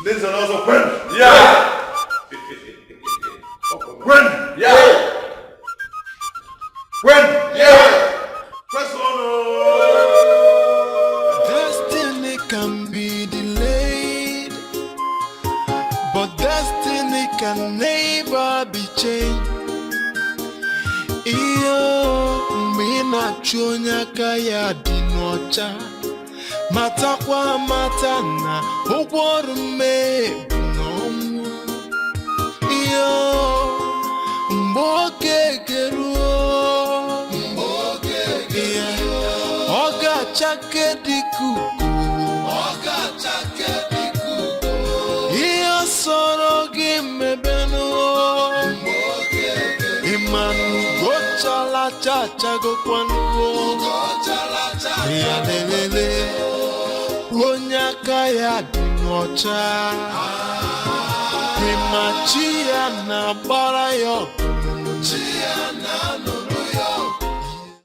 Speaker 2: This is also Gwen. Yeah. Gwen. Yeah. Gwen. Yeah. Press on.
Speaker 14: Destiny can be delayed, but destiny can never be changed. Iyo mina chonya kaya dinocha matakwa matana ukwarume nomu. Iyo mboke keruo oga chake dikuku iyo sorogi mebenu imanu gochala chacha gokwanu ya lelele onyaka ya dinocha primachia na bara yo